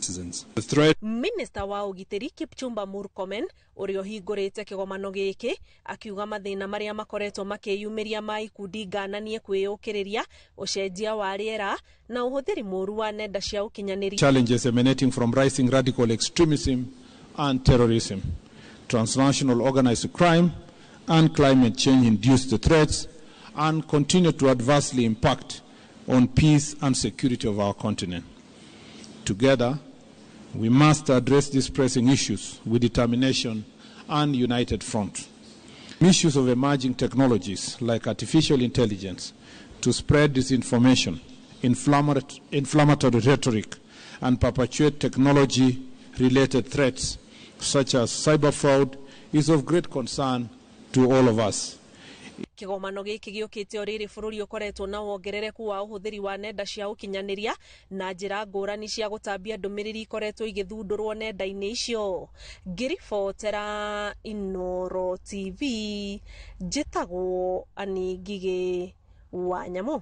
citizens. The threat. Minister wa ugitiri Kipchumba Murkomen urio hingurite kigomano giki akiuga mathina maria makoretwo makiyumiria ma ikundi ngananie kwiyukiriria ucenjia wa riera na uhuthiri muru wa nenda cia ukinyaniria. Challenges emanating from rising radical extremism and terrorism, transnational organized crime and climate change induced threats and continue to adversely impact on peace and security of our continent. Together, we must address these pressing issues with determination and united front. Issues of emerging technologies like artificial intelligence to spread disinformation, inflammatory rhetoric, and perpetuate technology-related threats such as cyber fraud is of great concern to all of us. Kigomano giki giukite oriri bururi ukoretwo na wongerereku wa uhuthiri wa nenda cia ukinyaniria na njira ngurani cia gutambia ndumiriri ikoretwo igithundurwo nenda-ini icio. Ngiribotera Inoro TV njitagwo Ani Ngige wa Nyamu.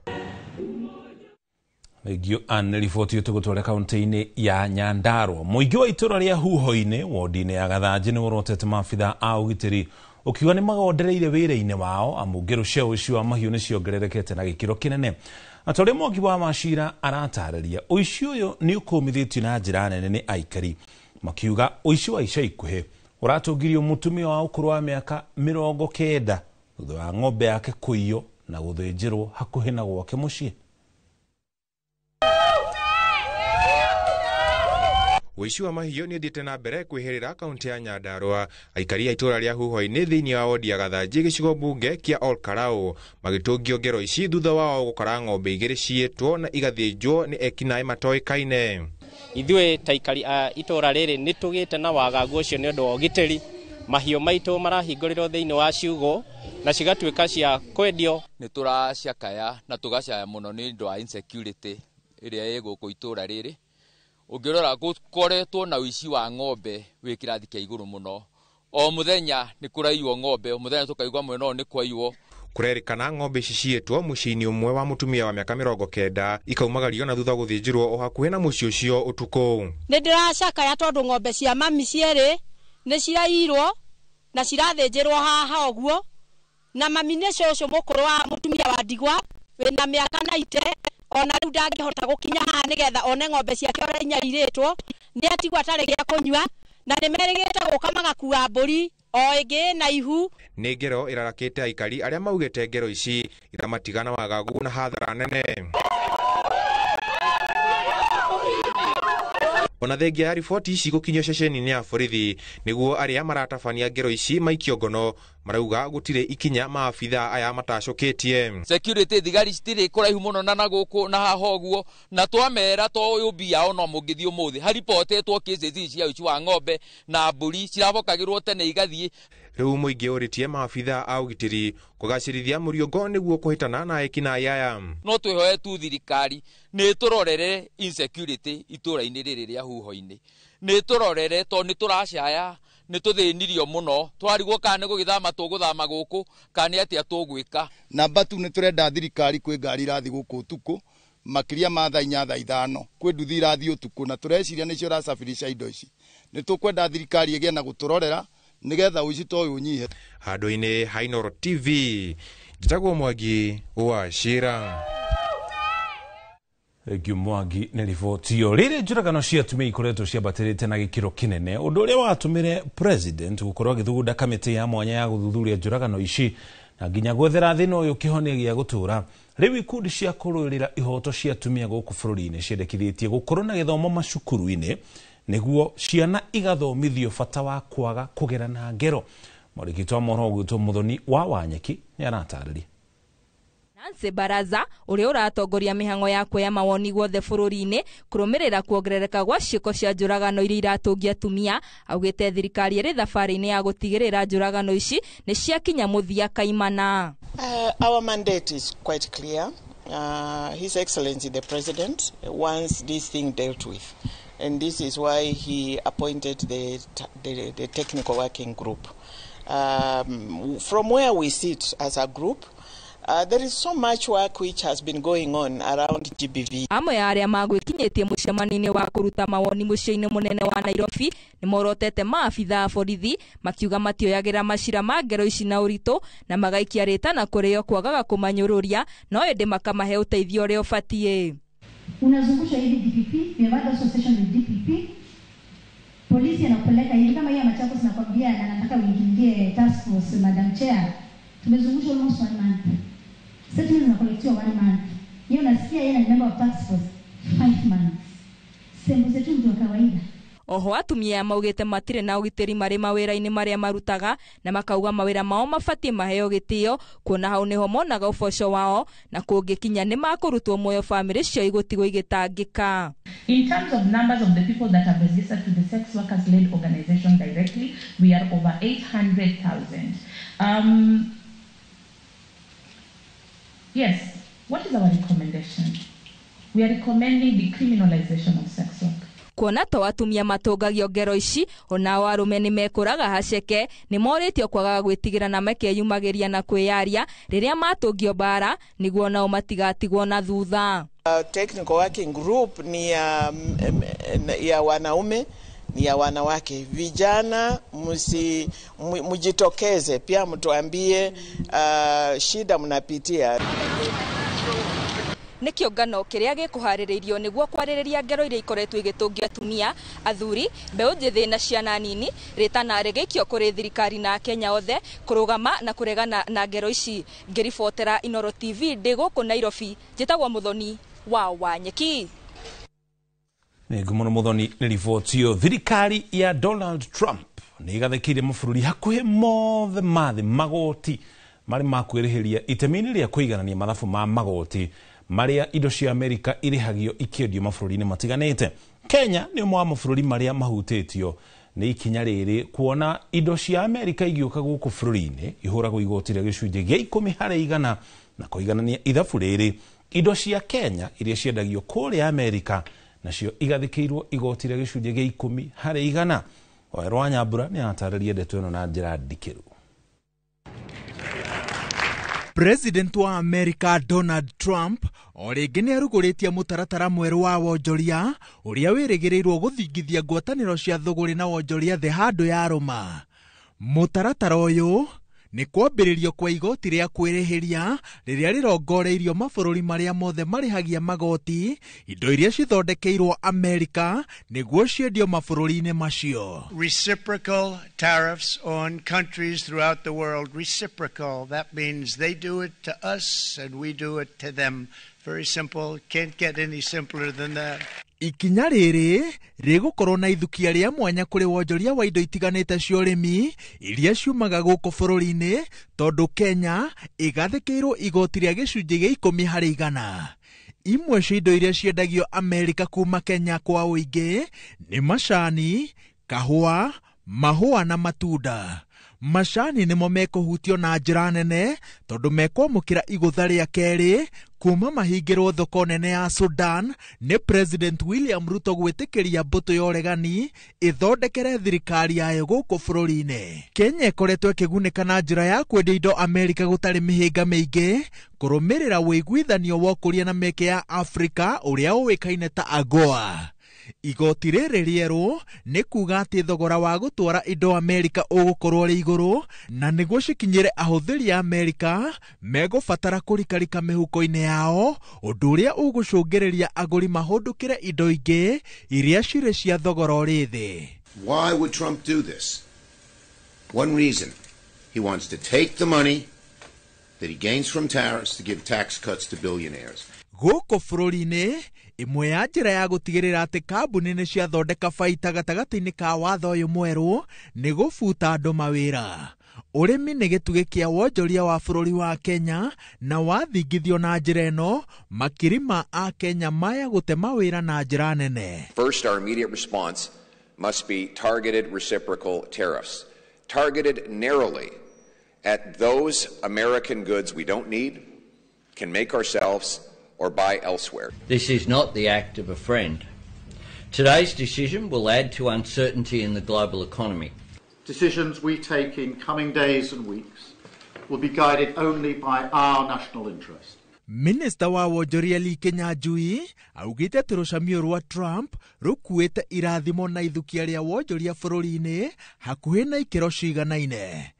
Legio an riboti utugutwara kaunti-ini ya Nyandarua. Muingi wa itura ria Huho-ini wodi-ini ya Gathanji ni urotete maabitha a ugitiri ukiuga ni magondereire wira-ini wao amu ngero cia uici wa mahiu ni ciongererekete na gikiro kinene. Atore Mwangi wa Macira aratariria uici uyu ni ukumithitio na njira nene ni aikari, makiuga uici wa ica ikuhi uratungirio mutumia wa ukuru wa miaka 90 thutha wa ng'ombe yake kuiyo na guthinjirwo hakuhi na gwake mucii. Uici wa mahiũ ni uthiĩte na mbere kwĩhĩrĩra kaunti ya Nyandarua. Aikari a itũra rĩa Huho-ini thĩinĩ wa wodi ya Gathanji gĩcigo bunge kĩa Olkarau magĩtũngio ngero ici thutha wao gũkora ng'ombe igĩrĩ ciĩtwo na igathĩnjwo nĩ ekinaĩ matoĩkaine. Ithuĩ ta aikari a itũra rĩrĩ nĩ tũgĩte na wagagu ũcio nĩ ũndũ wa ũgitĩri. Mahiũ maitũ marahingũrĩrwo thĩinĩ wa ciugũ na cigatuĩka cia kwendio. Nĩ tũraciakaya na tũgacaya mũno nĩ ũndũ wa insecurity ĩrĩa ĩ gũkũ itũra rĩrĩ. Ungirora gukoretwo na uici wa ng'ombe wi kirathi kia iguru muno. O muthenya ni kuraiwo ng'ombe, o muthenya tukaigwa mweno ni kwaiwo. Kurerikana ng'ombe ici cietwo muciini umwe wa mutumia wa miaka 90 ikaumagario na thutha guthinjirwo o hakuhi na muci ucio utuku. Ni ndiracakaya tondu ng'ombe cia mami cieri ni cirairwo na cirathinjirwo haha oguo na mami ni cũcũ mukuru wa mutumia wa ndigwa wina miaka 90 ona riu ndangihota gukinya haha nigetha one ng'ombe ciake ora inyarirĩtwo ni atigwa atarĩ gĩa kũnyua na nĩ merĩgĩte gũka magakua mbũri o ĩngĩ na ihu. Nĩ ngero ĩrarakĩte aikari arĩa maugĩte ngero ici iramatigana wagagu na hathara nene. Ona thengia ya riboti ici gũkinyio ceceni-inĩ ya borithi nĩguo arĩa maratabania ngero ici maikio ngono marauga gũtirĩ ikinya maabitha aya matacũkĩtie. Security thigari citirĩ kũraihu mũno na nagũkũ na haha ũguo na twamera to mbia ona mũngĩthiĩ ũmũthĩ haripotetwo cases cia uici wa ng'ombe na mbũri cirabokagĩrwo tene igathiĩ. Rĩu mũingĩ ũrĩtie maabitha a ũgitĩri kũgacĩrithia mũriũngo nĩguo kũhĩtana na ekinaĩ aya. No twĩhoe tu thirikari nĩ tũrorere insecurity itũra-inĩ rĩrĩ rĩa Huho-ini. Nĩ tũrorere to nĩ tũracaya nĩ tũthĩnirio mũno twarigwo kana nĩ gũgĩthama tũgũthama gũkũ kana atĩa tũgwĩka. Namba tu nĩ tũrenda thirikari kwĩ ngari irathi gũkũ ũtukũ makiria ma thaa 4 thaa 5 kwĩ nduthi irathi ũtukũ na tũreciria nĩcio racabirisha indo ici. Nĩ tũkwenda thirikari ĩgĩe na gũtũrorera nigetha uici to ũnyihe. Handũ-inĩ ha Inoro TV njitagwo Mwangi wa Shira. Mwangi nĩ riboti yo. Rĩrĩ njũragano cia atumia ikoretwo ciambatĩrĩte na gĩkĩro kĩnene, ũndũ ũrĩa watũmire president gũkorwo agĩthugunda kamĩtĩ ya mwanya ya gũthuthuria njũragano ici na nginya gwethera thĩna ũyũ kĩhonia gĩa gũtũra. Rĩu ikundi cia kũrũĩrĩra ihoto cia atumia gũkũ bũrũri-inĩ ciendekithĩtie gũkorwo na gĩthomo macukuru-inĩ nĩguo ciana igathomithio bata wa kwaga kũgera na ngero. Mũrigitwo wa mohoro gwĩtwo Muthoni wa Wanyeki nĩ aratarĩria. Nancy Baraza uria uratongoria mihango ya kuoya mawoni guothe bũrũri-inĩ kũrũmĩrĩra kuongerereka gwa ciĩko cia njũragano iria iratungia atumia, augĩte thirikari ĩrĩ thabarĩ-inĩ ya gũtigĩrĩra njũragano ici nĩ ciakinya mũthia kaimana. Our mandate is quite clear. His Excellency the President wants this thing dealt with, and this is why he appointed the technical working group. From where we sit as a group, There is so much work which has been going on around GBV. Amwe ya aria magwikinyitie mucemanio wa kuruta mawoni muciĩ-inĩ munene wa Nairobi ni morotete maabitha a borithi makiuga matioyagira macira ma ngero ici na ũritũ na magaikia rĩtana kũrĩo kwagaga kũmanyũrũria no ĩndĩ makamahe ũteithio ũrĩa ũbatiĩ. Unazungusha hivi DPP, Nevada Association with DPP. Polisi anapeleka hivi kama hii ya Machakos nakwambia na nataka uingilie task force Madam Chair. Tumezungusha almost 1 month. Settlement zinakolektiwa 1 month. Yeye unasikia yeye ni member of task force 5 months. Sembo zetu mtu wa kawaida. Oho atumia maugite matire na ugitiri mari mawira-ini maria marutaga na makauga mawira mao mabatie maheo gitio kuona hau niho monaga uboco wao na kungikinya ni makurutwo muoyo family cio igutigo igitangika. In terms of numbers of the people that have registered to the sex workers led organization directly, we are over 800,000. Yes, what is our recommendation? We are recommending the criminalization of sex work. Kuona to atumia matũngagio ngero ici onao arume ni mekũraga haceke ni moritio kwagaga gwĩtigĩra na makeyumagĩria na kwĩyaria rĩrĩa matũngio bara niguo nao matigatigwo na thutha. Technical working group ni ya wanaume ni ya wanawake. Vijana mujitokeze pia mtuambie shida mnapitia. Nĩ kĩũngano kĩrĩa gĩkũharĩrĩirio nĩguo kwarĩrĩria ngero iria ikoretwo igĩtũngia atumia, athuri, mbeũ njĩthĩ na ciana nini, rĩtana rĩgĩikio kũrĩ thirikari na Kenya othe kũrũgama na kũregana na ngero ici. Ngĩribotera Inooro TV ndĩ gũkũ Nairobi, njĩtagwo Muthoni wa Wanyeki. Nĩ ngumo Muthoni nĩ ribotio. Thirikari ya Donald Trump nĩ igathĩkĩire mabũrũri hakuhĩ mothe mathĩ magoti marĩ makwĩrĩhĩria itemi-inĩ rĩa kũiganania mathabu ma magoti maria indo cia Amerika irihagio ikĩendio mabũrũri-inĩ matiganĩte. Kenya nĩ ũmwe wa mabũrũri marĩa mahutĩtio nĩ ikinya rĩrĩ kuona indo cia Amerika igĩũka gũkũ bũrũri-inĩ ihũragwo igoti rĩa gĩcunjĩ gĩa 10% na kũiganania ithabu rĩrĩ. Indo cia Kenya iria ciendagio kũrĩa Amerika nacio igathĩkĩirwo igoti rĩa gĩcunjĩ gĩa 10%. Wawerũ wa Nyambura nĩ atarĩria ndeto ĩno na njĩra ndikĩru. President wa America Donald Trump orĩngĩ nĩ arugũrĩtie mũtaratara mwerũ wa wonjoria ũrĩa wĩrĩgĩrĩirwo gũthingithia ngwatanĩro cia thũgũrĩ na wonjoria thĩ handũ ya Roma. Mũtaratara ũyũ nĩ kwambĩrĩrio kwa igoti rĩa kwĩrĩhĩria rĩrĩa rĩrongoreirio mabũrũri marĩa mothe marĩhagia magoti indo iria cithondekeirwo Amerika nĩguo ciendio mabũrũri-inĩ macio. Reciprocal tariffs on countries throughout the world. Reciprocal, that means they do it to us and we do it to them. Very simple, can't get any simpler than that. Ikinya rĩrĩ rĩgũkorwo na ithukia rĩa mwanya kũrĩ wonjoria wa indo itiganĩte cia ũrĩmi iria ciumaga gũkũ bũrũri-inĩ tondũ Kenya igathĩkĩirwo igoti rĩa gĩcunjĩ gĩa 10%. Imwe cia indo iria ciendagio Amerika kuma Kenya kwa ũingĩ nĩ macani, kahũa, mahũa na matunda. Macani nĩmo mekũhutio na njĩra nene tondũ mekwamũkĩra igũtha rĩa kerĩ kuma mahingĩrwo thoko nene ya Sudan nĩ President William Ruto gwĩtĩkĩria mbũtũ ya ũregani ĩthondekere thirikari yayo gũkũ bũrũri-inĩ. Kenya ĩkoretwo ĩkĩgunĩka na njĩra ya kwendia indo Amerika gũtarĩ mĩhĩnga mĩingĩ kũrũmĩrĩra wĩiguithanio wa ũkũria na mĩeke ya Afrika ũrĩa ũĩkaine ta AGOA. Igoti rĩrĩ rĩerũ nĩ kuga atĩ thogora wa gũtwara indo Amerika ũgũkorwo rĩ igũrũ na nĩguo cikinyĩre ahũthĩri a Amerika megũbatara kũrikarika mĩhuko-inĩ yao ũndũ ũrĩa ũgũcũngĩrĩria agũri mahũndũkĩre indo ingĩ iria cirĩ cia thogora ũrĩ thĩ. Why would Trump do this? One reason. He wants to take the money that he gains from tariffs to give tax cuts to billionaires. Gũkũ bũrũri-inĩ imwe ya njĩra ya gũtigĩrĩra atĩ kambuni nĩ ciathondeka baita gatagatĩ-inĩ ka watho ũyũ mwerũ nĩ gũbuta andũ mawĩra. Ũrĩmi nĩ gĩtugĩ kĩa wonjoria wa bũrũri wa Kenya na wathingithio na njĩra ĩno makiri ma a Kenya maya gũte mawĩra na njĩra nene. First, our immediate response must be targeted reciprocal tariffs, targeted narrowly at those American goods we don't need, can make ourselves, or buy elsewhere. This is not the act of a friend. Today's decision will add to uncertainty in the global economy. Decisions we take in coming days and weeks will be guided only by our national interest. Minister wa wonjoria Lee Kinyanjui augite turucamio rwa Trump rukuite irathimo na ithukia ria wonjoria bururi-ini hakuhi na ikiro ciganaine.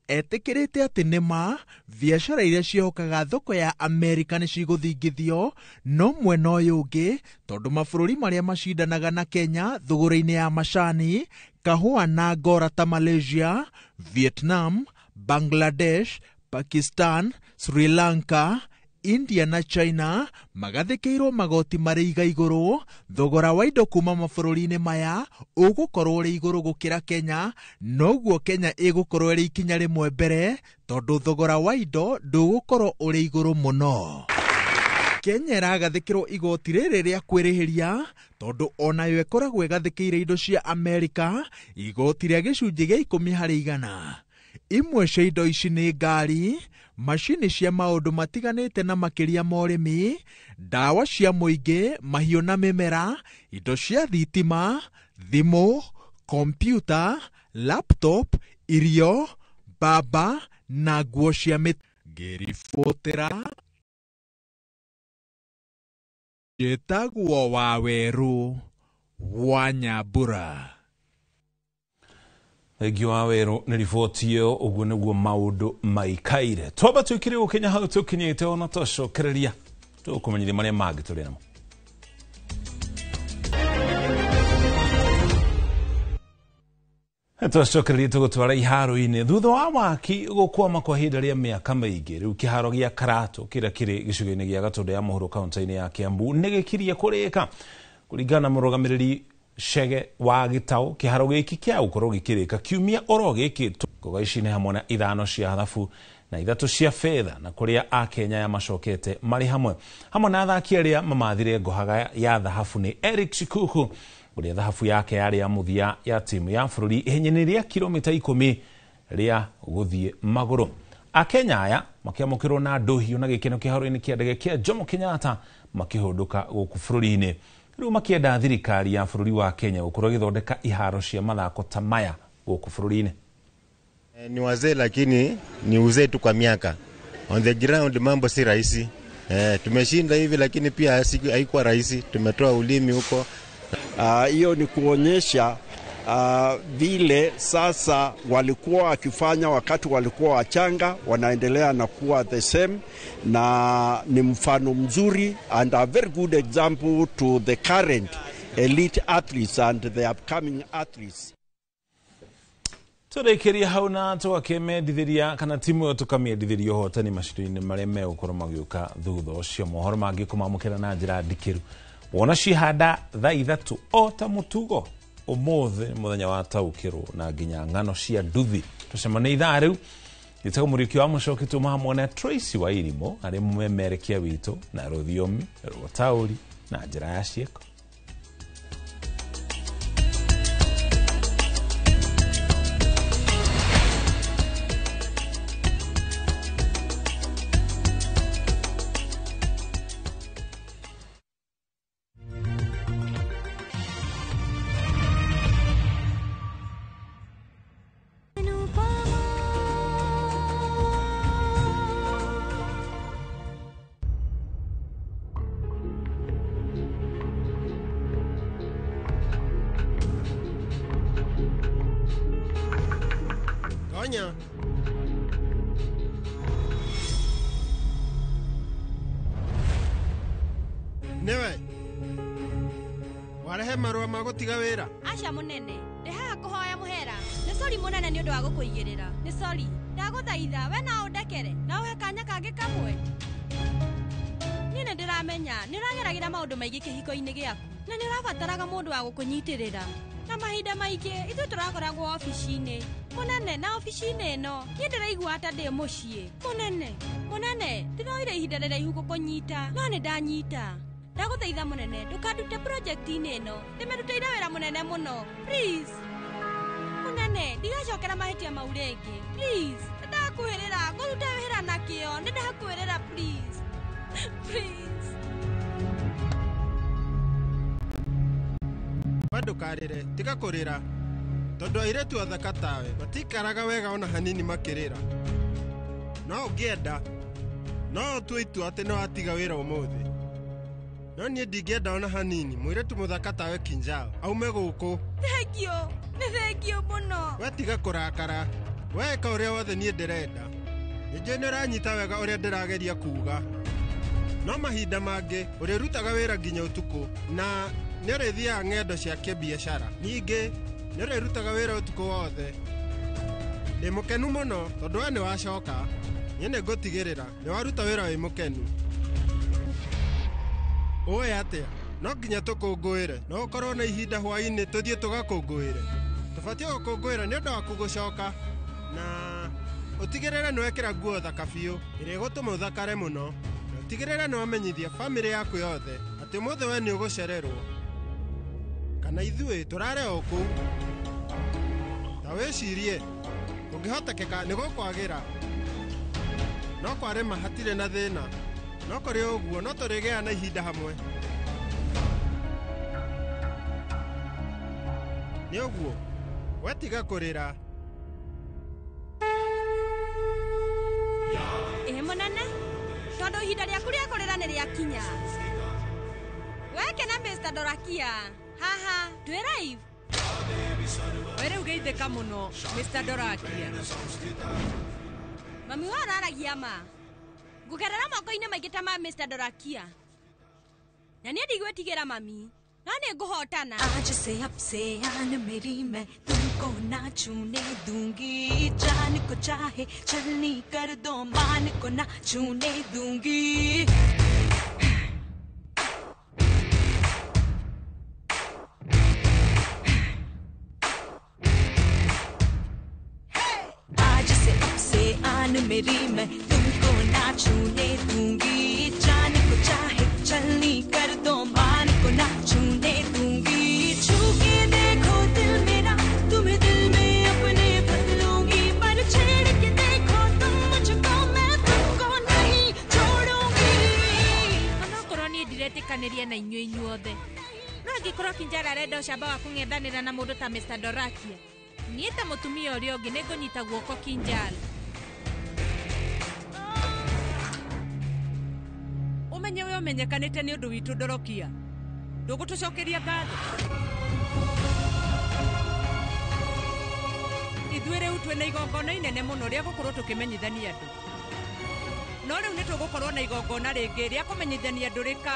Etikirite ati nima biashara iria ciehokaga thoko ya Amerika ni ciguthingithio no mwena uyu ungi tondu mabururi maria macindanaga na Kenya thugura-ini ya macani, kahua na ngora ta Malaysia, Vietnam, Bangladesh, Pakistan, Sri Lanka, India na China magathikirwo magoti mari iga iguru. Thogora wa indo kuma mabururi-ini maya ugukorwo uri iguru gukira Kenya, noguo Kenya igukorwo iri ikinya rimwe mbere tondu thogora wa indo ndugukorwo uri iguru muno. Kenya iragathikirwo igoti riri ria kwirihiria tondu onayo ikoragwo igathikire indo cia Amerika igoti ria gicunji gia 10%. Imwe cia indo ici ni ngari, mashini cia maundu matiganite na makiria ma urimi, ndawa cia muingi, mahiu na mimera, indo cia thitima, thimu, kompyuta, laptop, irio, baba na nguo cia ngiribotera Jetagwo Waweru wa Nyambura. Thengi wa Waweru nĩ riboti ĩyo. Ũguo nĩguo maũndũ maikaire. Twamba twĩkire gũkinya hau tũkinyĩte ona tũcokereria tũkũmenyithia marĩa mangĩ tũrĩ namo. Tũcokereria tũgũtwara iharo-inĩ thutha wa waki gũkwama kwa ihinda rĩa mĩaka mĩingĩ. Rĩu kĩharo gĩa Karatu kĩrĩa kĩrĩ gĩcigo-inĩ gĩa Gatũndũ ya mũhuro kaunti-inĩ ya Kiambu nĩgĩkirie kũrĩka. Kũringana na mũrũgamĩrĩri Chege wa Gĩtaũ, kĩharo gĩkĩ kĩa gũkorwo gĩkĩrĩka kiumia oro gĩkĩ ngoga ici nĩ hamwe na 5 cia thabu na 3 cia fedha, na kũrĩa Akenya ya macokete marĩ hamwe na athaki arĩa mamathire ngohaga ya thahabu nĩ Eric Shikuku, ũrĩa thahabu yake yarĩ ya mũthia ya timu ya bũrũri ihenya-inĩ rĩa kilomita 10 rĩa gũthiĩ magũrũ. Akenya aya makĩamũkĩrwo na ndũhiũ na gĩkeno kĩharo-inĩ kĩa ndege kĩa Jomo Kenyatta makĩhũndũka gũkũ bũrũri-inĩ. Rĩu makĩenda thirikari ya bũrũri wa Kenya gũkorwo ĩgĩthondeka iharo cia mathako ta maya gũkũ bũrũri-inĩ. Ni wazee lakini ni uzee tu kwa miaka. On the ground mambo si rahisi. Tumeshinda hivi lakini pia haikuwa rahisi. Tumetoa ulimi huko. Hiyo ni kuonyesha vile sasa walikuwa wakifanya wakati walikuwa wachanga, wanaendelea na kuwa the same, na ni mfano mzuri and a very good example to the current elite athletes and the upcoming athletes. Tũrĩkĩria hau na tũgakĩmendithĩria kana timu ĩyo tũkamĩendithĩria ũhotani macindano-inĩ marĩa megũkorwo magĩũka thutha ũcio. Mohoro mangĩ kũmamũkĩra na njĩra ndikĩru. Wona cihanda thaa 3 o ta mũtugo ũmũthĩ mũthenya wa taũkĩrwo na nginya ng'ano cia nduthi. Tũcemanie ithaa rĩu gĩtagwo mũrĩki wa mũcoki tuma hamwe na Tracy wa Irimũ arĩ mũmemerekia witũ na rũthiomi rwa taũri na njĩra ya ciĩko. Onya. Newe. Warehe marũa ma gũtiga wĩra. Aca mũnene, ndehaga kũhoya mũhera. Nĩ sori mũnene nĩ ũndũ wa gũkũigĩrĩra. Nĩ sori. Ndagũthaitha we na ũndekere. Na ũhe kanya kangĩ kamwe. Niĩ nĩ ndĩramenya, nĩ ũrageragĩra maũndũ maingĩ kĩhiko-inĩ gĩaku. Na nĩ ũrabataraga mũndũ wa gũkũnyitĩrĩra. Na mahinda maingĩ ithuĩ tũrakoragwo ofici-inĩ. Mũnene, na ofici-inĩ ĩno niĩ ndĩraigua ta ndĩ mũciĩ. Mũnene, ndĩroire ihinda rĩraihu gũkũnyita, no nĩ ndanyita. Ndagũthaitha mũnene, ndũkandute project-inĩ ĩno. Ndĩmĩrutĩire wĩra mũnene mũno. Please. Mũnene, ndigacokera mahĩtia mau rĩngĩ. Please. Ndakwĩrĩra, ngũrute wĩra na kĩo. Nĩndakwĩrĩra please. Please. Ndũkarĩre, tiga kũrĩra. Tondũ airĩtu athaka tawe, matikaraga wega ona hanini makĩrĩra. no ũngĩenda no tue itua atĩ no atiga wĩra ũmũthĩ. No niĩ ndingĩenda ona hanini mũirĩtu mũthaka tawe Kinjal aume gũkũ. Thengio mũno. We tiga kũrakara, weka ũrĩa wothe niĩ ndĩrenda. Nĩnjũĩ nĩũranyita wega ũrĩa ndĩrageria kuuga. No mahinda mangĩ ũrĩrutaga wĩra nginya ũtukũ na nĩũrĩthiaga ng'endo cia kĩbiacara. Ningĩ nĩũrĩrutaga wĩra ũtukũ wothe. Ndĩ mũkenu mũno tondũ we nĩwacoka. Niĩ nĩngũtigĩrĩra nĩwaruta wĩra wĩ mũkenu. Ũĩ atĩa, no nginya tũkũngũĩre, no ũkorwo na ihinda hwaĩ-inĩ tũthiĩ tũgakũngũĩre. Tũbatiĩ gũkũngũĩra nĩ ũndũ waku gũcoka na ũtigĩrĩre nĩwekĩra nguo thaka biũ ĩrĩa ĩgũtũma ũthakare mũno, na ũtigĩrĩre nĩwamenyithia bamĩrĩ yaku yothe atĩ ũmũthĩ we nĩũgũcererwo. Kana ithuĩ tũrare o kũu. Ta wĩcirie, kũngĩhotekeka nĩgũkwagĩra. No kwarĩma hatirĩ na thĩna. No kũrĩ ũguo no tũrĩgĩaga na ihinda hamwe. Nĩ ũguo, wetiga kũrĩra. Mũnene, tondũ ihinda rĩaku rĩa kũrĩra nĩ rĩakinya. Weke na Mr. Dorakia, haha, twĩ live. Were ũgeithĩka mũno, Mr. Dorakia. Mami wa araragia ma. Ngugerera moko-inĩ maingĩ ta ma Mr. Dorakia. Na niĩ ndigwĩtigĩra mami. No nĩngũhotana. आज से अब से आन मेरी मैं तुमको ना छूने दूंगी. जान को चाहे चलनी कर दो मान को ना छूने दूंगी. आज से अब से आन मेरी मैं तुमको ना छूने दूंगी. जान को चाहे चलनी कर दो मान को ना छूने दूंगी. छू के देखो दिल मेरा तुम्हें दिल में अपने भर लूंगी. पर छेड़ के देखो तुम मुझको मैं तुमको नहीं छोड़ूंगी. Onokorwo niĩ ndiretĩkanĩria na inyuĩ inyuothe, no angĩkorwo Kinjal arenda ũcamba wa kũng'ethanĩra na mũndũ ta Mr. Dorakia, niĩ ta mũtumia ũrĩa ũngĩ nĩngũnyita guoko Kinjal. Ũmenye we ũmenyekanĩte nĩ ũndũ witũ Dorokia. Ndũgũtũcokeria ngatho. Ithuĩ rĩu twĩna igongona inene mũno rĩa gũkorwo tũkĩmenyithania andũ. No rĩu nĩtũgũkorwo na igongona rĩngĩ rĩa kũmenyithania andũ rĩka.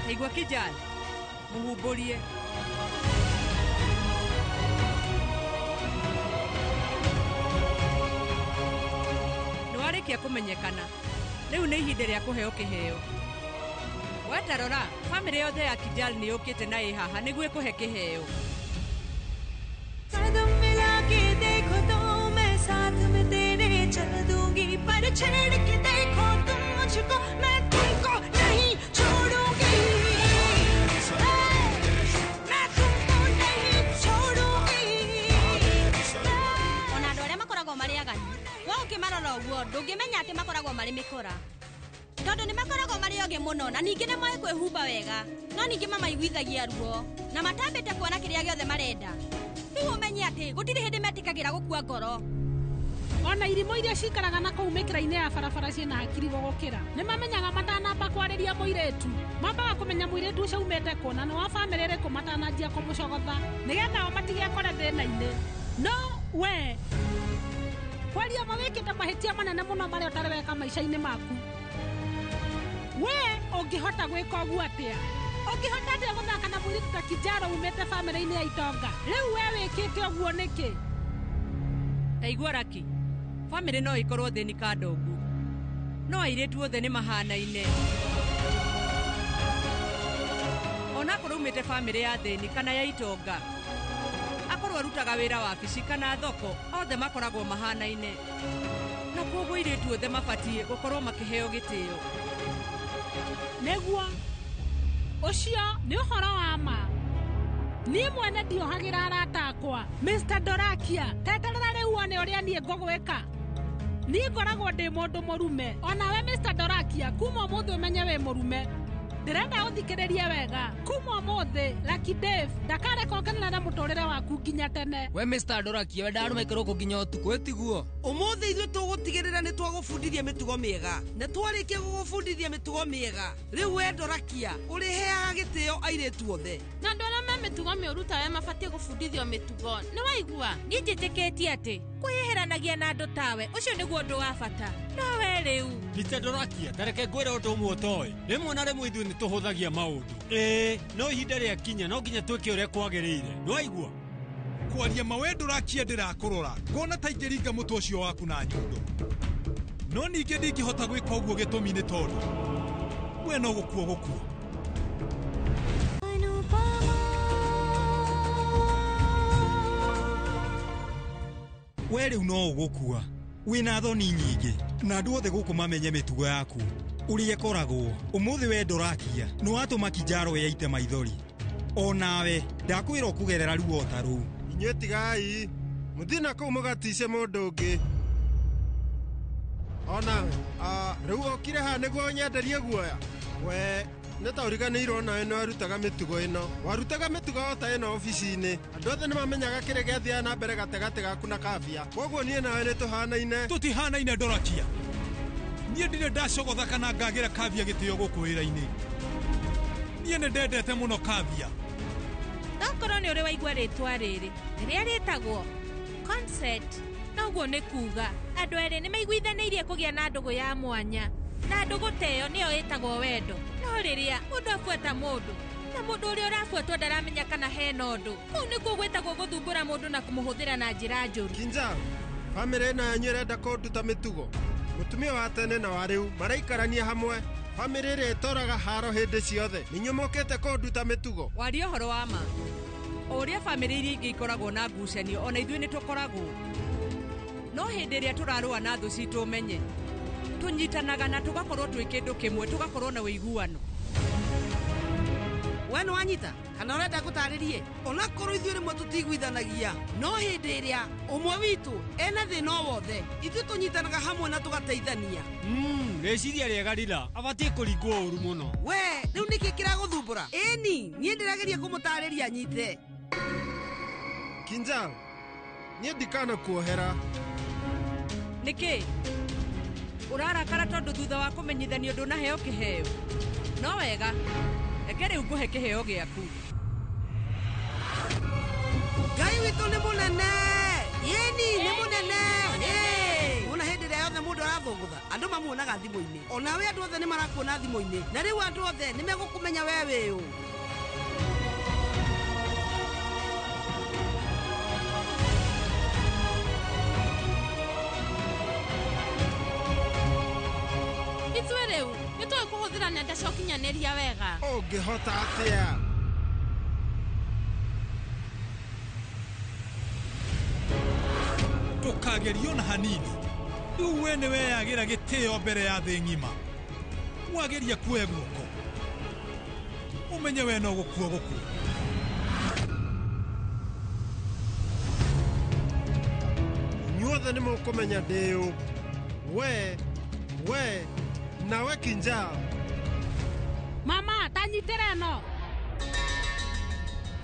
Igua Kinjal, mũhumbũrie. Nĩwarĩkia kũmenyekana. Rĩu nĩ ihinda rĩa kũheo kĩheo. Wetarora, bamĩrĩ yothe ya Kinjal nĩyũkĩte na ĩ haha nĩguo ĩkũhe kĩheo. कदम मिला के देखो तो मैं साथ में तेरे चल दूंगी. पर छेड़ के देखो तुम मुझको मैं तुमको नहीं छोड़ूंगी. मैं तुमको नहीं छोड़ूंगी. Ona andũ arĩa makoragwo marĩ agani, we ũkĩmarora ũguo ndũngĩmenya atĩ makoragwo marĩ mĩkora. Tondũ nĩ makoragwo marĩ ogĩ mũno na ningĩ nĩmoĩ kwĩhumba wega, no ningĩ mamaiguithagia ruo na matambĩte kuona kĩrĩa gĩothe marenda. Rĩu ũmenye atĩ gũtirĩ hĩndĩ metĩkagĩra gũkua ngoro. Ona irimũ iria cikaraga na kũu mĩkĩra-inĩ ya barabara ciĩna hakiri gũgũkĩra nĩ mamenyaga matanamba kwarĩria mũirĩtu. Mambaga kũmenya mũirĩtu ũcio umĩte kũ na nĩ wa bamĩrĩ ĩrĩkũ matananjia kũmũcogotha nĩgetha o matigekore thĩna-inĩ. No we kwaria mawĩkĩte mahĩtia manene mũno marĩa ũtarĩ weka maica-inĩ maku. We ũngĩhota gwĩka ũguo atĩa? Ũngĩhota atĩa gũthaka na mũirĩtu ta Kinjal umĩte bamĩrĩ-inĩ ya itonga? Rĩu we wĩkĩte ũguo nĩkĩ? Taigua Raki, bamĩrĩ no ĩkorwo thĩni ka ndongu, no airĩtu othe nĩ mahanaine. Ona akorwo umĩte bamĩrĩ ya thĩni kana ya itonga, akorwo arutaga wĩra wabici kana thoko, othe makoragwo mahanaine. Na koguo airĩtu othe mabatiĩ gũkorwo makĩheo gĩtĩo. Nĩguo ũcio nĩ ũhoro wa ma. Niĩ mwene ndiohagĩra arata akwa Mr. Dorakia, teterera rĩu one ũrĩa niĩ ngũgwĩka. Niĩ ngoragwo ndĩ mũndũ mũrume. Ona we Mr. Dorakia, kuma ũmũthĩ ũmenye wĩ mũrume. ndirenda uthikiririe wega kuma mothe Lucky Dave ndakare kongenera na mutorere waku nginya tene. We Mr. Ndorakia we ndarume kiroko nginya utuku etiguo. Umuthi ithu tugutigirira ni twagufundithia mitugo miega na twarikia gugufundithia mitugo miega. Riu we Ndorakia uri heaga gitio airetu othe. Na ndona me mitugo miuruta we mabatie gufundithio mitugo. Ni waigua ni njitikitie ati kwihiranagia na andu tawe ucio niguo ndu wa bata. No we riu Mr. Ndorakia tareke ngwira undu umwe toy rimwe na rimwe ithu ni tuhuthagia maundu no ihinda ria kinya no nginya twike uria kwagirire no aigua kwaria mawe Ndorakia ndirakurora ngona ta ingeringa mutu ucio waku na nyundo no ninge ndingihota gwika uguo gitumi ni tondu we no gukua gukua we riu no ugukua wina thoni nyingi na andu othe guku mamenye mitugo yaku urie koragwo umuthi we Ndorakia no watuma Kinjaro yaite maithori onawe ndakwira ukugerera riu otaru inywe tigai muthina kuu mugatice mundu ungi onawe riu okire ha niguo nyenderie guoya we neta uriganirwo nawe no arutaga mitugo ino warutaga mitugo ota ino ofici-ini andu othe nimamenyaga kiri giathiaga na mbere gategate gaku na Kavia koguo nie nawe nituhanaine tutihanaine Ndorakia nie ndire ndacogotha kana ngagira Kavia gitio guku wira-ini nie ni ndendete muno Kavia Dokoro ni uri waigua ritwa riri riria ritagwo concert noguo ni kuga andu eri ni maiguithaneirie kugia na ndugu ya mwanya na ndugu teyo niyo itagwo wendo no riria mundu afuata mundu na mundu uria urafuatwo ndaramenya kana hena undu kuu nikuo gwitagwo guthumbura mundu na kumuhuthira na njira njuru. Kinjaro family ino yanyu irenda kunduta mitugo mutumia wa tene na wa riu maraikarania hamwe family iria itoraga haro hindi ciothe ninyumukite kunduta mitugo waria horo wa ma uria family iria ingi ikoragwo na ngucanio ona ithuĩ nĩtũkoragwo no hĩndĩ ĩrĩa tũrarũa na thũ citũ menye tunyitanaga na tugakorwo twĩ kĩndũ kĩmwe tugakorwo na ũiguano. We nĩ wanyita kana ũrenda ngũtarĩrie ona korwo ithuĩ rĩmwe tũtiguithanagia no hĩndĩ ĩrĩa ũmwe witũ ena thĩna o wothe ithuĩ tũnyitanaga hamwe na tũgateithania. Rĩciria rĩega rira abatie kũringwo ũru mũno. We rĩu nĩkĩ kĩragũthumbũra? Ĩni niĩ ndĩrageria kũmũtarĩria nyite. Kinjaro niĩ ndikana kuohera nĩkĩ ũrarakara tondũ thutha wa kũmenyithanio ndũnaheo kĩheo no wega reke rĩu ngũhe kĩheo gĩaku. Ngai witũ nĩ mũnene yeni nĩ mũnene ona hĩndĩ ĩrĩa yothe mũndũ arathũngũtha andũ mamuonaga thimũ-inĩ onawe andũ othe nĩ marakuona thimũ-inĩ na rĩu andũ othe nĩ megũkũmenya we wĩũ. Ithuĩ rĩu nĩtũĩ kũhũthĩra nenda cia ũkinyanĩria wega. Ũngĩhota atĩa? Ndũkagerio na hanini rĩu we nĩ weyagĩra gĩtĩo mbere ya thĩ ng'ima wageria kuoya guoko ũmenye we no gũkua gũkua. Inyuothe nĩ mũkũmenya ndĩũ we nawe Kinjaro. Mama tanyitĩra ĩno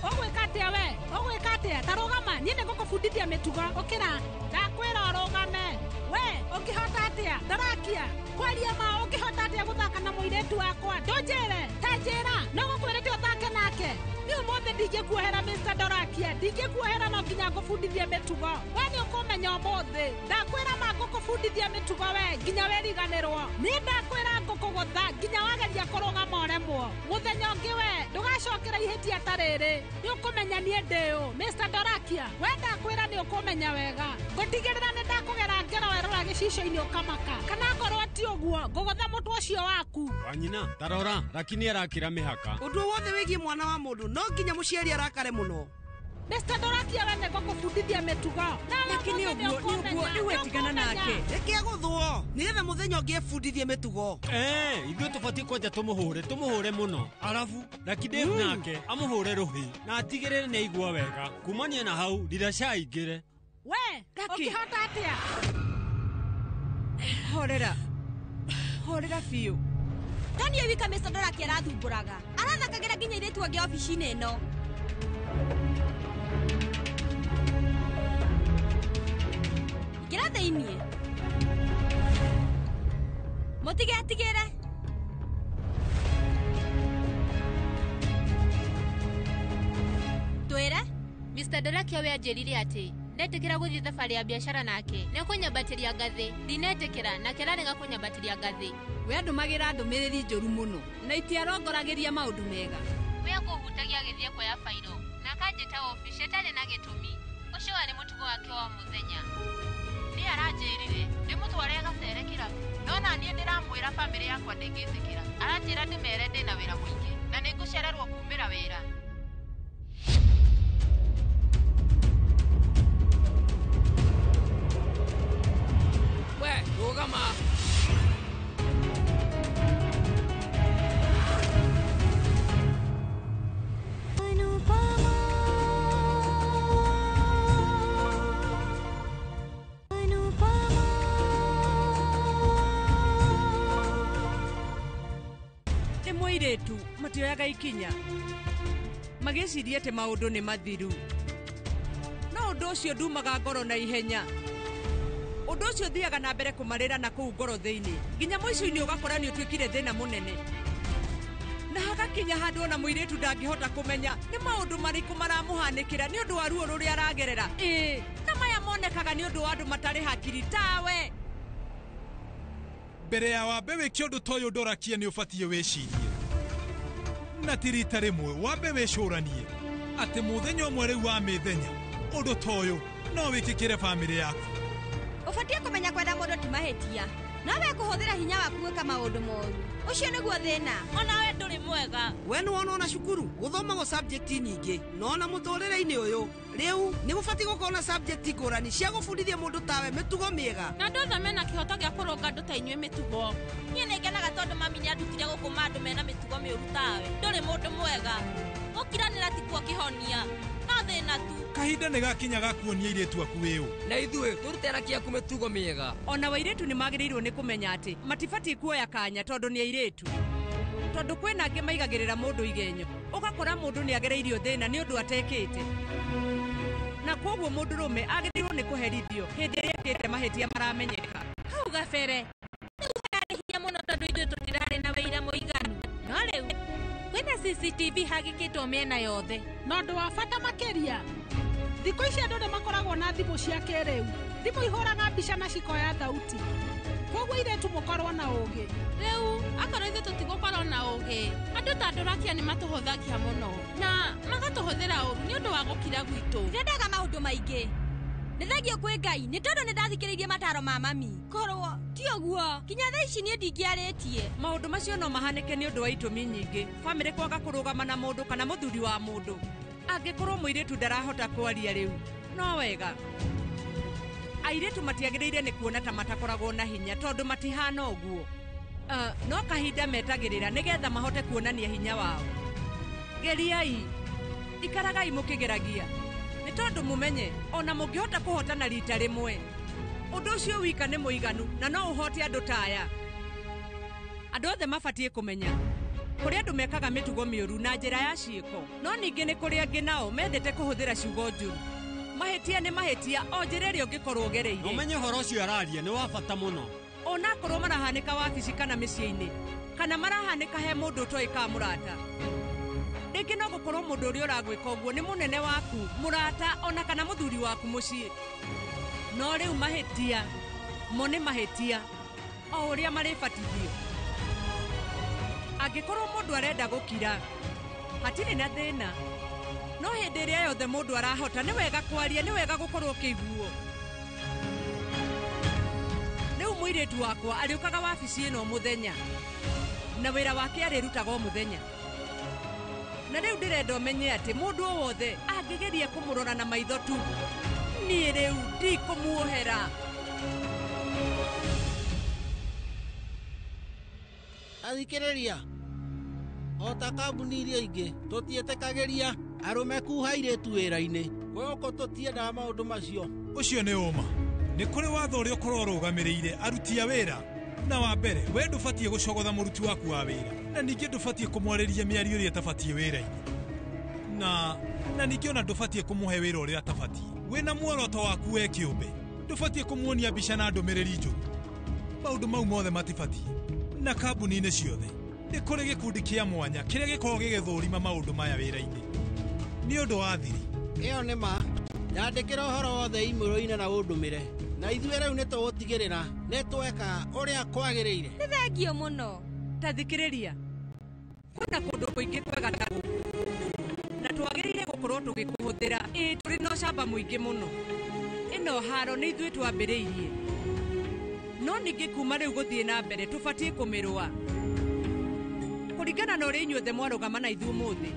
ũgwĩka atĩa we ũgwĩka atĩa ta rũgama niĩ nĩngũkũbundithia mĩtugo ũkĩra ndakwĩra ũrũgame we ũngĩhota atĩa Ndorakia kwaria ma ũngĩhota atĩa gũthaka na mũirĩtu wakwa ndũnjĩre ta njĩra no gũkwĩrĩte ũthake nake rĩu mothe ndingĩkuohera Mr. Ndorakia ndingĩkuohera no nginya ngũbundithie mĩtugo we nĩ ũkũmenya ũmũthĩ ndakwĩra ma ngũkũbundithia mĩtugo we nginya weriganĩrwo niĩ ndakwĩra ngũkũgũtha nginya wageria kũrũgama ũremwo mũthenya ũngĩ we ndũgacokera ihĩtia ta rĩrĩ nĩ ũkũmenya niĩ ndĩũ Mr. Ndorakia we ndakwĩra nĩ ũkũmenya wega ngũtigĩrĩra nĩ ndakũgera ngero werora gĩcicio-inĩ ũkamaka kana ngorwo ti ũguo ngũgũtha mũtwe ũcio waku. Wanyina tarora lakini arakĩra mĩhaka ũndũ wothe wĩgiĩ mwana wa mũndũ no nginya mũciari arakare mũno. Mr. Ndorakia we nĩngũkũbundithia mĩtugo lakini ũguo rĩu wetigana nake reke agũthwo nĩgetha mũthenya ũngĩ ebundithie mĩtugo. Ithuĩ tũbatiĩ kwanja tũmũhũre mũno arabu Lucky Dave nake amũhũre rũhĩ na atigĩrĩre nĩ aigua wega kumania na hau riraca aingĩre. We ũkĩhota atĩa? Horera biũ Toni wika mesodora kiara thumburaga. Arathakagira nginya iretu ange ofici-inĩ ĩno. Ingĩra thĩiniĩ. Mũtigetigĩre. Twĩre, Mr. Dorakio we anjĩrire atĩ ndetĩkĩra gũthiĩ thabarĩ ya biacara nake nĩ kũnyambatĩria ngathĩ. Ndinetĩkĩra nake ararega kũnyambatĩria ngathĩ. We ndũmagĩra ndũmĩrĩri njũru mũno na itiarongoragĩria maũndũ mega. We akũhutagia agĩthiĩ kuoya fairo na akanjĩta ofici atarĩ na gĩtũmi. Ũcio warĩ mũtugo wake wa mũthenya. Nĩ aranjĩrire ndĩmũtware gacere kĩrabu, no na niĩ ndĩramwĩra bamĩrĩ yakwa ndĩngĩtĩkĩra. Aranjĩra ndĩmere ndĩna wĩra mũingĩ na nĩngũcererwo kumĩra wĩra. We, rũgama. Nĩ mũirĩtu matioyaga ikinya magĩciria atĩ maũndũ nĩ mathiru, no ũndũ ũcio ndumaga ngoro na ihenya. Ũndũ ũcio thiaga na mbere kũmarĩra na kũu ngoro thĩinĩ nginya mũico-inĩ ũgakora nĩ ũtuĩkire thĩna mũnene, na hagakinya handũ ona mũirĩtu ndangĩhota kũmenya nĩ maũndũ marĩkũ maramũhanĩkĩra nĩ ũndũ wa ruo rũrĩa aragerera. Na maya monekaga nĩ ũndũ wa andũ matarĩ hakiri tawe. Mbere ya wambe wĩke ũndũ ta ũyũ Dorakia nĩ ũbatiĩ wĩcirie, na ti rita rĩmwe wambe wĩcũranie atĩ mũthenya ũmwe rĩu wa mĩthenya ũndũ ta ũyũ no wĩkĩkĩre bamĩrĩ yaku. Ũbatiĩ kũmenya kwenda mũndũ ti mahĩtia, nawe kũhũthĩra hinya waku gwĩka maũndũ moru. Ũcio nĩguo thĩna. Ona we ndũrĩ mwega. We nĩwona ona cukuru gũthomagwo subject nyingĩ, no ona mũtũrĩre-inĩ ũyũ rĩu nĩ gũbatiĩ gũkorwo na subject ngũrani cia gũbundithia mũndũ tawe mĩtugo mĩega. Na andũ othe mena kĩhoto gĩa kũrũnga andũ ta inyuĩ mĩtugo. Niĩ nĩngenaga tondũ mami nĩandutire gũkũma andũ mena mĩtugo mĩũru tawe. Ndũrĩ mũndũ mwega. Gũkiranĩra ti kuo kĩhonia, no thĩna tu. Kahinda nĩ gakinya gakuonia airĩtu aku wĩũ. Na ithuĩ tũrute araki aku mĩtugo mĩega. Ona airĩtu nĩ magĩrĩirwo nĩ kũmenya atĩ matibatiĩ kuoya kanya tondũ nĩ airĩtu, tondũ kwĩna angĩ maigagĩrĩra mũndũ igenyo, ũgakora mũndũ nĩ agereirio thĩna nĩ ũndũ atekĩte, na kwoguo mũndũrũme agĩrĩirwo nĩ kũherithio hĩndĩ ĩrĩa ekĩte mahĩtia maramenyeka. Hau gabere nĩgũkarĩ hinya mũno tondũ ithuĩ tũtirarĩ na wĩira mũiganu, no rĩu kwĩna CCTV hagĩkĩtwo mĩena yothe. Na ũndũ wa bata makĩria, thikũ ici andũ nĩ makoragwo na thimũ cia kĩrĩu, thimũ ihũraga mbica na cikoya thauti, koguo airĩtu mũkorwo na ũũgĩ. Rĩu akorwo ithuĩ tũtigũkorwo na ũũgĩ, andũ ta Dorakia nĩ matũhũthagia mũno na magatũhũthĩra ũũru nĩ ũndũ wa gũkira gwitũ. Ndendaga maũndũ maingĩ. Nĩ thengio kwĩ Ngai nĩ tondũ nĩ ndathikĩrĩirie mataro ma mami. Korwo ti ũguo kinya thaa ici niĩ ndingĩarĩtie. Maũndũ macio no mahanĩke nĩ ũndũ wa itũmi nyingĩ, bamĩrĩ kwaga kũrũgama na mũndũ kana mũthuri wa mũndũ. Angĩkorwo mũirĩtu ndarahota kwaria rĩu no wega. Airĩtu matiagĩrĩire nĩ kuona ta matakoragwo na hinya tondũ matihana ũguo. No kahinda metagĩrĩra nĩgetha mahote kuonania hinya wao. Geriai, ikaragai mũkĩgeragia, nĩ tondũ mũmenye ona mũngĩhota kũhotana rita rĩmwe, ũndũ ũcio wika nĩ mũiganu na no ũhote andũ taya. Andũ othe mabatiĩ kũmenya kũrĩ andũ mekaga mĩtugo mĩũru na njĩra ya ciĩko, no ningĩ nĩ kũrĩ angĩ nao mendete kũhũthĩra ciugo njũru. Mahĩtia nĩ mahĩtia o njĩra ĩrĩa ũngĩkorwo ũgereire. Ũmenye ũhoro ũcio araria nĩ wa bata mũno. Ona akorwo marahanĩka wabici kana mĩciĩ-inĩ, kana marahanĩka he mũndũ ũtoĩ ka mũrata. Rĩngĩ no gũkorwo mũndũ ũrĩa ũragwĩka ũguo nĩ mũnene waku, mũrata ona kana mũthuri waku mũciĩ. No rĩu mahĩtia mo nĩ mahĩtia o ũrĩa marĩbatithio. Angĩkorwo mũndũ arenda gũkira, hatirĩ na thĩna, no hĩndĩ ĩrĩa yothe mũndũ arahota nĩ wega kwaria, nĩ wega gũkorwo ũkĩiguo. Rĩu mũirĩtu wakwa arĩũkaga wabici ĩno mũthenya na wĩra wake arĩrutaga o mũthenya, na rĩu ndĩrenda ũmenye atĩ mũndũ o wothe angĩgeria kũmũrora na maitho tu, niĩ rĩu ndikũmuohera. Athikĩrĩria, o ta kambuni iria ingĩ tũtiĩtĩkagĩria arũme kuha airĩtu wĩra-inĩ, kwĩgũkũ tũtiendaga maũndũ macio. Ũcio nĩ ũma. Nĩ kũrĩ watho ũrĩa ũkorwo ũrũgamĩrĩire aruti a wĩra Na wa mbere we ndubatie gucogotha muruti waku wa wira na ningi ndubatie kumwarĩria mĩario ĩrĩa tabatie wĩra-inĩ na ningi ona ndubatie kumuhe wĩra ũrĩa tabatie wĩna muoroto waku we kĩũmbe ndubatie kumuonia mbica na ndũmĩrĩri njũru maũndũ mau mothe matibatie na kambuni-inĩ ciothe nĩ kũrĩ gĩkundi kĩa mwanya kĩrĩa gĩkoragwo gĩgĩthũrima maũndũ maya wĩra-inĩ nĩ ũndũ wa thiri ĩyo nĩ ma nyandĩkĩra ũhoro wothe imĩrũ-inĩ na ũndũmĩre na ithuĩ rĩu nĩ tũgũtigĩrĩra nĩ tweka ũrĩa kwagĩrĩire. Nĩ thengio mũno. Ta thikĩrĩria kwĩna kũndũ kũingĩ kwega ta gũkũ na twagĩrĩire gũkorwo tũgĩkũhũthĩra tũrĩ na ũcamba mũingĩ mũno ĩno haro nĩ ithuĩ twambĩrĩirie no ningĩ kuma rĩu gũthiĩ na mbere tũbatie kũmĩrũa kũringana na ũrĩa inyuothe mwarũgama na ithuĩ ũmũthĩ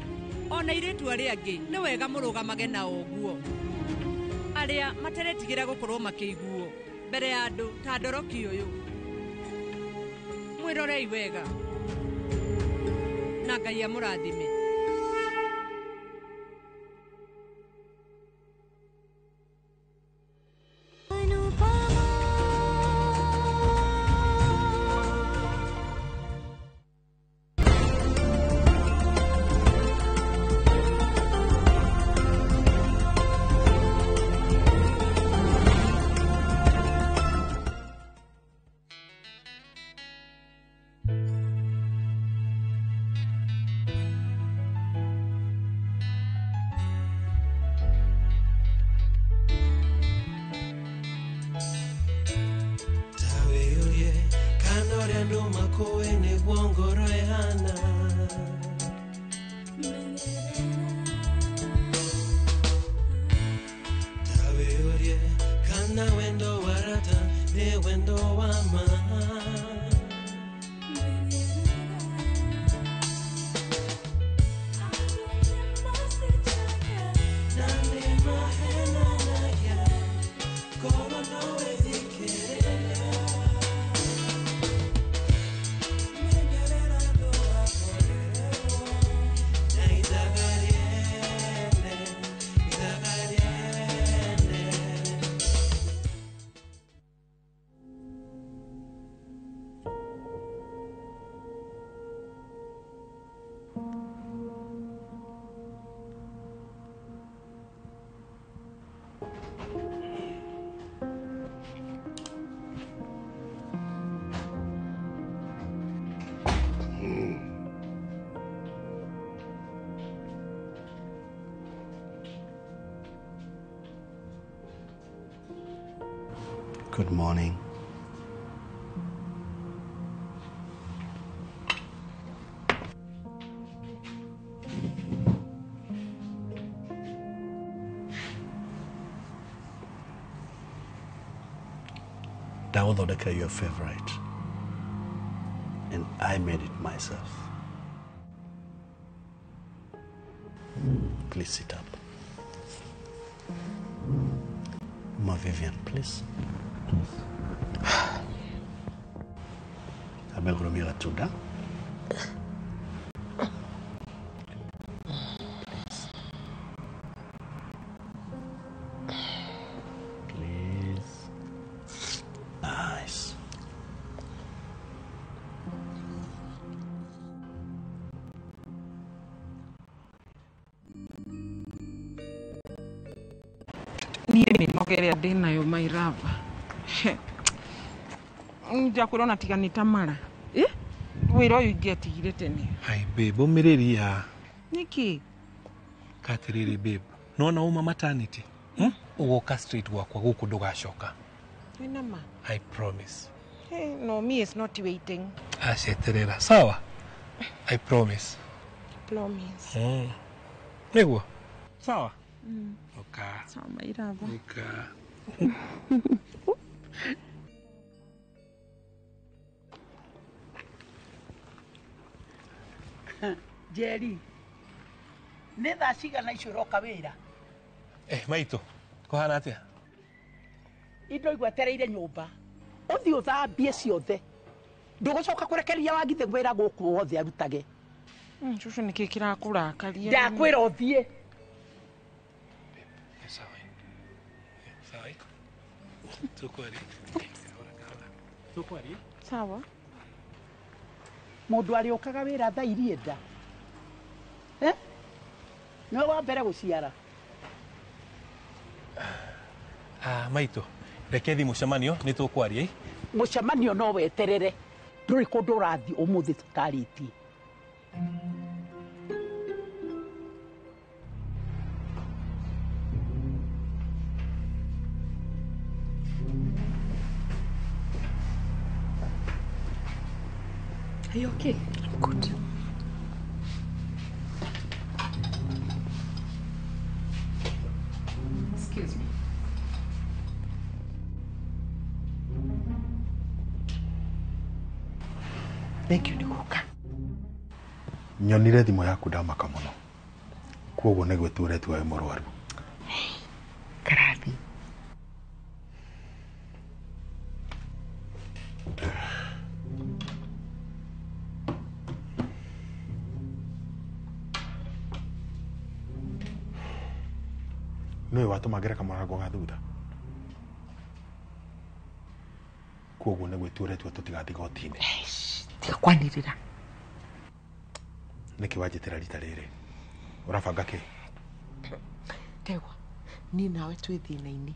ona airĩtu arĩa angĩ nĩ wega mũrũgamage na ũguo arĩa materetigĩra gũkorwo makĩiguo mbere ya andũ ta ndoroki ũyũ mwĩrorei wega na Ngai amũrathime. Good morning. Dawudhodeka, your favorite. And I made it myself. Please sit up. Ma Vivian, please. Amegrumira tuda. Please. Nice. Niĩ nĩnogeria ndĩnayo mairava njakwĩra ona tiga nĩ tamara wĩra ũyũ ingĩatigire tene. Hai babe, ũmĩrĩria. Nĩkĩ? Katiriri babe, nona uma maternity ũgoka straight gwakwa gũkũ ndũgacoka. Wĩna ma? I promise. Hey, no, me is not waiting. Aceterera, sawa? I promise. Promise. Nĩguo? Sawa? Oka. Sawa mairava. Oka. Jerry, nĩ thaa cigana icio ũroka wĩra? Maitũ, kũhana atĩa? Indo igwetereire nyũmba. Ũthiĩ ũthambie ciothe. Ndũgũcoka kũrekereria Wangithe wĩra gũkũ wothe arutage. Cucu nĩkĩ kĩrakũrakaria? Ndakwĩra ũthiĩ. Sawa. Tukweli. Tukwari. Sawa. Mundu ari okaga wira tha irienda. No wa mbere guciara. Maito. Rekethi mucemanio ni tukwaria. Mucemanio no weterere. Nduri kundu urathi umuthi tutariti. Are you okay? I'm good. Excuse me. Thank you, Niguka. Nyonire thimu yaku ndamaka muno. Kwoguo nĩ gwĩtua tuoe mũrwaru. Karathi. Nĩwe watũmagĩra kamũrango ga thutha. Kwoguo nĩ gwĩtua tũtigathiĩ goti-inĩ. Tiga kwanĩrĩra. Nĩkĩ wanjĩtĩra rita rĩrĩ? Ũrabanga kĩ? Tegwa, niĩ nawe twĩ thĩna-inĩ.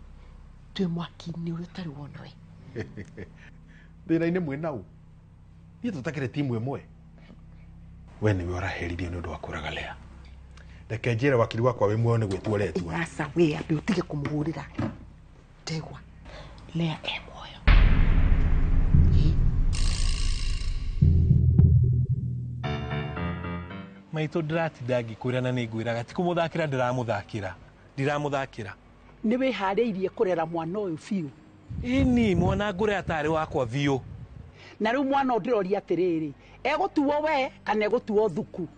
Twĩ mwaki-inĩ ũrĩa ũtarĩ wona we. Thĩna-inĩ mwĩna ũ? Niĩ tũtakĩrĩ timu ĩmwe. We nĩwe ũraheririo nĩ ũndũ wa kũraga Lea. Reke njĩre wakiri wakwa wĩ muoyo nĩ gwĩtua ũretua. Aca we ambe ũtige kũmũhũrĩra. Tegwa, Lea e muoyo. Maito ndĩratinda ngĩkwĩra na nĩ ngwĩraga ti kũmũthakĩra ndiramũthakĩra. Nĩ wĩharĩirie kũrera mwana ũyũ biũ. Ĩni mwana ngũre atarĩ wakwa biũ. Na rĩu mwana ndĩroria atĩrĩrĩ, egũtuo we kana egũtuo thuku?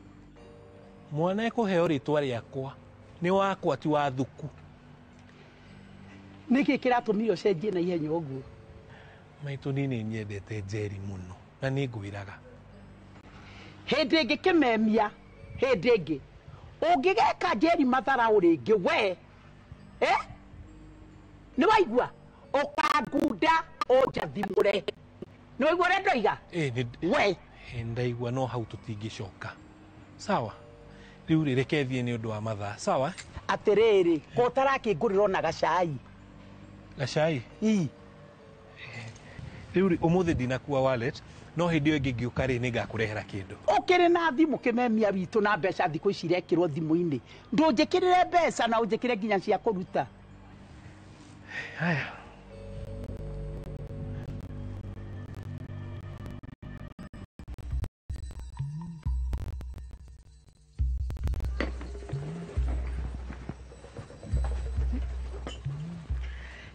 Mwana ekũheo rĩtwa rĩakwa nĩ wakwa ti wa thuku. Nĩkĩ kĩratũmire ũcenjie na ihenya ũguo? Maito niĩ nĩ nyendete Njeri mũno na nĩ ngwĩraga. Hĩndĩ ĩngĩ kĩmemia, hĩndĩ ĩngĩ ũngĩgeka Njeri matharaũ rĩngĩ we, nĩ waigua ũkangunda ũnjathimũre. Nĩ waigua ũrĩa ndoiga? We ndaigua no hau tũtingĩcoka. Sawa, rĩu reke thiĩ nĩ ũndũ wa mathaa. Sawa, atĩrĩrĩ ko ũtarakĩngũrĩra ona gacai. Gacai? Rĩu ũmũthĩ ndinakua wallet, no hĩndĩ ĩyo ĩngĩ ngĩũka rĩ nĩngakũrehera kĩndũ. Ũkĩrĩ na thimũ kĩmemia witũ na mbeca thikũ ici irekĩrwo thimũ-inĩ. Ndũnjĩkĩrĩre mbeca na ũnjĩkĩre nginya cia kũruta. Haya.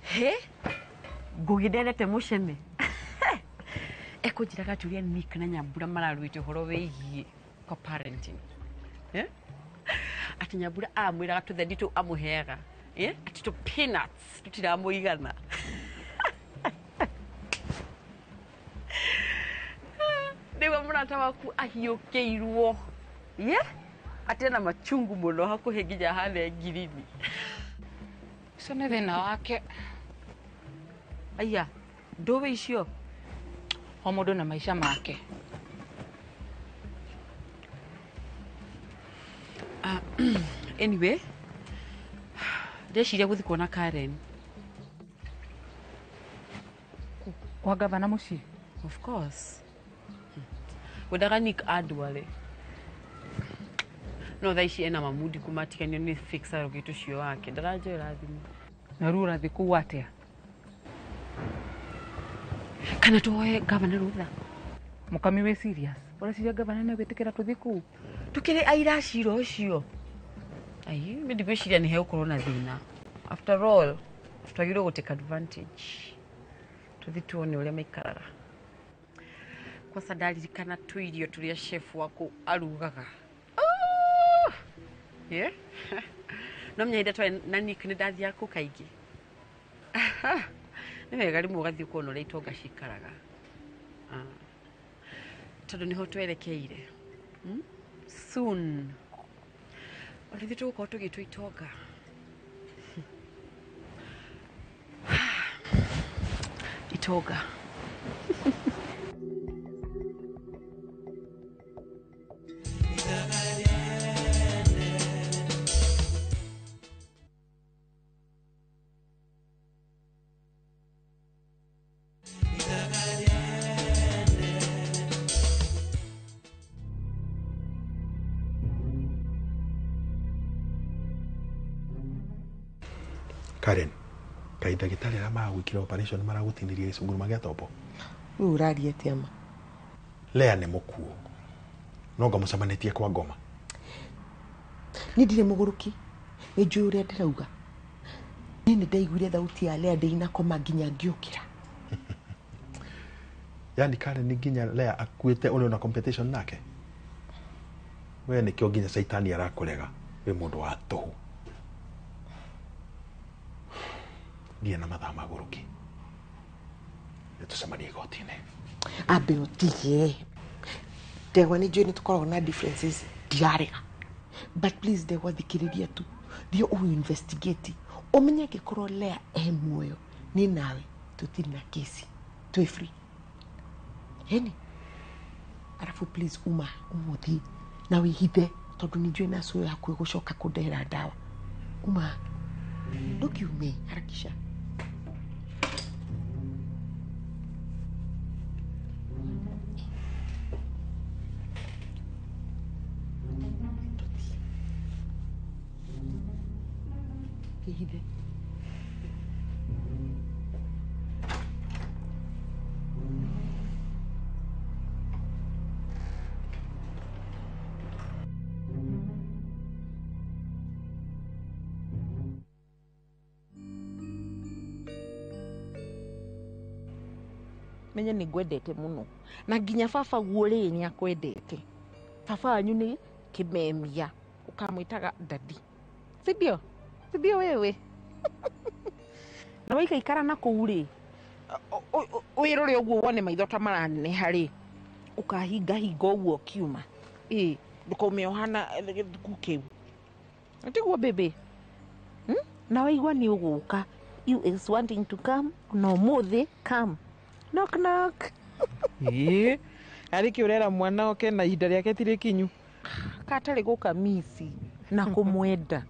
He? Ngũgĩnderete mũceme. Ekũnjĩraga Julia Nick na Nyambura mararũĩte ũhoro wĩgiĩ co-parenting. Ati Nyambura amwĩraga tũthendi tũu amũheaga. Ati tũ peanuts tũtiramũigana. Nĩguo mũrata waku ahiũkĩirwo. Ati ena machungu mũno hakuhĩ nginya hane ngirini. Ũcio nĩ thĩna wake. Aya, ndũĩ icio. O mũndũ na maisha make. Anyway, ndeciria gũthiĩ kuona Karen. Kwa gavana mũciĩ? Of course. Wendaga Nick andware. No thaa ici ena mamudi kumatiganio nĩ fixa rũgĩt ũcio wake. Ndaranjoera thimũ. Na rĩu ũrathiĩ kũu atĩa? Kana tuoe gavana rutha. Mũkami wĩ serious? Ũreciria gavana nĩ gwĩtĩkĩra tũthiĩ kũu? Tukĩrĩ aira cira ũcio. Ai, ndigwĩciria nĩ hegũkorwo na thĩna. After all, twagĩrĩirwo gũtake advantage. Tũthiĩ tuone ũrĩa maikaraga. Kwanza ndaririkana tũirio tũrĩa chef wako arugaga. No mnyahinda twa na Nick nĩ ndathiaga kũu kaingĩ. Nĩ wega rĩmwe ũgathiĩ kuona ũrĩa itonga cikaraga. Tondũ nĩho twerekeire. Soon. Olithĩ tũgũkorwo tũgĩtwo itonga. Itonga. Karen, kaida gitari ra magwikira operation maragutinirie gicunguru magia topo. Uraria tiama. Lea nĩ mũkuo. No ngamucamanetie kwa ngoma. Ni ndire muguruki. Ni njui uria ndirauga. Ni ndaiguire thauti ya Lea ndina koma nginya ngiukira. Yani Karen ni nginya Lea akuite ule na competition nake. We ni kio nginya Saitani arakurega. We mundu wa tuhu. Ndia na mathaa maguruki. Tucemanie igoti-inĩ. Ambe utige. Ndegwa ni njui ni tukoragwo na differences ndirarega. But please ndegwa thikiriria tu. Thio investigate. Umenye gikorwo Lea muoyo. Ni nawe tutiri na kesi. Twi free. Heni. Arafu please umuthi na wihithe tondu ni njui na suyo yakwe gucoka kundehera ndawa. Ndukiume harakisha. Hide. Menye ni gwendete muno na nginya baba guore ni akwendete. Baba anyu ni kimemia ukamwitaga dadi. Sibio wewe. Na waika ikara na kuuri. Wirore uguo wone maitho ta marane hari. Ukahinga hingo uguo kiuma. Ndukome ohana gukeu. Atiguo bebe. Na waigwa ni uguka. You is wanting to come? No mothe come. Knock knock. Ari kiurera mwana oke na ihinda riake tire kinyu. Katari guka misi na kumwenda.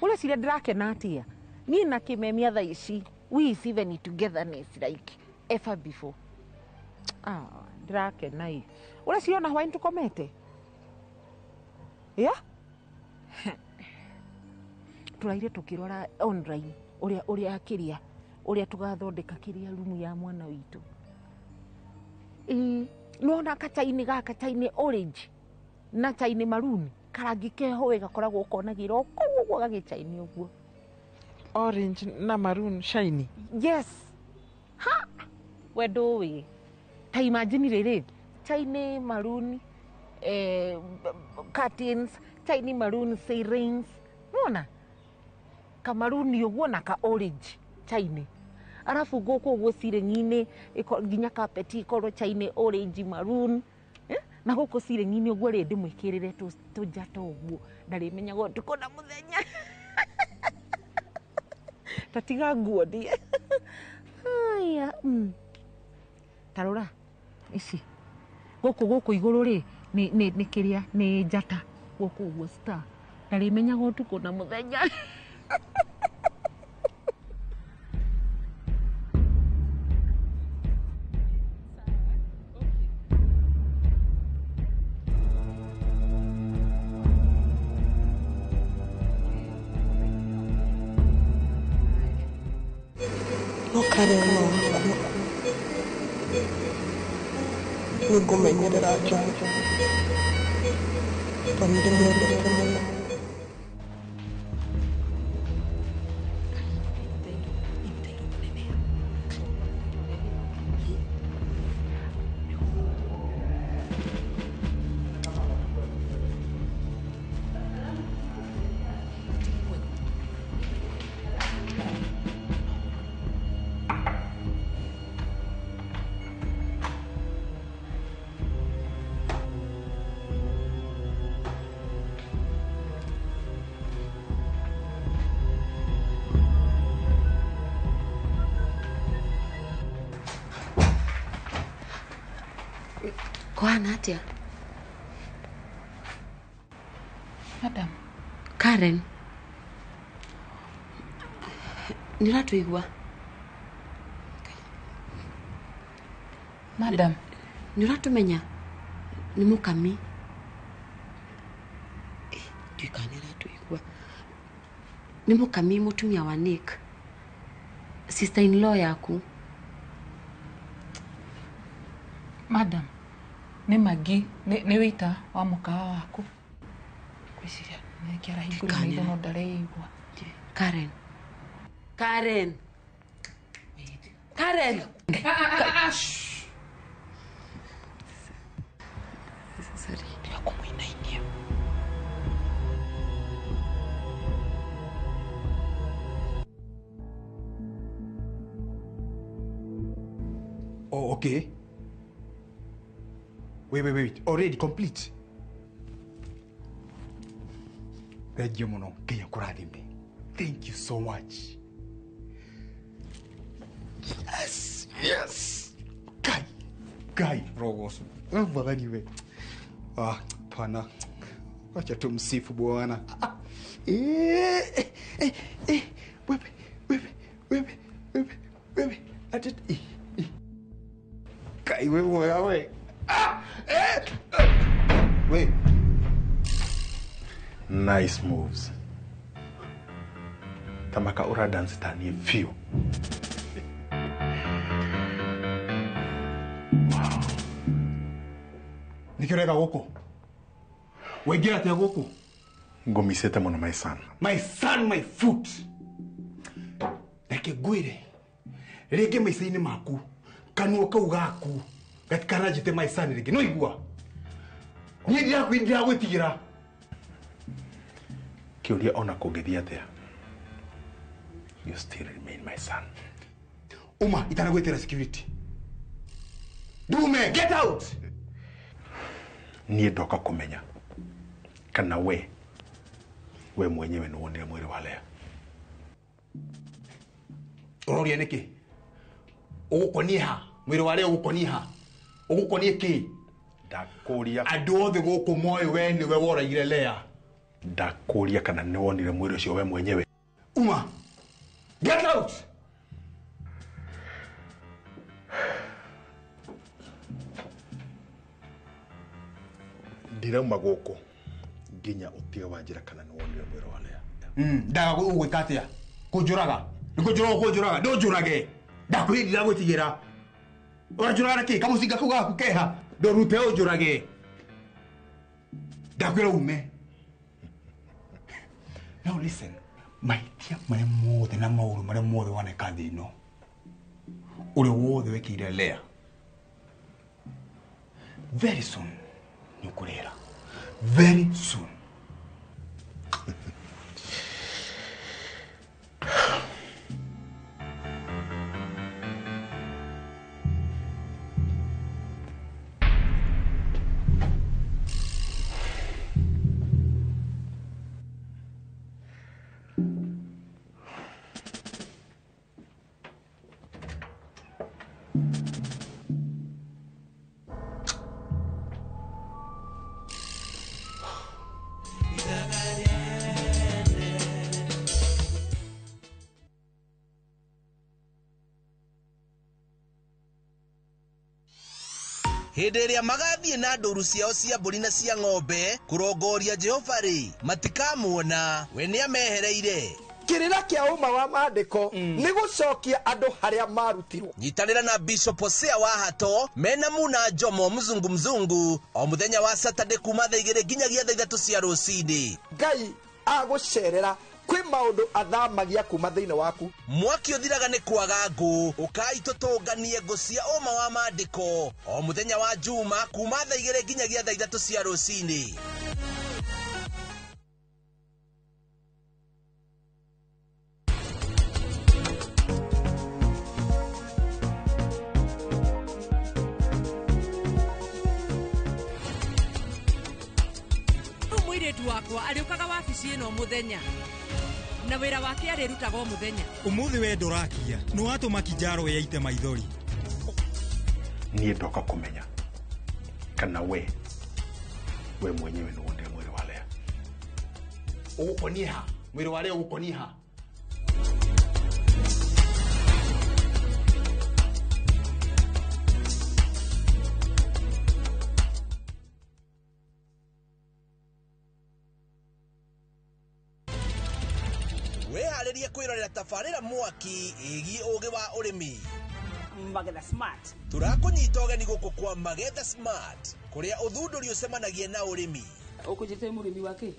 Ule sire ndrakena atia. Ni na kimemia tha ici. We is even togetherness like ever before. Ndrakena i. Ule sire na hwaini tukomete. Yeah? Turaire tukirora online uria akiria uria tugathondeka kiria rumu ya mwana witu. Nona kataini gaka taini orange na taini maroon karangi keho wega koragwo konagira okwo gagichaini uguo. Orange na maroon shiny. Yes. Ha. Wedo we. Ta imagine rere. Taini maroon curtains, taini maroon rings. Nona? Ka maroon uguo na ka orange taini. Arafu goko uguo ceiling-ini nginya carpet ikorwo chaine orange maroon. Na goko ceiling-ini uguo ri ndimwikirire tujata uguo ndarimenyaga tuko na muthenya. Tatiga nguo ndie. Haya. Tarora ici goko iguru ri ni kiria ni njata goko uguo star ndarimenyaga tuko na muthenya. No Karen no waku. Nigumenyerera John. Tonde mwendete muno. Kwana atia? Madam. Karen. Niratuigua. Madam. Niratumenya. Ni mukami. Ndikanira tuigua. nĩ Mũkami mũtumia wa Nick, sister in law yaku. Madam, nĩ Magi, nĩ wita wa mũkawa waku. Kwĩciria nĩ kĩara hingũra maitho no ndareigua. Karen. Karen. Karen. Sorry. Ndĩrakũmũinainia. Oh, okay. Wait. Already complete. Thank you, Mono. Kenya Kuradime. Thank you so much. Yes. Guy. Rogos. Mbagani. Pana. Wacha tumsifu Bwana. Wewe. Atit. Kai wewe. Wait. Nice moves. Tamaka ura dance tani few. Wow. Nikirega goko. Wegira te goko. Ngomisete mono my son. My son, my foot. Nake gwire. Rege maisaini maku. Kanuo kaugaku. Gatikana jite my son rege. No igua. Ndia gwitigira. Kiuria ona kugithia atia. You still remain my son. Uma, itana gwetera security. Dume, get out! Niĩ ndoka kumenya kana we mwenyewe nĩwonire mwĩrĩ wa Lea. Ũroria nĩkĩ? Ũgũkonie ha? Mwĩrĩ wa Lea ũgũkonie ha? Ũgũkonie kĩ? Ndakuria. Andũ othe gũkũ moyo we nĩwe woragire Lea. Ndakuria kana nĩwonire mwĩrĩ ũcio we mwenyewe. Uma, get out! Ndirauma gũkũ nginya utige wanjira kana nĩwonire mwĩrĩ wa Lea. Ndaga ũgwĩka atĩa? Kũnjũraga. Nĩkũnjũraga ndũnjũrage. Ndakwĩrira gwĩtigĩra. Ũranjũraga kĩ? Kamũcinga kau gaku keha. Ndorute ũnjũrage. Ndakwĩra ume. Now listen. Maitia marĩa mothe na maũru marĩa mothe waneka thĩ ĩno. Ũrĩa wothe wekĩire Lea. Very soon. Nukurera. Very soon. Hĩndĩ ĩrĩa magathiĩ na ndũru ciao cia mbũri na cia ng'ombe kũrongoria Jehova rĩ, matikamuona we nĩamehereire. Kĩrĩra kĩa ũma wa maandĩko nĩ gũcokia andũ harĩa marutirwo. Nyitanĩra na Bishop Hosea Wahato mena Muna Jomo mzungu o mũthenya wa Saturday kuma thaa 2 nginyagia thaa 3 cia rũcinĩ. Ngai agũcerera kwĩ maũndũ athamagia kuma thĩinĩ waku. Mwaki ũthiraga nĩ kwaga ngũ, ũkai tũtũnganie ngũ cia ũma wa maandĩko o mũthenya wa Juma kuma thaa 2 nginyagia thaa 3 cia rũcinĩ. Mũirĩtu wakwa arĩũkaga wabici ĩno mũthenya na wĩra wake arĩrutaga o mũthenya. Ũmũthĩ we ndũrakia nĩ watũma Kinjaro yaite maithori. Niĩ ndoka kũmenya kana we mwenyewe nĩwonire mwĩrĩ wa Lea. Ũgũkonie ha? Mwĩrĩ wa Lea ũgũkonie ha? wĩharĩrie kwĩrorera tabarĩra mwaki ĩgiĩ ũgĩ wa ũrĩmi. Magetha Smart. Tũrakũnyita ũgeni gũkũ kwa Magetha Smart, kũrĩa ũthundũri ũcemanagia na ũrĩmi. Ũkũnjĩte mũrĩmi wake?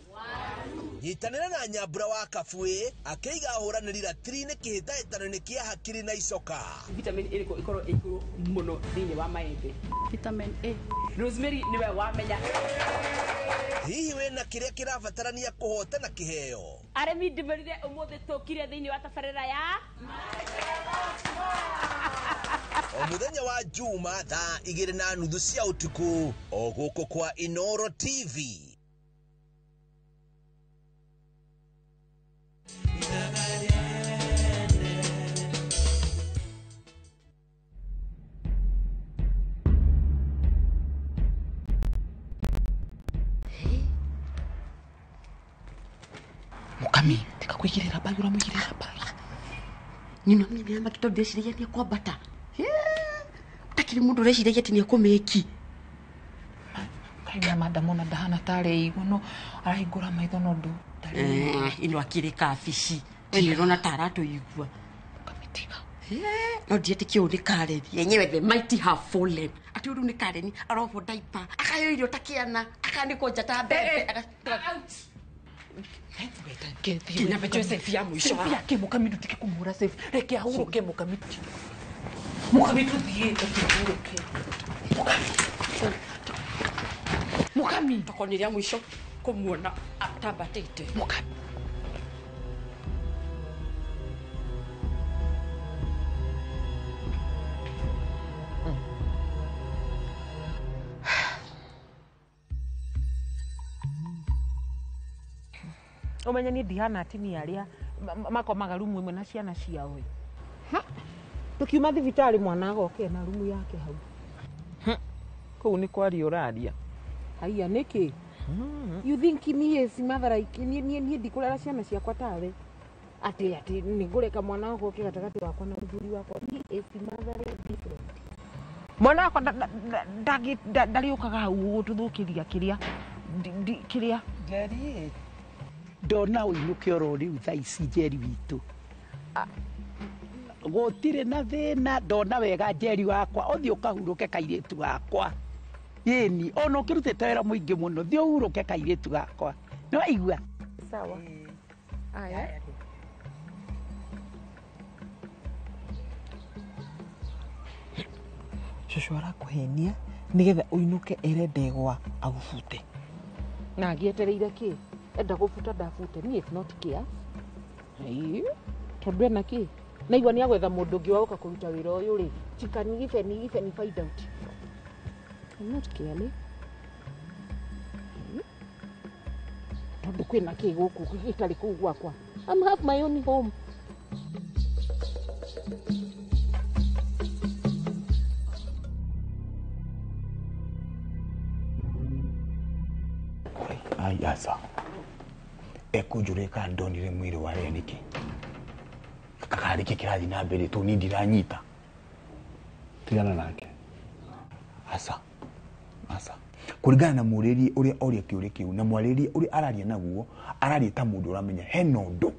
Nyitanĩra na Nyambura wa Kabuĩ akĩiga ahũranĩri ratiri-inĩ kĩhĩtahĩtano-inĩ kĩa hakiri na icoka. Vitamin ĩrĩkũ ĩkorwo ĩkũrũ mũno thĩinĩ wa maembe? Vitamin A. Rosemary nĩwe wamenya. Hihi wĩna kĩrĩa kĩrabatarania kũhotana kĩheo? Arĩmi ndĩmerire ũmũthĩ tũkire thĩinĩ wa tabarĩra ya o mũthenya wa Juma thaa 2:30 cia ũtukũ o gũkũ kwa Inoro TV. Mukami, tika kuigirira bagi uramwigirira bagi. Nino mimi namba kito ndeciria ni kwambata. Utakiri mundu ureciria ati ni kumeki. Kaina madamu na dahana tare iguno arahingura maitho nondu. Ino akire kafishi. Ndirona tarato igua. Kamitiga. No diete kio ni kare. Yenyewe the mighty have fallen. Ati uru ni kare ni arofo daipa. Akayo irio takiana. Akandiko njata bebe. Kina becho safe ya mwisho. Safe yake Mukami tutike kumura safe. Reke ahuruke Mukami. Mukami tuthie tuhuruke. Mukami tokoniria mwisho kumuona atabatete. Mukami. Omenya ni dihana atini aria makomaga rumu imwe na ciana ciao. Tukiuma thibitari mwana agoke na rumu yake hau. Kou ni kwari uraria. Haiya niki? You think me is mother like ni ndikurera ciana ciakwa tare. Ati ni ngureka mwana agoke gatagati wakwa na muthuri wakwa. Ni is mother different. Mwana wakwa ndariukaga hau gututhukiria kiria kiria. Gari. Ndona uinuke orori utha ici Njeri witũ gũtirĩ na thĩna ndona wega Njeri wakwa ũthiĩ ũkahurũke kairĩtu gakwa yĩni ona ũkĩrutĩte wĩra mũingĩ mũno thiĩ ũhurũke kairĩtu gakwa nĩ waigua sawa aya Shosho arakũhenia nĩgetha ũinuke ere ndegwa agũbute na ngietereire kĩ enda gufuta ndafute ni if not care tondu ena ki naigua ni agwetha mundu ngi wauka kuruta wira uyu ri chikani ni find out I'm not care tondu kwina ki guku gitari kuu gwakwa I'm have my own home. Ayasa ekujureka ndonire mwiri wa reniki kakariki kirathi na mbere tu ni ndiranyita tigana nake asa kuringana na muriri uria oria kiuri kiu na mwariri uria araria naguo araria ta mundu uramenya he nondu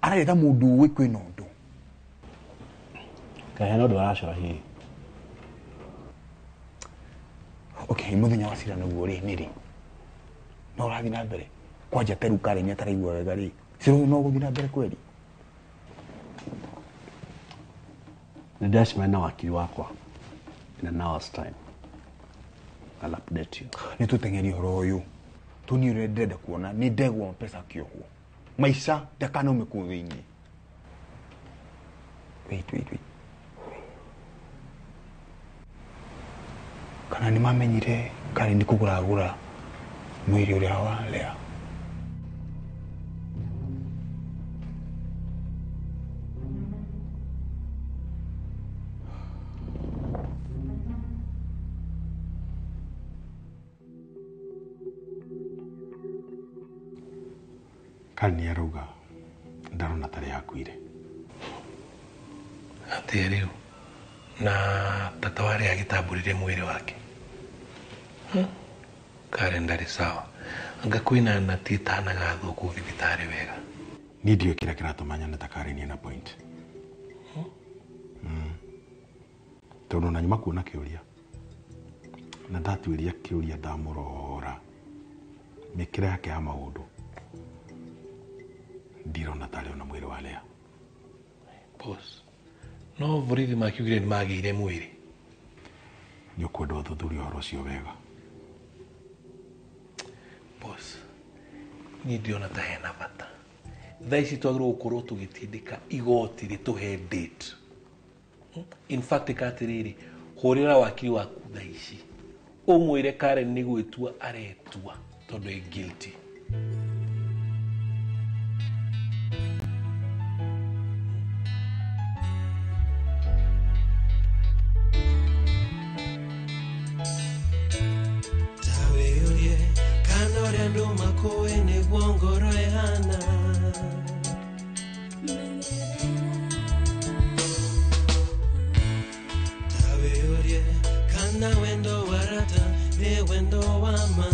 araria ta mundu we kwi nondu kahe nondu aracora hi okay muthenya wa cira naguo ri niri no rathi na mbere kwanja teru kare ni ataraigua wega ri siro no guthi na mbere kweli Ndashima na wakili wakwa in an hour's time I'll update you ni tutengeri horo uyu tuni redede kuona ni ndegwa pesa kioho maisha dakana umekuthini wait kana ni mamenyire kare ndi kuguragura mwiri uria wa lea Kani arauga ndarona tari yakuire ati riu na tata wari agitamburire mwiri wake Karen ndari sawa anga kwina na titana gathuku thibitari wega ni ndio kila kiratũmanya nĩtakarĩnie na point. Tondũ na nyuma kuona kĩũria na ndatuĩria kĩũria ndamũrora mĩkĩra yake ya maũndũ ndirona tarĩ ona mwĩrĩ wa Lea. Boss, no borithi makiugire nĩ magĩire mwĩrĩ. Nĩ ũkwenda ũthuthuria ũhoro ũcio wega. Boss, niĩ ndiona ta hena bata. Thaa ici twagĩrĩirwo gũkorwo tũgĩtindĩka igoti rĩtũhe date. In fact, katiriri hũrĩra wakiri waku thaa ici ũmwĩre Karen nĩ gwĩtua aretua tondũ e guilty. Taweorie kana ũrĩa andũ makũĩ nĩguo ngoro ĩhana. Taweorie kana wendo warata nĩ wendo wa ma.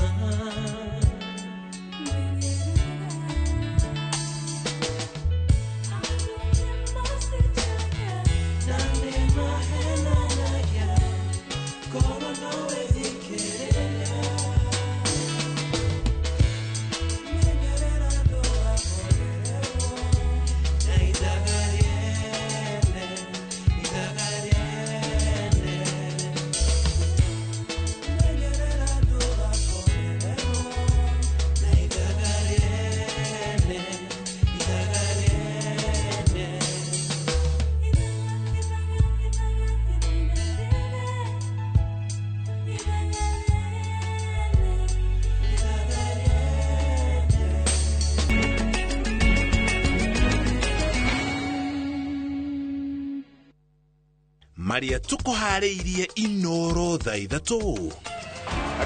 Maria tukuharĩirie inoro thaa ithatũ.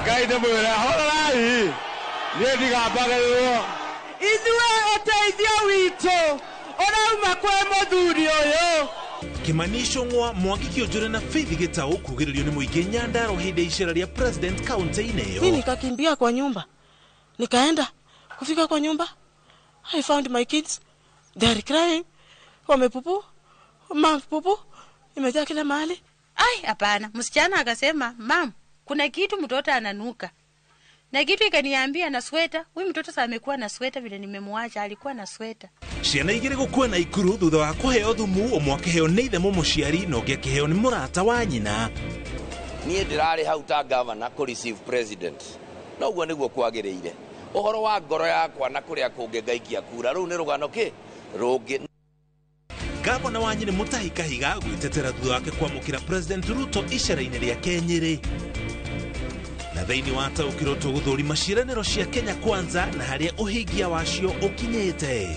Ngai nĩ mwĩre horai niĩ ndigambagĩrĩrwo. Ithuĩ ũteithio witũ ũrauma kwĩ mũthuri ũyũ. Kimani Ichung'wa, Mwangi Kĩũnjũre na Faith Gĩtaũ kugĩrĩrio nĩ mũingĩ Nyandarua hĩndĩ ya icera rĩa president kaunti-inĩ ĩyo. Mimi nikakimbia kwa nyumba, nikaenda kufika kwa nyumba, I found my kids, they are crying, wamepupu, mapupu imejaa kila mahali. Ai, hapana. Msichana akasema, "Mam, kuna kitu mtoto ananuka." Na kitu ikaniambia na sweta. Huyu mtoto sasa amekuwa na sweta vile nimemwacha, alikuwa na sweta. Ciana igĩrĩ gũkua na ikuru thutha wa kũheo thumu, ũmwe akĩheo nĩ ithe mũciari na ũngĩ akĩheo nĩ mũrata wa nyina. Niĩ ndĩrarĩ hau ta governor kũ receive president. Na ũguo nĩguo kwagĩrĩire. Ũhoro wa ngoro yakwa na kũrĩa kũngĩ ngaikia kura rĩu nĩ rũgano kĩ? Rũngĩ. Gavana wa Nyĩrĩ Mutahi Kahiga gwĩtetera thutha wake kwamũkĩra President Ruto icera-inĩ rĩake Nyĩrĩ. Na thĩinĩ wa taũkĩro tũgũthũrima ciĩranĩro cia Kenya Kwanza na harĩa ũhingia wacio ũkinyĩte.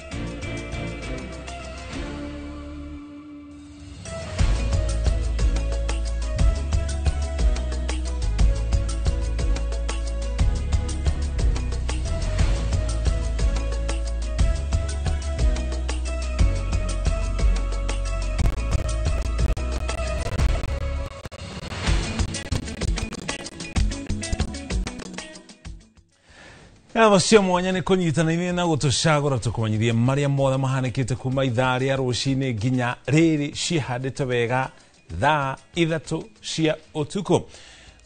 Ava cia mwanya nĩ kũnyitanĩire na gũtũcagũra tũkũmenyithie marĩa mothe mahanĩkĩte kuma ithaa rĩa rũcinĩ nginya rĩrĩ cihandĩte wega thaa ithatũ cia ũtukũ.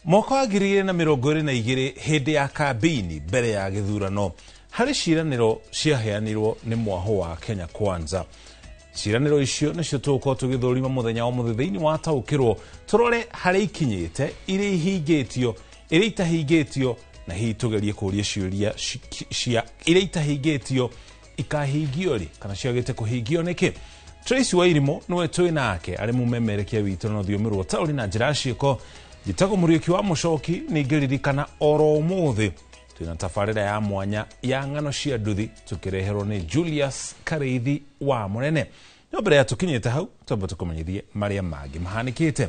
Mwaka wa 2022 hĩndĩ ya kambĩini mbere ya gĩthurano harĩ ciĩranĩro ciaheanirwo nĩ mwahũ wa Kenya Kwanza. Ciĩranĩro icio nĩcio tũgũkorwo tũgĩthũrima mũthenya wa mũthĩ thĩinĩ wa taũkĩrwo tũrore harĩa ikinyĩte, iria ihingĩtio, iria itahingĩtio na hihi tugerie kũria ciũria cia iria itahingĩtio ikahingio rĩ kana ciagĩte kũhingio nĩkĩ. Tracy Wairimu nĩwe twĩ nake arĩ mũmemerekia witũ na rũthiomi rwa taũri na njĩra ciĩko. Njĩtagwo Mũriũki wa Mũcoki, ningĩririkana oro ũmũthĩ twĩna tabarĩra ya mwanya ya ng'ano cia nduthi tũkĩreherwo nĩ Julius Kareithi wa Mũnene. No mbere ya tũkinyĩte hau twamba tũkũmenyithie marĩa mangĩ mahanĩkĩte.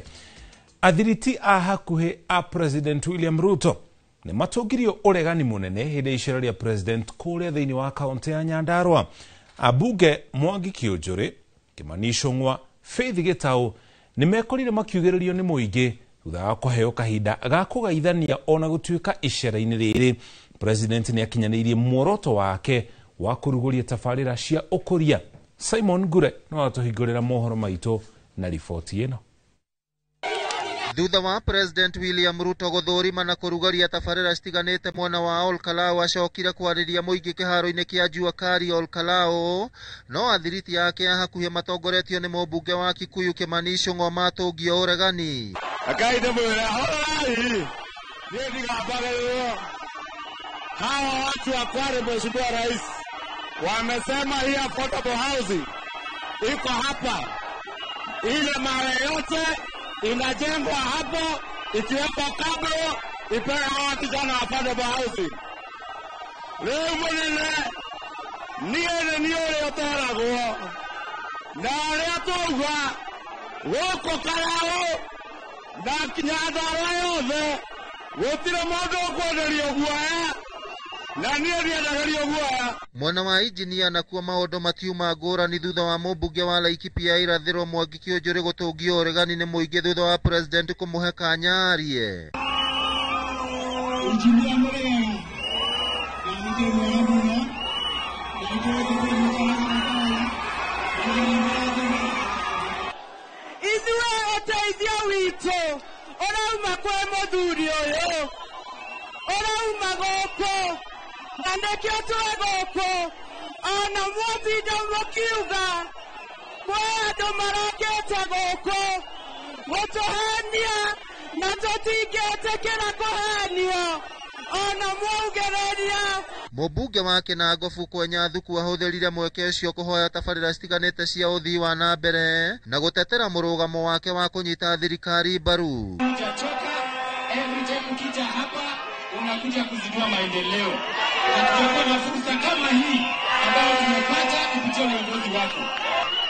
Athiriti a hakuhĩ a President William Ruto nĩ matũngirio ũregani mũnene hĩndĩ icera rĩa president kũrĩa thĩinĩ wa kaunti ya Nyandarua. Abunge Mwangi Kĩũnjũre, Kimani Ichung'wa, Faith Gĩtaũ nĩ mekorire makiugĩrĩrio nĩ mũingĩ thutha wa kũheo kahinda ga kũgeithania ona gũtuĩka icera-inĩ rĩrĩ president nĩ akinyanĩirie muoroto wake wa kuruguria tafarira cia ukuria. Simon Gure no atuhingurira mohoro maito na riboti ino. Thutha wa President William Ruto guthurima na kurugaria tafarira citiganite mwena wa Olkalau acokire kwariria muingi kiharo-ini kia Juakari Olkalau, no athiriti yake ya hakuhi matongoretio ni mũmbunge wa Kikuyu Kimani Ichung'wa matungio uregani. Akaide mwira horai nie ndigambagĩrĩrwo. Hawa watu wa Kwale, Mheshimiwa Rais, wamesema hii affordable housing iko hapa, ile mara yote inajengwa hapo, ikiwepo kablo ipewe hawa kijana affordable housing. Leo munene niye utoragwo na aria tuga gũkũ Kalau na Nyandarua yothe gũtirĩ mũndũ ũkwenderio guoya na niĩ ndiendagĩrio guoya. Mwena wa injinia nakuo maũndũ matiuma ngũrani thutha wa mũmbunge wa Laikipia irathĩro Mwangi Kĩũnjũrĩ gũtũngio ũregani nĩ mũingĩ thutha wa president kũmũhe kanya arie. Injinia mũrega na nĩkĩĩ mwega mũno ithuĩ ũteithio witũ ũrauma kwĩ mũthuri ũyũ, ũrauma gũkũ na nĩkĩo twĩ gũkũ, ona mwatinda mũkiuga kwĩ andũ marokĩte gũkũ gũtũhenia na tũtingĩtĩkĩra kũhenio ona mwaugereria. Mũmbunge wa Kinangofu Kwenya Thuku ahũthĩrire mweke ũcio kũhoya tabarĩra citiganĩte cia ũthii wa na mbere na gũtetera mũrũgamo wake wa kũnyita thirikari mbaru. Every time ukija hapa unakuja kuzindua maendeleo, na tutakuwa na fursa kama hii ambayo tumepata kupitia uongozi wako.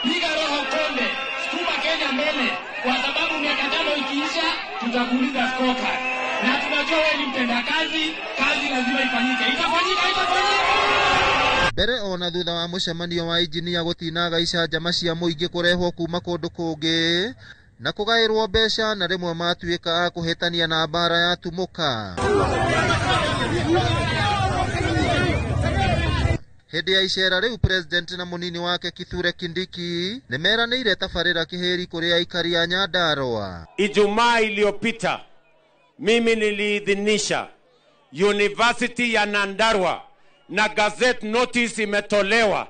Piga roho konde, sukuma Kenya mbele, kwa sababu miaka 5 ikiisha tutakuuliza scorecard, na tunajua wewe ni mtenda kazi, kazi lazima ifanyike. Itafanyika. Mbere ona thutha wa mũcemanio wa injinia gũtinaga icanjama cia mũingĩ kũrehwo kuma kũndũ kũngĩ na kũgaĩrwo mbeca na rĩmwe matuĩka a kũhĩtania na mbara ya tumũka. Hĩndĩ ya icera rĩu president na mũnini wake Kithure Kindiki nĩmeranĩire tabarĩra kĩhĩri kũrĩ aikari a Nyandarua. Ijumaa iliyopita mimi niliidhinisha University ya Nyandarua na gazette notice imetolewa,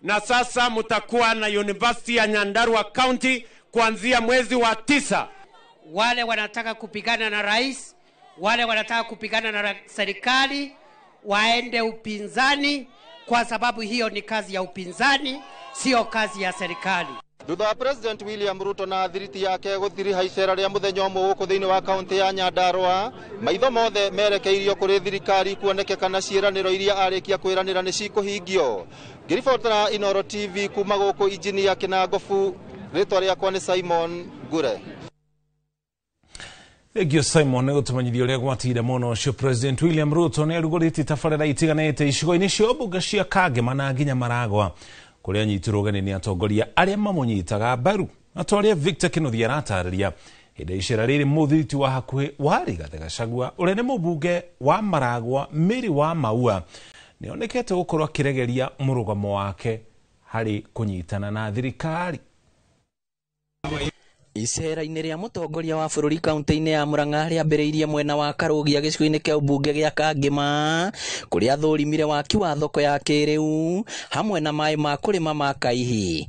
na sasa mtakuwa na University ya Nyandarua County kuanzia mwezi wa 9. Wale wanataka kupigana na rais, wale wanataka kupigana na serikali waende upinzani, kwa sababu hiyo ni kazi ya upinzani, sio kazi ya serikali. Thutha wa President William Ruto na thiriti yake gũthiriha icera rĩa mũthenya ũmwe gũkũ thĩinĩ wa kaunti ya Nyandarua, maitho mothe merekeirio kũrĩ thirikari kuoneke kana ciĩranĩro iria arĩkia kwĩranĩra nĩ cikũhingio. Ngĩribotera Inooro TV kuma gũkũ injinia Kinangofu, rĩtwa rĩakwa nĩ Simon Gure. Egio Simon nĩgũtũmenyithia ũrĩa gwatĩire mũno ũcio President William Ruto nĩarugũrĩtie tabarĩra itiganĩte icigo-inĩ cia mbunge cia Kangema na nginya Maragwa, kũrĩa anyitirwo ũgeni nĩ atongoria arĩa mamũnyitaga mbaru. Na twarĩa Victor Kĩnuthia aratarĩria hĩndĩ icera rĩrĩ mũthiriti wa hakuhĩ wa Rigathĩ Gachagua ũrĩa nĩ mũmbunge wa Maragwa Mary wa Maua nĩonekete gũkorwo akĩregeria mũrũgamo wake harĩ kũnyitana na thirikari. Icera-inĩ rĩa mũtongoria wa bũrũri kaunti-inĩ ya Murang'a rĩambĩrĩirie mwena wa Karũgia gĩcigo-inĩ kĩa ũmbunge gĩa Kangema, kũrĩa athũrimire waki wa thoko ya kĩrĩu hamwe na maĩ ma kũrĩma ma Kaihi.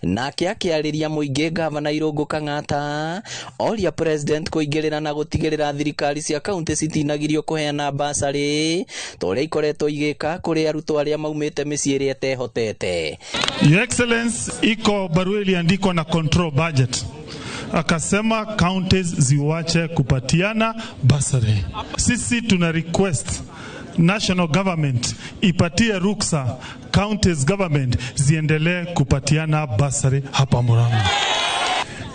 Nake akĩarĩria mũingĩ gavana Irũngũ Kang'ata oria president kũingĩrĩra na gũtigĩrĩra thirikari cia kaunti citinagirio kũheana basarĩ torĩa ikoretwo igĩka kũrĩ arutwo arĩa maumĩte mĩciĩ ĩrĩa ĩtehotete. Your Excellency, iko barua iliandikwa na control budget, akasema counties ziwache kupatiana basari. Sisi tuna request national government ipatie ruksa counties government ziendelee kupatiana basari hapa Murang'a.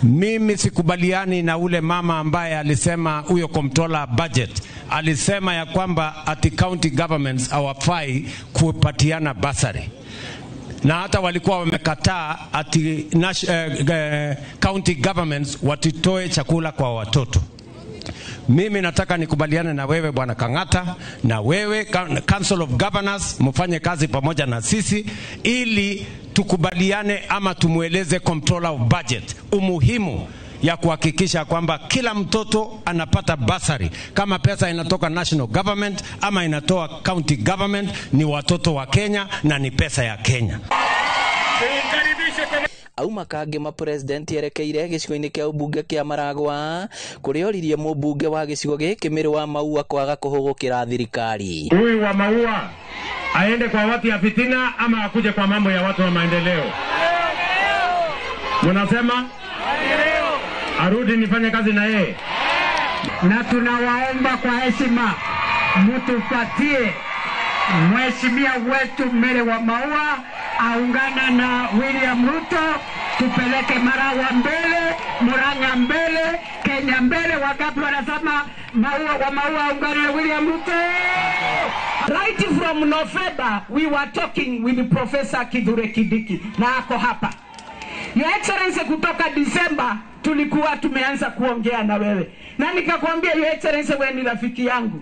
Mimi sikubaliani na ule mama ambaye alisema huyo comptroller budget alisema ya kwamba ati county governments hawafai kupatiana basari, na hata walikuwa wamekataa ati county governments watitoe chakula kwa watoto. Mimi nataka nikubaliane na wewe Bwana Kang'ata, na wewe Council of Governors, mfanye kazi pamoja na sisi ili tukubaliane ama tumueleze Comptroller of Budget umuhimu ya kuhakikisha kwamba kila mtoto anapata basari. Kama pesa inatoka national government ama inatoa county government, ni watoto wa Kenya na ni pesa ya Kenya. Auma kange ma president yerekeire gicigo-ini kia ubunge kia Maragwa kuria oririe mubunge wa gicigo giki Mĩrũ wa Maua kwaga kuhugukira thirikari. Huyu wa Maua aende kwa watu ya fitina ama akuje kwa mambo ya watu wa maendeleo? Mnasema arudi nifanye kazi na yeye, na tunawaomba kwa heshima mtupatie mheshimiwa wetu Mĩrũ wa Maua aungana na William Ruto, tupeleke Maragwa mbele, Murang'a mbele, Kenya mbele. Wakati wanasema wa Maua aungane na William Ruto. Right from November we were talking with Professor Kithure Kindiki na ako hapa. Your Excellency, kutoka December tulikuwa tumeanza kuongea na wewe, na nikakwambia Your Excellency, wewe ni rafiki yangu,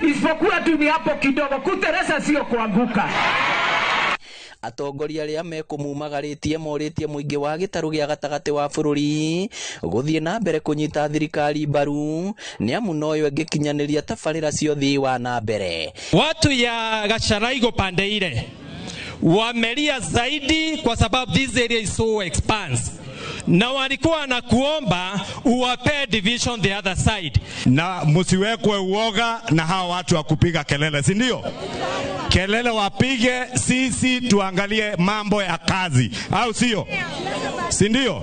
isipokuwa tu ni hapo kidogo, kuteresa sio kuanguka. Atongoria aria mekumumagaritie moritie muingi wa gitaru gia gatagati wa bururi guthie na mbere kunyita thirikari mbaru ni amu noyo ngikinyaniria tabarira ciothe wa na mbere. Watu ya Gacharaigo pande ile wamelia zaidi kwa sababu this area is so expansive, na walikuwa na kuomba uwape division the other side, na msiwekwe uoga na hawa watu wa kupiga kelele, si ndio? Kelele wapige, sisi tuangalie mambo ya kazi, au sio? Si ndio?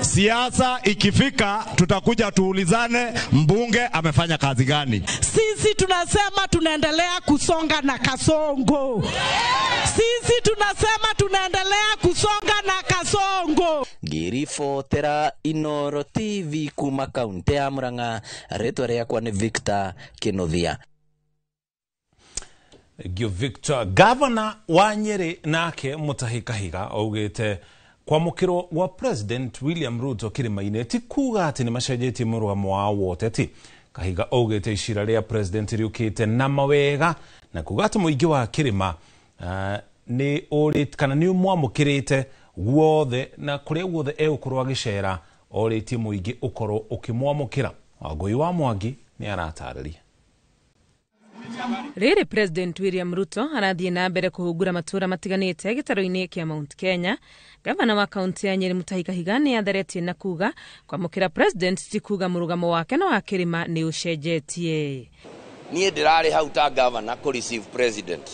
Siasa ikifika tutakuja tuulizane mbunge amefanya kazi gani. Sisi tunasema tunaendelea kusonga na Kasongo. Sisi tunasema tunaendelea kusonga na Kasongo. Girifo Tera Inoro TV kuma kaunti ya Murang'a, ritwa riakwa ni Victor Kinothia. Gyo Victor, Governor wa Nyeri nake Mutahi Kahiga augite kwamukirwo gwa President William Ruto kirimaine ti kuga ati ni macenjetie mũrũgamo wa wote ti. Kahiga augite icira ria President riukite na mawega na kuga ati muingi wa kirima ni orit kana ni mwamukirite guothe na kuria guothe egukorwo agicera oritie muingi ukorwo ukimwamukira. Wangui wa Mwangi ni aratarĩria. Rĩrĩ President William Ruto arathiĩ na mbere kũhungura matura matiganĩte gĩtarũ-inĩ kĩa Mount Kenya. Gavana wa kaunti ya Nyeri Mutahi Kahiga nĩ atheretie na kuga kwamũkĩra President ti kuga mũrũgamo wake na wa kĩrĩma nĩ ũcenjetie. Niĩ ndĩrarĩ hau ta governor kũ receive president,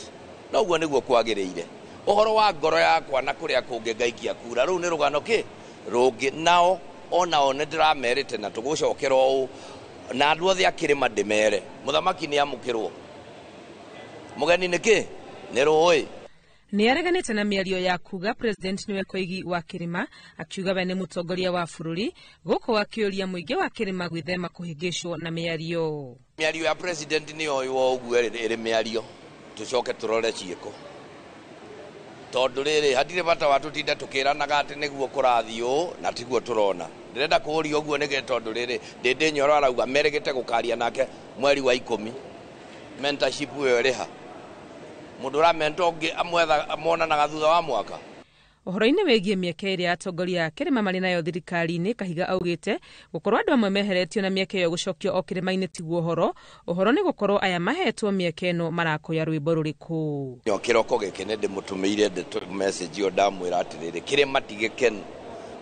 na ũguo nĩguo kwagĩrĩire. Ũhoro wa ngoro yakwa na kũrĩa kũngĩ ngaikia kura rĩu nĩ rũgano kĩ rũngĩ, nao onao nĩ ndĩramerĩte na tũgũcokera ũũ na andũ othe a kĩrĩma ndĩmere mũthamaki nĩ amũkĩrwo mugeni niki ni rũĩ. Nĩ areganĩte na mĩario ya kuga President nĩwe koigi wa kĩrĩma, akiuga we nĩ mũtongoria wa bũrũri, gũkũ akĩũria mũingĩ wa kĩrĩma gwĩthema kũhĩngĩcwo na mĩario. Mĩario ya President nĩ oywo ũguo ĩrĩ mĩario, tũcoke tũrore ciĩko, tondũ rĩrĩ hatirĩ bata wa tũtinda tũkĩranaga atĩ nĩguo kũrathiĩ ũũ na tiguo tũrona. Ndĩrenda kũũria ũguo nĩge tondũ rĩrĩ Ndĩndĩ Nyoro arauga merĩgĩte gũkaria nake mweri wa 10. Mentorship ĩyo ĩrĩ ha? Mũndũ ũramenta ũngĩ amonanaga thutha wa mwaka. Ũhoro-inĩ wĩgiĩ mĩeke ĩrĩa atongoria a kĩrĩma marĩ nayo thirikari-inĩ, Kahiga augĩte gũkorwo andũ amwe meheretio na mĩeke ĩyo gũcokio o kĩrĩma-inĩ tiguo ũhoro. Ũhoro nĩ gũkorwo aya mahetwo mĩeke ĩno marakoya rwĩmbo rũrĩkũ. Kĩroko gĩkĩ nĩ ndĩmũtũmĩire message ĩyo ndamwĩra atĩrĩrĩ kĩrĩma ti gĩkenu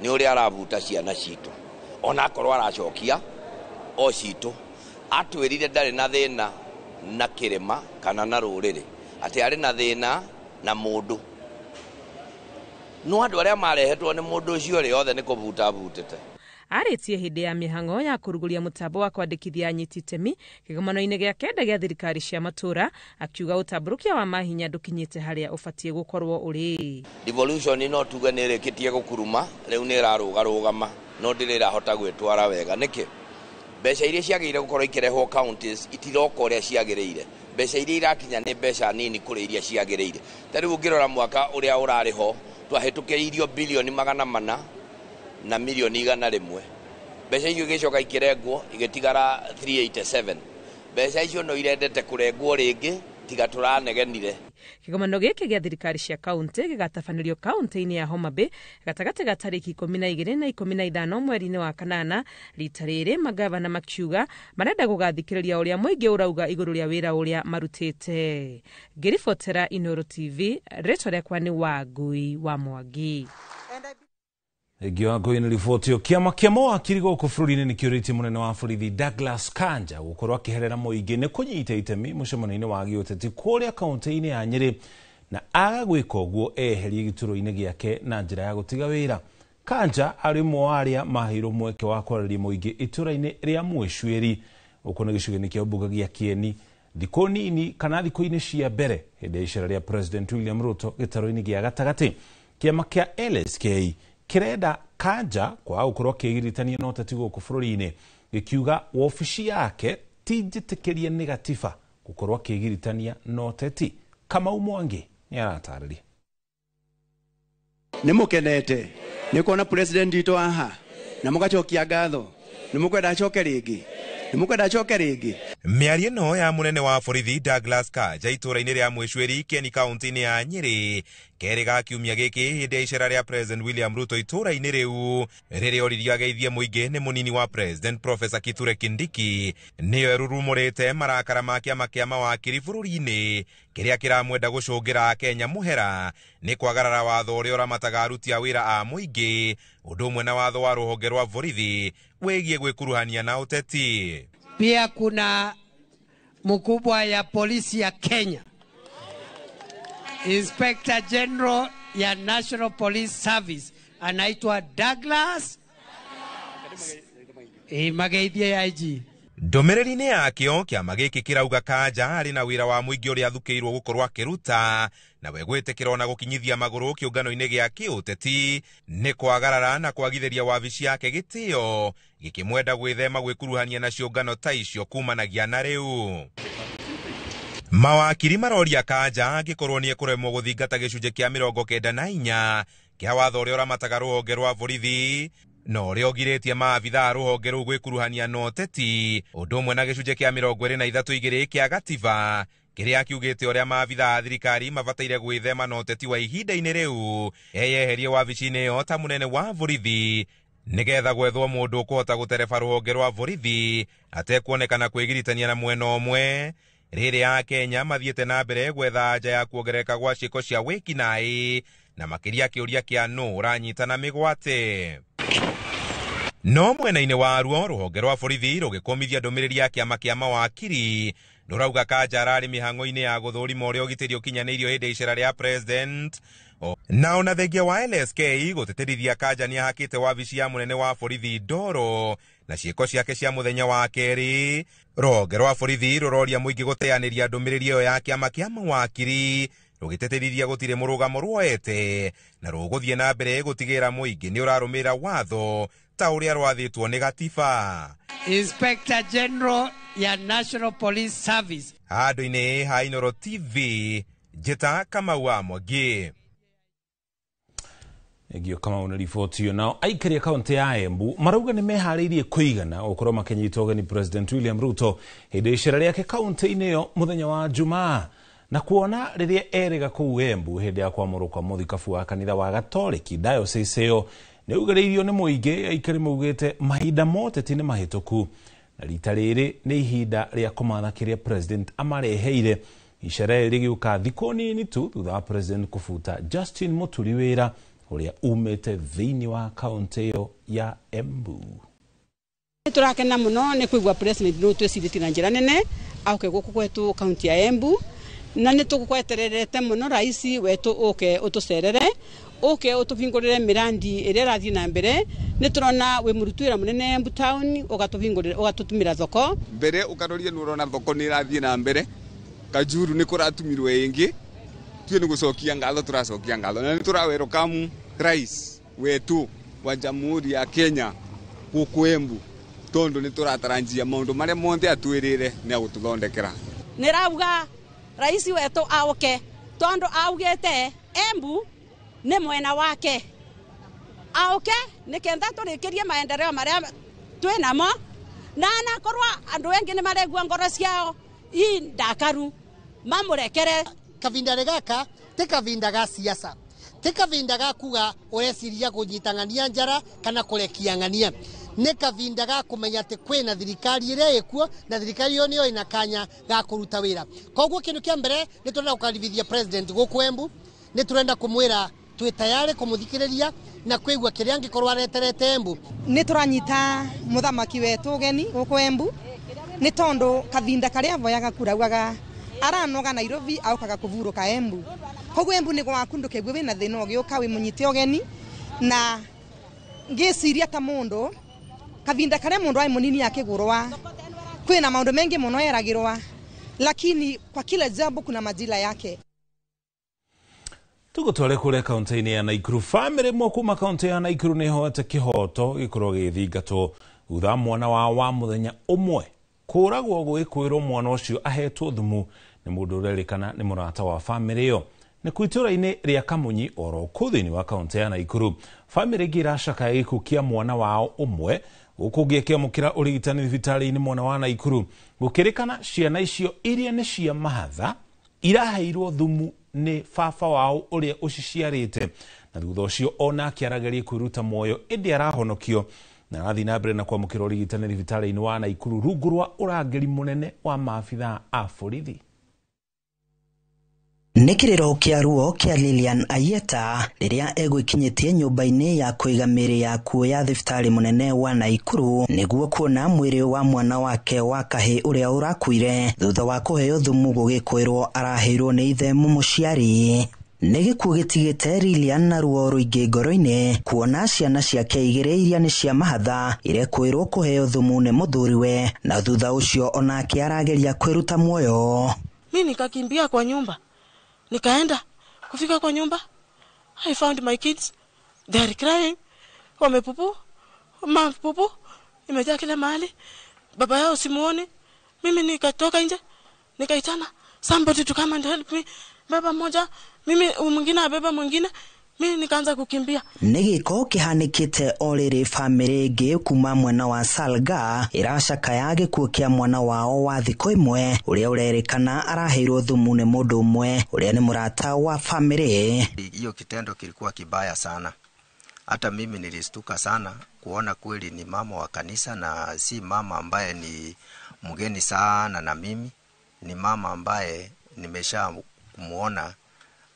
nĩ ũrĩa arabuta ciana citũ, ona akorwo aracokia o citũ. Atwĩrire ndarĩ na thĩna na kĩrĩma kana na rũrĩrĩ, atĩ arĩ na thĩna na mũndũ. No andũ arĩa marehetwo nĩ mũndũ ũcio rĩ othe nĩ kũbuta butĩte. Arĩtie hĩndĩ ya mĩhang'o ya kũrugũria mũtambo wa kwandĩkithia anyiti itemi kĩgomano-inĩ gĩa kenda gĩa thirikari cia matũra, akiuga ũtambũrũkia wa mahinya ndũkinyĩte harĩa ũbatiĩ gũkorwo ũrĩ. Devolution no tuga nĩ ĩrĩkĩtie gũkuruma, rĩu nĩ ĩrarũgarũgama, no ndĩrĩrahota gwĩtwara wega. Nĩkĩ mbeca iria ciagĩrĩire gũkorwo ikĩrehwo counties itiroka ũrĩa ciagĩrĩire. Mbeca iria irakinya nĩ mbeca nini kũrĩ iria ciagĩrĩire. Tarĩu ũngĩrora mwaka ũrĩa ũrarĩ ho twahĩtũkĩirio bilioni 400 na milioni 100. mbeca icio igicoka ikirengwo igitigara 387 mbeca icio no irendete kurengwo ringi tiga turanegenire. Kigomano giki gia thirikari cia kaunti gigatabanĩrio kaunti-inĩ ya Homa Bay gatagatĩ ga tarĩki 12 na 15 mweri-inĩ wa kanana. Rita rĩrĩ magavana makiuga marenda gũgathikĩrĩria ũrĩa mũingĩ ũrauga igũrũ rĩa wĩra ũrĩa marutĩte. Ngĩribotera Inooro TV, rĩtwa rĩakwa nĩ Wangui wa Mwangi. Egio ngoi ni riboti yo kiama kia mawakiri gũkũ bũrũri-inĩ nĩ kĩũrĩtie mũnene wa borithi Douglas Kanja gũkorwo akĩherera mũingĩ nĩ kũnyita itemi mũcemanio-inĩ wa gĩũteti kũrĩa kaunti-inĩ ya Nyĩrĩ na aga gwĩka ũguo eherie gĩturwa-inĩ gĩake na njĩra ya gũtiga wĩra. Kanja arĩ ũmwe wa arĩa maheirwo mweke wa kwarĩria mũingĩ itũra-inĩ rĩa Mwĩcũĩri gũkũ nĩ gĩcigo-inĩ kĩa ũmbunge gĩa Kieni thikũ nini kana thikũ-inĩ cia mbere hĩndĩ ya icera rĩa President William Ruto gĩtarũ-inĩ gĩa gatagatĩ. Kĩama kĩa LSK kirenda Kanja kwa gũkorwo akĩgiritania na ũteti gũkũ bũrũri-inĩ gĩkiuga wobici yake ti njĩtĩkĩrie nĩ gatiba gũkorwo akĩgiritania na ũteti. Kamau Mwangi nĩ aratarĩria. Nĩ mũkenete nĩ kuona president witũ aha na mũgacokia ngatho nĩ mũkwenda acoke rĩngĩ Mĩario no ya mũnene wa borithi Douglas Kanja itũra-inĩ rĩa Mwĩcũĩri Kieni kaunti-inĩ ya Nyĩrĩ kerĩ ga kiumia gĩkĩ hĩndĩ ya icera rĩa President William Ruto itũra-inĩ rĩu rĩrĩa oririo ageithie mũingĩ nĩ mũnini wa President Professor Kithure Kindiki nĩyo erurumũrĩte marakara ma kĩama kĩa mawakiri bũrũri-inĩ kĩrĩa kĩramwenda gũcũngĩra Kenya mũhera nĩ kwagarara watho ũrĩa ũramataga aruti a wĩra a mũingĩ ũndũ ũmwe na watho wa rũhonge rwa borithi wĩgiĩ gwĩkuruhania na ũteti. Pia kuna mkubwa ya polisi ya Kenya, Inspector General ya National Police Service anaitwa Douglas Mageithie IG. Ndũmĩrĩri-inĩ yakĩo kĩama gĩkĩ kĩrauga Kanja arĩ na wĩra wa mũingĩ ũrĩa athukĩirwo gũkorwo akĩruta na we gwĩtĩkĩra na gũkinyithia magũrũ kĩũngano-inĩ gĩa kĩũteti nĩ kwagarara na kwagithĩria wabici yake gĩtĩo gĩkĩmwenda gwĩthema gwĩkuruhania na ciũngano ta icio kumanagia na rĩu. Mawakiri maroria Kanja angĩkorwo nĩ ekũremwo gũthingata gĩcunjĩ kĩa 94 kĩa watho ũrĩa ũramataga rũhonge rwa borithi no ũrĩa ũgirĩtie maabithaa rũhonge rũu gwĩkuruhania na ũteti ũndũ ũmwe na gĩcunjĩ kĩa 23 kĩa gatiba kĩrĩa kiugĩte ũrĩa maabithaa thirikari mabataire gwĩthema na ũteti wa ihinda-inĩ rĩu eyeherie wabici-inĩ ĩyo ta mũnene wa borithi nĩgetha gwethwo mũndũ ũkũhota gũtereba rũhonge rwa borithi atekuonekana kwĩgiritania na mwena ũmwe. Rĩrĩ ya Kenya mathiĩte na mbere gwetha anja ya kuongereka gwa ciĩko cia wĩkinaĩ na makĩria kĩũria kĩa nũ ũranyitana mĩgwate. No mwena-inĩ waruo rũhonge rwa borithi rũgĩkũmithia ndũmĩrĩri ya kĩama kĩa mawakiri rũrauga Kanja ararĩ mĩhang'o-inĩ ya gũthũrima ũrĩa ũgitĩri ũkinyanĩirio hĩndĩ ya icera rĩa president na ona thengia wa LSK gũtĩtĩrithia Kanja nĩ ahakĩte wabici ya mũnene wa borithi ndoro na ciĩko ciake cia mũthenya wa kerĩ. Rũhonge rwa borithi rũroria mũingĩ gũteanĩria ndũmĩrĩri ĩyo ya kĩama kĩa mawakiri rũgĩtĩtĩrithia gũtirĩ mũrũgamo ruoete na rũgũthiĩ na mbere gũtigĩra mũingĩ nĩ ũrarũmĩrĩra watho ta ũrĩa rwathĩtwo nĩ gatiba. Inspector General ya National Police Service. Handũ-inĩ ha Inooro TV, njĩta Kamau wa Mwangi. Egio Kamau na riboti yo. Nao aikari a kaunti ya Embu marauga nĩ meharĩirie kũigana gũkorwo makĩnyita ũgeni President William Ruto hĩndĩ ya icera rĩake kaunti-inĩ ĩyo mũthenya wa Jumaa na kuona rĩrĩa erĩga kũu Embu hĩndĩ ya kwamũrwo kwa mũthikabu wa kanitha wa Gatoreki diocese ĩyo nĩ ugereirio nĩ mũingĩ. Aikari maugĩte mahinda moteti nĩ mahĩtũku na rita rĩrĩ nĩ ihinda rĩa kũmatha kĩrĩa president amareheire. Icera rĩgĩũka thikũ nini tu thutha wa president kũbuta Justin Muturi wĩra ũrĩa umĩte thĩinĩ wa kaunti ĩyo ya Embu. Turakena mũno nĩ kũigua president Ruto ecirĩtie na njĩra nene auke gũkũ gwetũ kaunti ya Embu na nĩ tũgũkwetererete mũno rais wetũ ũke ũtũcerere ũke ũtũhingũrĩre mirandi ĩrĩa ĩrathiĩ na mbere. Nĩ tũrona wĩ mũrutwĩra mũnene Embu town ũgatũhingũrĩra ũgatũtumĩra thoko mbere ũkaroria nĩ ũrona thoko nĩ ĩrathiĩ na mbere. Kajuru nĩ kũratumirwo ĩngĩ tuĩ nĩ gũcokia ngatho tũracokia ngatho na nĩ tũrawelcome rais wetu wa Jamhuri ya Kenya gũkũ Embu tondu nĩ tũrataranjia maũndũ marĩa mothe atwĩrĩre nĩ agũtũthondekera. Nĩ rauga rais wetu auke tondu augĩte Embu nĩ mwena wake auke nĩ kenda tũrĩkĩrie maendeleo marĩa twinamo na nakorwa andu engi ni maregua ngoro ciao ii ndakaru mamurekere. Kavinda gaka te kavinda ga siasa, te kavinda ga kuga ureciria kunyitang'ania njara kana kurekiang'ania. Nĩ kavinda ga kumenya atĩ kwĩna thirikari ĩrĩa ĩkuo na thirikari ĩyo nĩyo ĩna kanya ga kũruta wĩra. Koguo kĩndũ kĩa mbere nĩ tũrenda gũkaribithia president gũkũ Embu, nĩ tũrenda kũmwĩra twĩ tayari kũmũthikĩrĩria na kwĩgua kĩrĩa angĩkorwo areterete Embu. Nĩ tũranyita mũthamaki wetu ũgeni gũkũ Embu nĩ tondũ kavinda karĩa avoyaga kuraugaga aranoga Nairobi aukaga kũvurũka Embu. Koguo Embu nĩ gwakundu kĩguo wĩna thĩna ũgĩũka wĩ mũnyite ũgeni na ngĩciria ta mũndũ kavinda kare mundu ai munini akigurwa kwina maundu mengi muno yeragirwa lakini kwa kila jambo kuna majira yake. Tugutware kure kaunti-ini ya Naikuru. Family mo kuma kaunti ya Naikuru ni hoete kihoto gikorwo githingatwo thutha mwana wa muthenya umwe kuragwo gwikwirwo mwana ucio ahetwo thumu ni mundu urerikana ni murata wa family iyo. Ni kuitura-ini ria Kamunyi oro kuthini wa kaunti ya Naikuru. Family girashaka gikukia mwana wao umwe gukugikia mukira urigitani thibitari-ini mwana wa Naikuru gukirikana ciana icio iria ni cia mahatha iraheirwo thumu ni baba wao uria uciciarite na thutha ucio ona akiarageria kwiruta moyo indi arahonokio na arathi na mbere na kwamukira urigitani thibitari-ini wa Naikuru rungu rwa urangiri munene wa maabitha a borithi. Nikiriro kia ruo kia Lilian Ayeta riria egwikinyitie nyumba-ini ya kuiga miri ya kuoya thibitari munene wa Naikuru niguo kuona mwiri wa mwana wake wa kahi uria urakuire thutha wa kuheo thumu gugikwirwo araheirwo ni ithe mumuciari. Nigikuo gitigite Lilian na ruo ruingi ngoro-ini kuona ciana ciake igiri iria ni cia mahatha irekwirwo kuheo thumu ni muthuriwe na thutha ucio onake arageria kwiruta muoyo. Mimi nikakimbia kwa nyumba. Nikaenda kufika kwa nyumba, I found my kids, they are crying, wamepupu, mapupu imejaa kila mahali, baba yao simuone. Mimi nikatoka nje, nikaitana somebody to come and help me. Baba mmoja, mimi mwingine abeba mwingine, mimi nikaanza kukimbia. Nigiko kihanikite oriri family ingi kuma mwena wa Salga iracaka yage kuokia mwana wao wa thiko imwe uria urerikana araheirwo thumu ni mundu umwe uria ni murata wa family. Hiyo kitendo kilikuwa kibaya sana. Hata mimi nilistuka sana kuona kweli ni mama wa kanisa na si mama ambaye ni mgeni sana na mimi, ni mama ambaye nimesha kumuona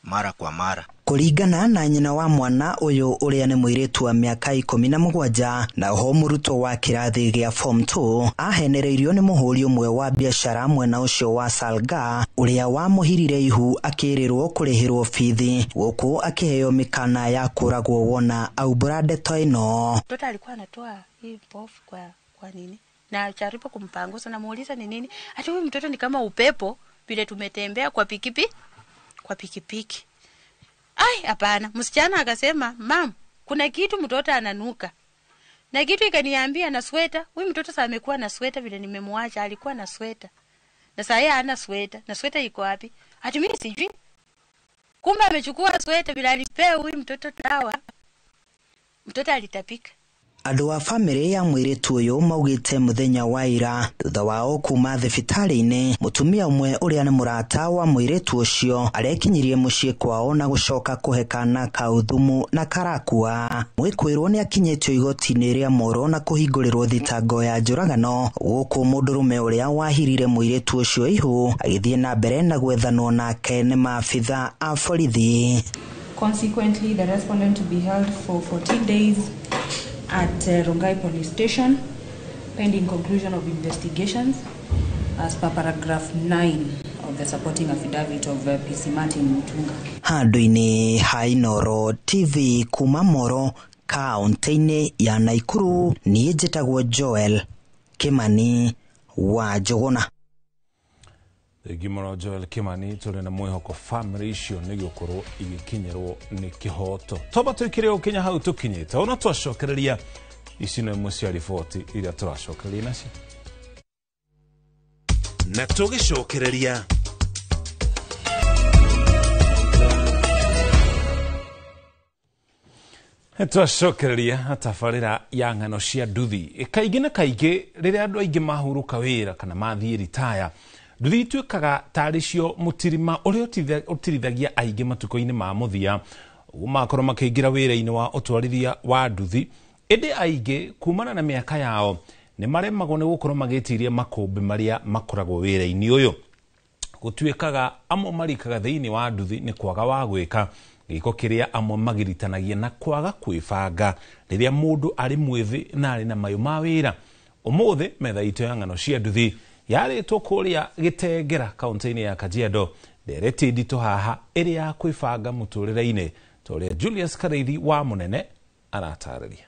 mara kwa mara. Kuringana na nyina wa mwana uyu uria ni muiritu wa miaka 17 na ho muruto wa kirathi gia form 2 ahenereirio ni muhuri umwe wa biashara mwena ucio wa Salga uria wa muhirire ihu akirirwo kurihirwo fithi guku akiheo mikana ya kuragwo wona aubura ndeto ino. Mtoto alikuwa anatoa hii pofu kwa nini na jaribu kumpangusa na muuliza ni nini, ati huyu mtoto ni kama upepo vile tumetembea kwa pikipiki. Ai, hapana. Msichana akasema, "Mam, kuna kitu mtoto ananuka." Na kitu ikaniambia na sweta. Huyu mtoto sasa amekuwa na sweta vile nimemwacha, alikuwa na sweta. Na sasa yeye hana sweta. Na sweta iko wapi? Ati mimi sijui. Kumbe amechukua sweta vile alipea huyu mtoto dawa. Mtoto alitapika. Andu wa family ya mwiritu uyu maugite muthenya wa ira thutha wao kuma thibitari-ini mutumia umwe uria ni murata wa mwiritu ucio arekinyirie mucii kwao na gucoka kuhekana kauthumu na karakua. Mwikwirwo ni akinyitio igoti-ini ria Moro na kuhingurirwo thitango ya njuragano guku mundurume uria wahirire mwiritu ucio ihu agithie na mbere na gwethanwo nake ni maabitha a borithi. Consequently, the respondent to be held for 14 days at Rongai Police Station pending conclusion of investigations as per paragraph 9 of the supporting affidavit of PC Martin Mutunga. Handu-ini Hainoro TV kuma Moro kaunti-ini ya Naikuru ni njitagwo Joel Kimani wa Njuguna. Gimoro Joel Kimani tuli na mwihoko family icio nigio korwo igikinyirwo ni kihoto. Toba twikire ukinya hau tukinyite ona twacokereria ici no imwe cia riboti iria turacokereria nacio na tugicokereria. Twacokereria tabarĩra ya ng'ano cia nduthi. Kaingĩ na kaingĩ rĩrĩa andũ aingĩ mahurũka wĩra kana mathiĩ ritaya, nduthi ituĩkaga tarĩ cio mũtirima ũrĩa ũtirithagia aingĩ matukũ-inĩ ma mũthia, ũguo makorwo makĩingĩra wĩra-inĩ wa ũtwarithia wa nduthi. Ĩndĩ aingĩ kumana na mĩaka yao nĩ maremagwo nĩ gũkorwo magĩtiria makũmbĩ marĩa makoragwo wĩra-inĩ ũyũ. Gũtuĩkaga amwe marikaga thĩinĩ wa nduthi nĩ kwaga wa gwĩka, gĩko kĩrĩa amwe magiritanagia na kwaga kwĩbanga rĩrĩa mũndũ arĩ mwĩthĩ na arĩ na mayũ ma wĩra. Ũmũthĩ metha itũ ya ng'ano cia nduthi yarĩtwo kũrĩa Gĩtengera kaunti-inĩ ya Kajiado, ndereti nditũ haha ĩrĩ ya kwĩbanga mũtũrĩre-inĩ, ta ũrĩa Julius Kareithi wa Mũnene aratarĩria.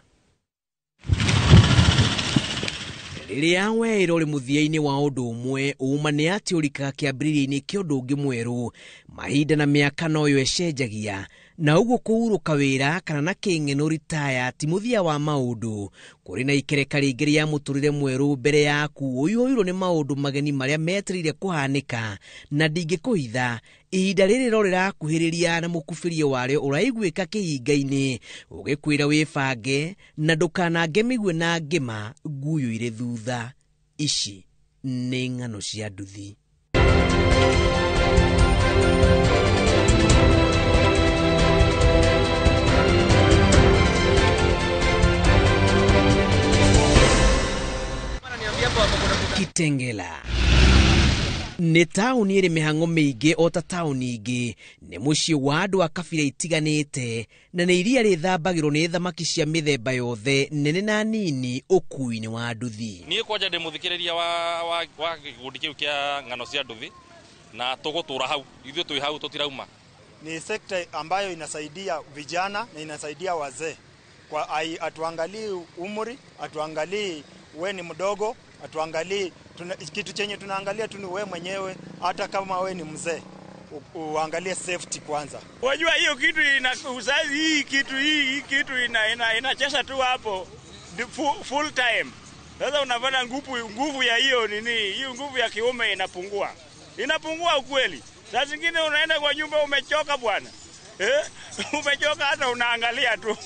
Rĩrĩa weĩrwo rĩ mũthia-inĩ wa ũndũ ũmwe, uma nĩ atĩ ũrikaga kĩambĩrĩria-inĩ kĩa ũndũ ũngĩ mwerũ, mahinda na mĩaka noyo ĩcenjagia, na ũguo kũhurũka wĩra kana na kĩng'eno ritaya ti mũthia wa maũndũ. Kũrĩ na ikereka rĩngĩ rĩa mũtũrĩre mwerũ mbere yaku ũihũirwo nĩ maũndũ mageni marĩa metereire kũhanĩka, na ndingĩkũhitha ihinda rĩrĩ ro rĩrakuhĩrĩria na mũkubĩrio warĩo ũraiguĩka kĩhinga-inĩ, ũgĩkwĩra wĩbange na ndũkanange mĩgwe na ngema nguyo irĩ thutha. Ici nĩ ng'ano cia nduthi. Kitengela nĩ taũni ĩrĩ mĩhang'o mĩingĩ o ta taũni ingĩ. Nĩ mũciĩ wa andũ a kabira itiganĩte, na nĩ iria rĩthambagĩrwo nĩ thamaki cia mĩthemba yothe, nene na nini, ũkui-inĩ wa nduthi. Niĩ kwanja ndĩ mũthikĩrĩria wa gĩkundi kĩu kĩa ng'ano cia nduthi, na tũgũtũra hau, ithuĩ twĩ hau tũtirauma. Ni sekta ambayo inasaidia vijana na inasaidia wazee. Kwa atuangalii umri, atuangalii we ni mdogo, atuangalii kitu chenye tunaangalia tu ni wewe mwenyewe. Hata kama we ni mzee, uangalie safety kwanza. Wajua hiyo kitu uzazi, hii kitu inacheza tu hapo full time. Sasa unapata nguvu ya hiyo nini, hiyo nguvu ya kiume inapungua ukweli. Saa zingine unaenda kwa nyumba umechoka bwana, umechoka hata unaangalia tu.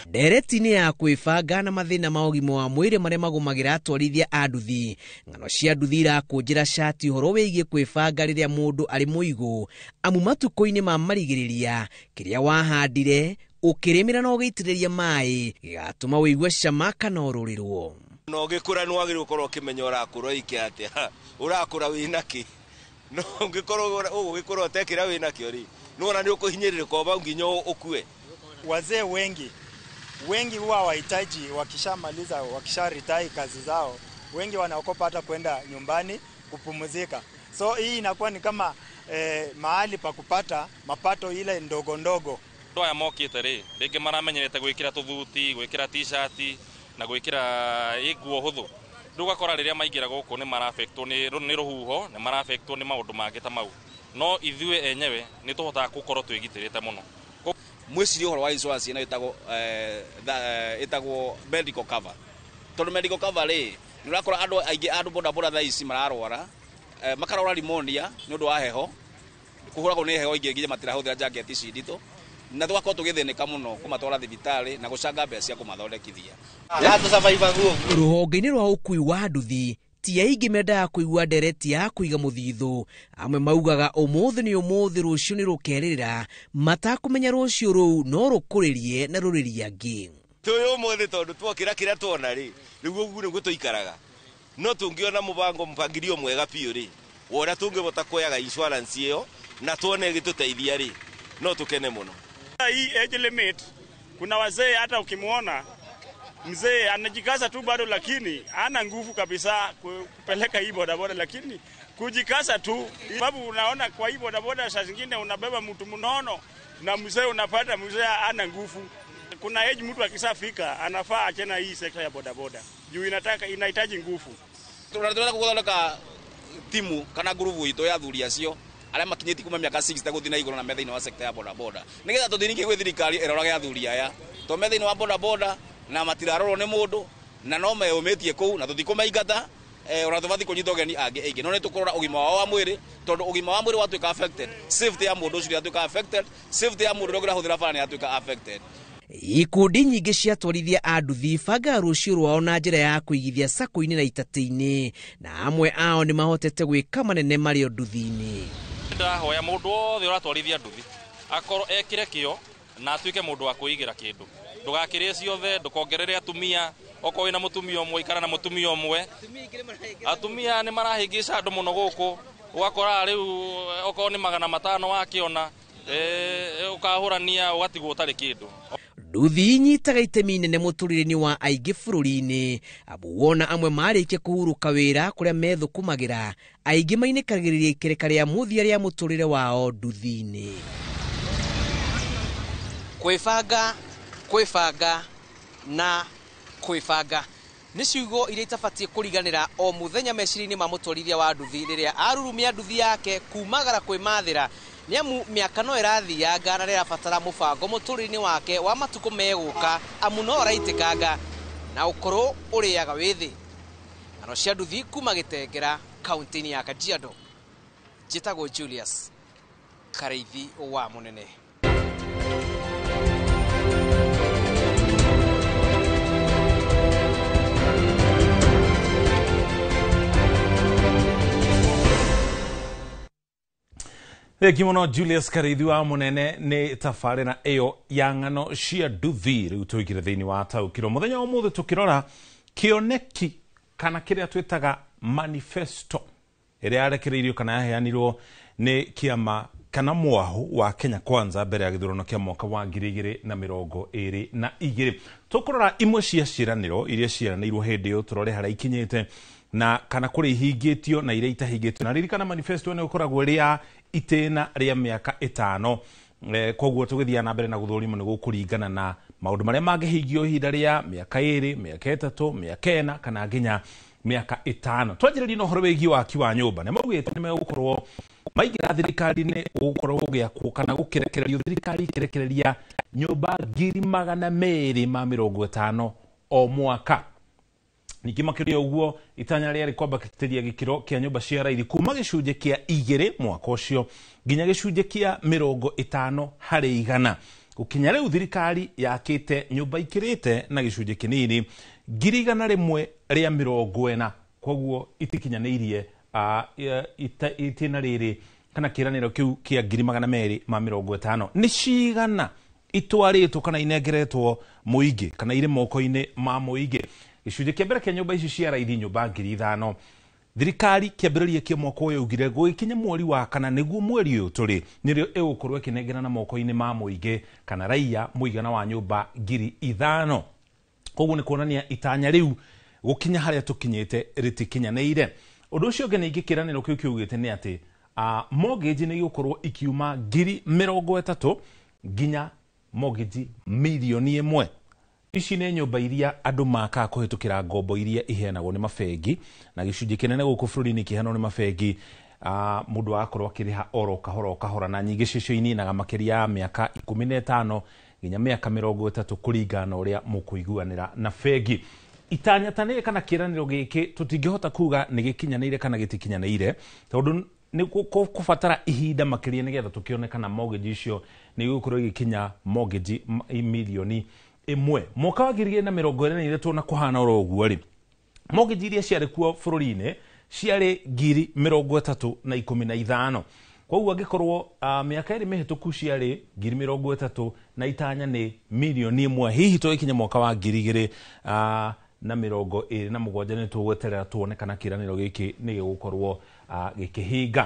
Ndereti-inĩ ya kwĩbanga na mathĩna ma ũgima wa mwĩrĩ marĩa magũmagĩra atwarithia a nduthi, ng'ano cia nduthi irakũnjĩra cati ũhoro wĩgiĩ kwĩbanga rĩrĩa mũndũ arĩ mũigũ, amu matukũ-inĩ ma marigĩrĩria kĩrĩa wahandire ũkĩrĩmĩra na ũgĩitĩrĩria maĩ gĩgatũma wĩigue cama kana ũrũrĩrwo. No ũgĩkũra nĩ wagĩrĩirwo gũkorwo ũkĩmenya ũrakũra iki atĩa, ũrakũra wĩna kĩ. No ũgĩkũra ũtekĩra wĩna kĩo rĩ, nĩwona nĩ ũkũhinyĩrĩrĩka ũbau nginya ũkue. Wazee wengi huwa wahitaji wakishamaliza, wakisharitai kazi zao, wengi wanaokopa hata kwenda nyumbani kupumzika. So hii inakuwa ni kama mahali pa kupata mapato ile ndogo ndogo. Ndo aya mokĩte rĩ, rĩngĩ maramenyerete gwĩkĩra tũthuti, gwĩkĩra t-shirt na gwĩkĩra nguo hũthũ. Rĩu ũgakora rĩrĩa maingĩra gũkũ nĩ marafektwo nĩ rũhuho, nĩ marafektwo nĩ maũndũ mangĩ ta mau. No ithuĩ enyewe nĩ tũhotaga gũkorwo twĩgitĩrĩte mũno. Mwĩcirie ũhoro wa insurance ĩno ĩtagwo medical cover. Tondũ medical cover rĩ, nĩ ũrakora andũ aingĩ andũ bodaboda thaa ici mararwara, makarwara pneumonia nĩ ũndũ wa heho, kũhũragwo nĩ heho ingĩ nginya matirahũthĩra jacket ici nditũ, na tũgakorwo tũgĩthĩnĩka mũno kũmatwara thibitarĩ na gũcanga mbeca cia kũmathondekithia. Rũhonge-inĩ rwa ũkui wa nduthi ti aingĩ mendaga kũigua ndereti ya kũiga mũthithũ. Amwe maugaga ũmũthĩ nĩ ũmũthĩ, rũciũ nĩ rũkerĩrĩra, matakũmenya rũciũ rũu no rũkũrĩrie na rũrĩrie angĩ. Tũyũ ũmũthĩ tondũ tuokĩra kĩrĩa tuona rĩ, nĩguo tũikaraga. No tũngĩona mũbangirio mwega biũ rĩ, wona tũngĩbota kuoyaga insurance ĩyo na tuone ĩgĩtũteithia rĩ, no tũkene mũno. Hii age limit, kuna wazee hata ukimuona mzee anajikaza tu bado, lakini hana nguvu kabisa kupeleka hii bodaboda, lakini kujikaza tu. Sababu unaona kwa hii bodaboda saa zingine unabeba mtu mnono na mzee unapata mzee hana nguvu. Kuna age mtu akisafika anafaa achana hii sekta ya bodaboda juu inahitaji nguvu. Tunataka kuthondeka timu kana grupu ito ya athuri acio arĩa makinyĩtie kuma mĩaka 60 gũthiĩ na igũrũ na methĩinĩ wa sekta ya bodaboda, nĩgetha tũthiĩ gwĩ thirikari ĩrorage athuri aya to methĩinĩ wa bodaboda na matirarorwo nĩ mũndũ na no meyũmĩtie kũu na tũthikũmaingata ona tubathi kunyita ugeni angi no ne tukorora ugima wao wa mwiri tondu ugima wa mwiri watuika affected, safety ya mundu ucio yatuika affected, safety ya mundu ngira huthira bana yatuika affected. Ikundi nyingĩ ciatwarithia a nduthi banga rũciũ rwao na njĩra ya kũigithia sako-inĩ na itatĩ-inĩ, na amwe ao nĩ mahotete gwĩka manene marĩ o nduthi-inĩ. Ndahoya mũndũ wothe ũratwarithia nduthi akorwo ekire kĩo na atuĩke mũndũ wa kũigĩra kĩndũ, ndũgakĩrĩe ciothe, ndũkongerere atumia, okorwo wĩna mũtumia ũmwe ikara na mũtumia ũmwe. Atumia nĩ marahĩngĩca andũ mũno gũkũ, ũgakora rĩu okorwo nĩ 500 wakĩona ukahurania ugatigwo ũtarĩ kĩndũ. Nduthi inyitaga itemi inene mũtũrĩre-inĩ wa aingĩ bũrũri-inĩ, amu wona amwe marĩkia kũhurũka wĩra kũrĩa methũkũmagĩra, aingĩ mainĩkagĩrĩria ikereka rĩa mũthia rĩa mũtũrĩre wao nduthi-inĩ. Kwĩbanga na kwĩbanga nĩ ciugo iria itabatiĩ kũriganĩra o mũthenya meciria-inĩ ma mũtwarithia wa nduthi rĩrĩa arurumia nduthi yake kumagara kwĩmathĩra, nĩamu mĩaka no ĩrathianga na rĩrabatara mũbango mũtũrĩre-inĩ wake wa matukũ megũka, amu no araitĩkanga na ũkorwo ũrĩaga wĩthĩ. Ng'ano cia nduthi kuma Gĩtengera, kaunti-inĩ ya Kajiado. Njĩtagwo Julius Kareithi wa Mũnene. Theki muno Julius Kareithi wa Mũnene nĩ tabarĩra ĩyo ya ng'ano cia nduthi rĩu tũigire thĩinĩ wa taũkĩro. Mũthenya wa ũmũthĩ tũkĩrora kĩoneki kana kĩrĩa twĩtaga manifesto ĩrĩa yarekereirio kana yaheanirwo nĩ kĩama kana mwahu wa Kenya Kwanza mbere ya gĩthurano kĩa mwaka wa 2022. Tũkũrora imwe cia ciĩranĩro iria ciĩranĩirwo hĩndĩ ĩyo, tũrore harĩa ikinyĩte na kana kũrĩ ihingĩtio na iria itahingĩtio. Na ririkana manifesto nĩ ũkoragwo ĩrĩ ya itĩna rĩa mĩaka 5, koguo tũgĩthiana na mbere na gũthũrima nĩ gũkũringana na maũndũ marĩa mangĩhingio ihinda rĩa mĩaka 2, mĩaka 3, mĩaka 4 kana nginya mĩaka 5. Twanjĩrĩrie na ũhoro wĩgiĩ waki wa nyũmba. Nĩ maugĩte nĩ megũkorwo maingĩra thirikari-inĩ gũkorwo gũgĩakwo kana gũkĩrekererio thirikari ĩkĩrekereria nyũmba 250,000 o mwaka. Ningĩ makĩria ũguo itanya rĩarĩ kwambatĩria gĩkĩro kĩa nyũmba cia raithi kuma gĩcunjĩ kĩa 2 mwaka ũcio nginya gĩcunjĩ kĩa 50 harĩ 100. Gũkinya rĩu thirikari yakĩte nyũmba ikĩrĩte na gĩcunjĩ kĩnini 140, koguo itikinyanĩirie itĩna rĩrĩ kana kĩranĩro kĩu kĩa 250,000 nĩ cigana itwarĩtwo kana inengeretwo mũingĩ kana irĩ moko-inĩ ma mũingĩ. Gĩcunjĩ kĩa mbere kĩa nyũmba ici cia raithi nyũmba 5,000 thirikari kĩambĩrĩria kĩa mwaka ũyũ yaugire gũgĩkinya mweri wa kana nĩguo mweri ũyũ tũrĩ nĩrĩo ĩgũkorwo ĩkĩnengerana moko-inĩ ma mũingĩ kana raia mũigana wa nyũmba 5,000. Koguo nĩ kuonania itanya rĩu gũkinya harĩa tũkinyĩte rĩtikinyanĩire. Ũndũ ũcio ũngĩ ningĩ kĩranĩro kĩu kĩugĩte nĩ atĩ mortgage nĩ igũkorwo ikiuma 30,000 nginya mortgage 1,000,000. Ici nĩ nyũmba iria andũ makaga kũhetũkĩra ngombo iria iheanagwo nĩ mabengi, na gĩcunjĩ kĩnene gũkũ bũrũri-inĩ kĩheanwo nĩ mabengi mũndũ agakorwo akĩrĩha oro kahora, na nyingĩ cicio ininaga makĩria ya mĩaka 15 nginya mĩaka 30 kũringana na ũrĩa mũkũiguanĩra na bengi. Itanya tanĩrĩ kana kĩranĩro gĩkĩ tũtingĩhota kuga nĩ gĩkinyanĩire kana gĩtikinyanĩire, tondũ nĩ kũbatara ihinda makĩria nĩgetha tũkĩone kana mortgage icio nĩ igũkorwo igĩkinya mortgage 1,000,000. Mwaka wa 2023 tuona kũhana oro ũguo rĩ, mortgage iria ciarĩ kuo bũrũri-inĩ ciarĩ 315,000. Koguo angĩkorwo mĩaka ĩrĩ mĩhĩtũku ciarĩ 30,000 na itanya nĩ 1,000,000, hihi tũgĩkinya mwaka wa 2027 nĩ tũgweterera tuone kana kĩranĩro gĩkĩ nĩ gĩgũkorwo gĩkĩhinga.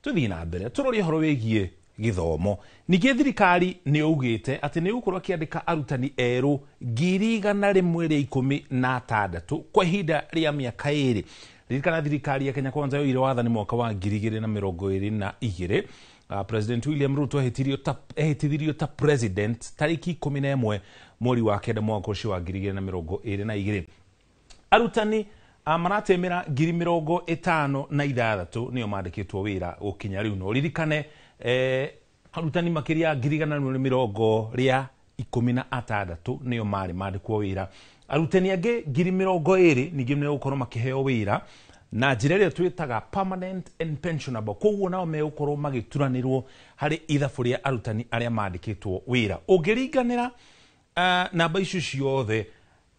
Tũthiĩ na mbere tũrorie ũhoro wĩgiĩ gĩthomo. Ningĩ thirikari nĩ yaugĩte atĩ nĩ gũkorwo akĩandĩka arutani erũ 116 kwa ihinda rĩa mĩaka 2. Ririkana thirikari ya Kenya Kwanza yoire wathani mwaka wa 2022. President William Ruto ehĩtithirio ta president tarĩki 11 mweri wa 9 mwaka ũcio wa 2022. Arutani maratemera 56,000 nĩo mandĩkĩtwo wĩra gũkinya rĩu. No ririkane arutani makĩria 116 nĩo marĩ mandĩkwo wĩra. Arutani angĩ 20,000 ningĩ nĩ gũkorwo makĩheo wĩra na njĩra ĩrĩa twĩtaga permanent and pensionable, koguo nao megũkorwo magĩturanĩrwo harĩ ithabu rĩa arutani arĩa mandĩkĩtwo wĩra. Ũngĩringanĩra namba icio ciothe,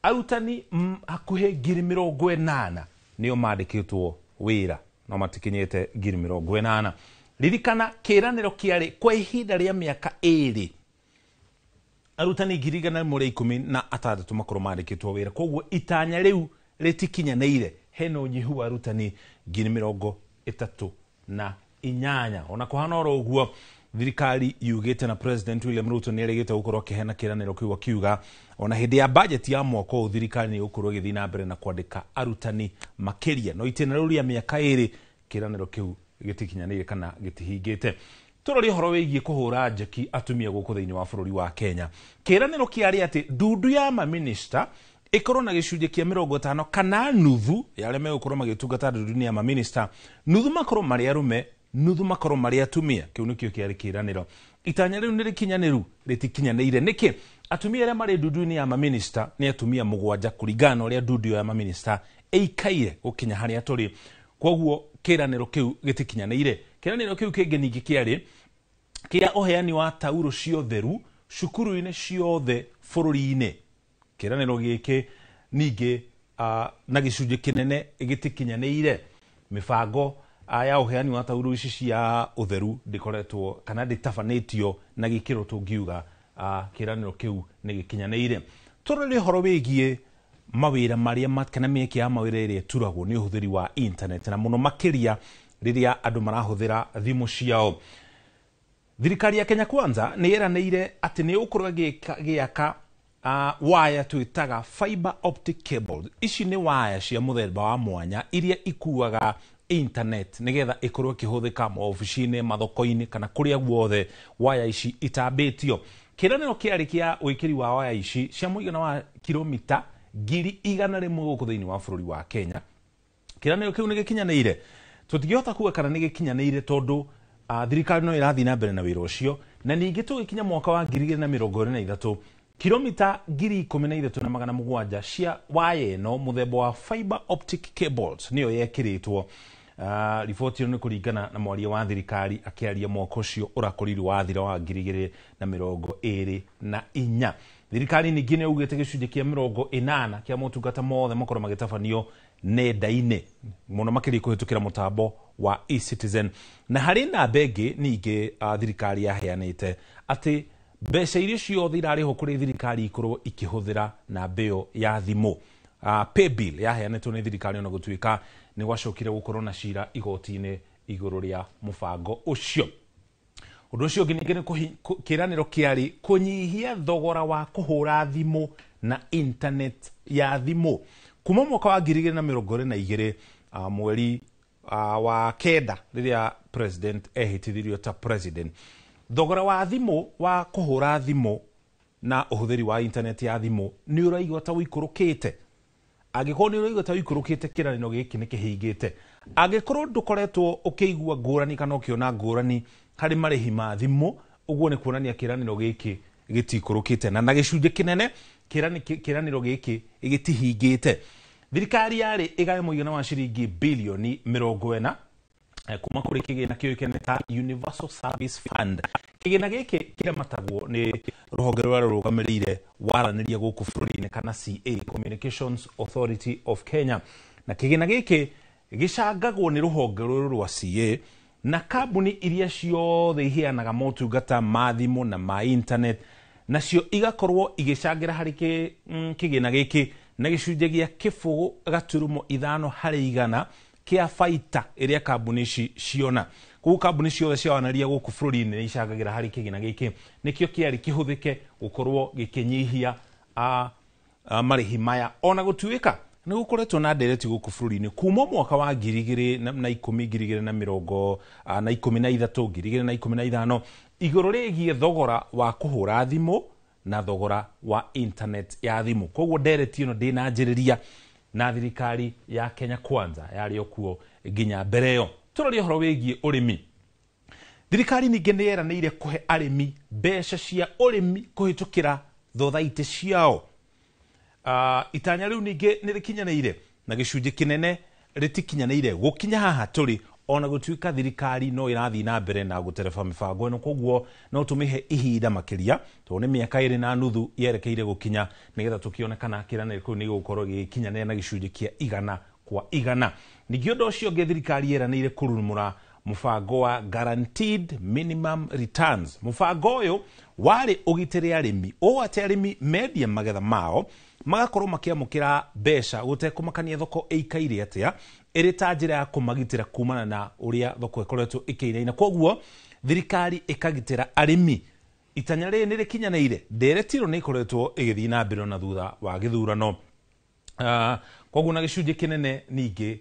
arutani hakuhĩ 80,000 nĩo mandĩkĩtwo wĩra, no matikinyĩte 80,000. Ririkana kĩranĩro kĩarĩ kwa ihinda rĩa mĩaka 2 arutani 116 makorwo mandĩkĩtwo wĩra, koguo itanya rĩu rĩtikinyanĩire. Hena ũnyihu wa arutani 38,000. Ona kũhana oro ũguo, thirikari yugĩte na President William Ruto nĩ erĩgĩte gũkorwo akĩheana kĩranĩro kĩu akiuga ona hĩndĩ ya budget ya mwaka ũyũ thirikari nĩ gũkorwo ĩgĩthiĩ na mbere na kwandĩka arutani makĩria. No itĩna rĩu rĩa mĩaka 2 kĩranĩro kĩu gĩtikinyanĩire kana gĩtihingĩte. Tũrori ũhoro wĩgiĩ kũhũra njeki atumia gũkũ thĩinĩ wa bũrũri wa Kenya. Kĩranĩro kĩarĩ atĩ ndundu ya maminista ĩkorwo na gĩcunjĩ kĩa 50 kana nuthu ya arĩa megũkorwo magĩtungata ndundu-inĩ ya maminista, nuthu makorwo marĩ arume, nuthu makorwo marĩ atumia. Kĩu nĩkĩo kĩarĩ kĩranĩro. Itanya rĩu nĩ rĩkinyanĩru rĩtikinyanĩire. Nĩkĩ? Atumia arĩa marĩ ndundu-inĩ ya maminista nĩ atumia 7 kũringana ũrĩa ndundu ya maminista ĩikaire gũkinya harĩa tũrĩ. Koguo kĩranĩro kĩu gĩtikinyanĩire. Kĩranĩro kĩu kĩngĩ ningĩ kĩarĩ kĩa ũheani wa tauro cia ũtheru cukuru-inĩ ciothe bũrũri-inĩ. Kĩranĩro gĩkĩ ningĩ na gĩcunjĩ kĩnene gĩtikinyanĩire. Mĩbango ya ũheani wa tauro ici cia ũtheru ndĩkoretwo kana ndĩtabanĩtio na gĩkĩro tũngiuga kĩranĩro kĩu nĩ gĩkinyanĩire. Tũrore ũhoro wĩgiĩ mawĩra marĩa kana mĩeke ya mawĩra ĩrĩa ĩturagwo nĩ ũhũthĩri wa internet, na mũno makĩria rĩrĩa andũ marahũthĩra thimũ ciao. Thirikari ya Kenya Kwanza nĩ yeranĩire atĩ nĩ gũkorwo gĩaka waya twĩtaga fiber optic cables. Ici nĩ waya cia mũthemba wa mwanya iria ikuaga internet nĩgetha ĩkorwo ĩkĩhũthĩka maobici-inĩ, mathoko-inĩ kana kũrĩa guothe waya ici itambĩtio. Kĩranĩro kĩarĩ kĩa wĩkĩri wa waya ici cia mũigana wa kilomita 100,000 gũkũ thĩinĩ wa bũrũri wa Kenya. Kĩranĩro kĩu nĩ gĩkinyanĩire. Tũtingĩhota kuga kana nĩ gĩkinyanĩire tondũ thirikari no ĩrathiĩ na mbere na wĩra ũcio, na ningĩ tũgĩkinya mwaka wa 2023 kilomita 13,700 cia waya ĩno mũthemba wa fiber optic cables nĩyo yekĩrĩtwo. Riboti ĩno nĩ kũringana na mwaria wa thirikari akĩaria mwaka ũcio ũrakorirwo wathira wa 2024. Thirikari ningĩ nĩ yaugĩte gĩcunjĩ kĩa 80 kĩa motungata mothe makorwo magĩtabanio nenda-inĩ, mũno makĩria kũhĩtũkĩra mũtambo wa eCitizen. Na harĩ namba ĩngĩ ningĩ thirikari yaheanĩte atĩ mbeca iria ciothe irarĩho kũrĩ thirikari ikorwo ikĩhũthĩra namba ĩyo ya thimũ. Pay bill yaheanĩtwo nĩ thirikari ona gũtuĩka nĩ gwacokire gũkorwo na cira igoti-inĩ igũrũ rĩa mũbango ũcio. Ũndũ ũcio ũngĩ ningĩ nĩ kĩranĩro kĩarĩ kũnyihia thogora wa kũhũra thimũ na internet ya thimũ. Kuma mwaka wa 2022 mweri wa 9 rĩrĩa president ehĩtithirio ta president, thogora wa thimũ wa kũhũra thimũ na ũhũthĩri wa internet ya thimũ nĩ ũraigua ta ũikũrũkĩte. Angĩkorwo nĩ ũraigua ta ũikũrũkĩte, kĩranĩro gĩkĩ nĩ kĩhingĩte. Angĩkorwo ndũkoretwo ũkĩigua ngũrani kana ũkĩona ngũrani harĩ marĩhi ma thimũ, ũguo nĩ kuonania kĩranĩro gĩkĩ gĩtikũrũkĩte, na gĩcunjĩ kĩnene kĩranĩro gĩkĩ gĩtihingĩte. Thirikari yarĩ ĩgae mũigana wa ciringi bilioni 40 kuma kũrĩ kĩgĩna kĩoĩkaine ta Universal Service Fund. Kĩgĩna gĩkĩ kĩramatagwo nĩ rũhonge rũrĩa rũrũgamĩrĩire waranĩria gũkũ bũrũri-inĩ kana CA, Communications Authority of Kenya. Na kĩgĩna gĩkĩ gĩcangagwo nĩ rũhonge rũrũ rwa CA na kambuni iria ciothe iheanaga motungata ma thimũ na ma internet, nacio igakorwo igĩcangĩra harĩ kĩgĩna gĩkĩ na gĩcunjĩ gĩa 0.5 harĩ igana kĩa baita ĩrĩa kambuni ici ciona. Koguo kambuni ciothe cia wanĩria gũkũ bũrũri-inĩ nĩ icangagĩra harĩ kĩgĩna gĩkĩ, nĩkĩo kĩarĩ kĩhũthĩke gũkorwo gĩkĩnyihia marĩhi maya. Ona gũtuĩka nĩ gũkoretwo na ndereti gũkũ bũrũri-inĩ kuma mwaka wa 2010, 2013 igũrũ rĩgiĩ thogora wa kũhũra thimũ na thogora wa internet ya thimũ. Koguo ndereti ĩno ndĩnanjĩrĩria na thirikari ya Kenya Kwanza yarĩ okuo nginya mbere ĩyo. Tũrore ũhoro wĩgiĩ ũrĩmi. Thirikari ningĩ nĩ yeranĩire kũhe arĩmi mbeca cia ũrĩmi kũhĩtũkĩra thothaitĩ ciao. Itanya rĩu ningĩ nĩ rĩkinyanĩire na gĩcunjĩ kĩnene ritikinyanĩire gũkinya haha tũrĩ ona gũtuĩka thirikari no ĩrathiĩ na mbere na gũtereba mĩbango ĩno, koguo no tũmĩhe ihinda makĩria tondũ nĩ mĩaka 2.5 yerekeire gũkinya nĩgetha tũkĩone kana kĩranĩro kĩu nĩ gũkorwo gĩkinyanĩra na gĩcunjĩ kĩa 100%. Ningĩ ũndũ ũcio ũngĩ thirikari yeranĩire kũrumũra mũbango wa guaranteed minimum returns. Mũbango ũyũ warĩ ũgitĩre arĩmi ũũ atĩ arĩmi mendia magetha mao magakorwo makĩamũkĩra mbeca gũtekũmakania thoko ĩikaire atĩa, ĩrĩ ta njĩra ya kũmagitĩra kumana na ũrĩa thoko ĩkoretwo ĩkĩinaina. Koguo thirikari ĩkagitĩra arĩmi. Itanya rĩrĩ nĩ rĩkinyanĩire. Nderetiro nĩ ĩkoretwo ĩgĩthiĩ na mbere na thutha wa gĩthurano. Koguo na gĩcunjĩ kĩnene ningĩ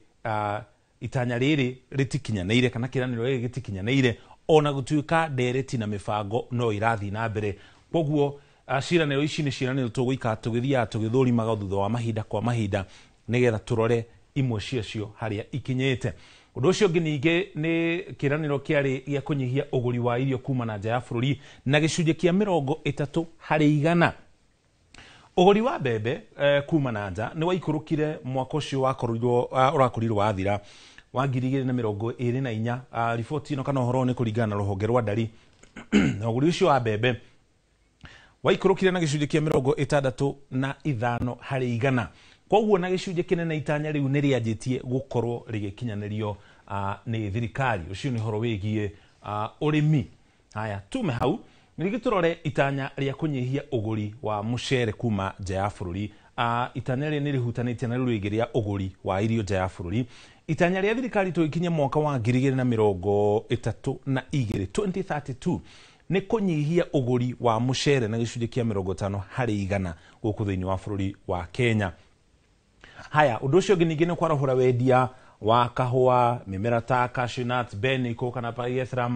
itanya rĩrĩ rĩtikinyanĩire kana kĩranĩro gĩkĩ gĩtikinyanĩire ona gũtuĩka ndereti na mĩbango no irathiĩ na mbere. Koguo ciranĩro ici nĩ ciranĩro tũgũikara tũgĩthiaga tũgĩthũrimaga thutha wa mahinda kwa mahinda nĩgetha tũrore imwe ciacio harĩa ikinyĩte. Ũndũ ũcio ũngĩ ningĩ nĩ kĩranĩro kĩarĩ gĩa kũnyihia ũgũri wa irio kuma na nja ya bũrũri na gĩcunjĩ kĩa 30%. Ũgũri wa mbembe kuma na nja nĩ waikũrũkire mwaka ũcio ũrakorirwo wathira wa 2024. Riboti ĩno kana ũhoro nĩ kũringana na rũhonge rwa ndari. Ũgũri ũcio wa mbembe waikũrũkire na gĩcunjĩ kĩa 65%. Koguo na gĩcunjĩ kĩnene itanya rĩu nĩ rĩanjĩtie gũkorwo rĩgĩkinyanĩrio nĩ thirikari. Ũcio nĩ ũhoro wĩgiĩ ũrĩmi. Haya, tume hau nĩrĩgĩ tũrore itanya rĩa kũnyihia ũgũri wa mũcere kuma nja ya bũrũri. Itanya rĩrĩ nĩ rĩhutanĩtie na rĩu rĩngĩ rĩa ũgũri wa irio nja ya bũrũri. Itanya rĩa thirikari tũgĩkinya mwaka wa 2032 nĩ kũnyihia ũgũri wa mũcere na gĩcunjĩ kĩa 50% gũkũ thĩinĩ wa bũrũri wa Kenya. Haya, ũndũ ũcio ũngĩ ningĩ nĩ kwarahũra wendia wa kahũa, mĩmera ta cashew nuts, beniko kana pyrethrum,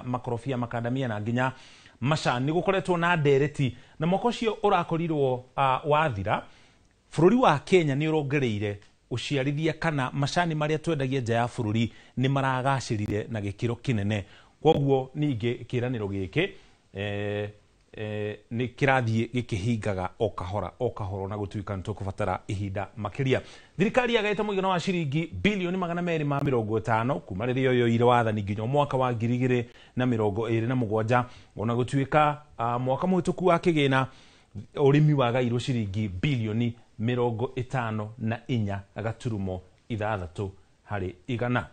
makorobia, makadamia na nginya macani. Gũkoretwo na ndereti na mwaka ũcio ũrakorirwo wathira, bũrũri wa Kenya nĩ ũrongereire ũciarithia kana macani marĩa twendagia nja ya bũrũri nĩ maragacĩrire na gĩkĩro kĩnene. Koguo ningĩ kĩranĩro gĩkĩ nĩ kĩrathiĩ gĩkĩhingaga o kahora na gũtuĩka nĩ tũkũbatara ihinda makĩria. Thirikari yagaĩte mũigana wa ciringi bilioni 250 kuma rĩrĩa yoire wathani nginya mwaka wa 2027. Ona gũtuĩka mwaka mũhĩtũku wa kĩgĩna ũrĩmi wagairwo ciringi bilioni 54.6 harĩ igana.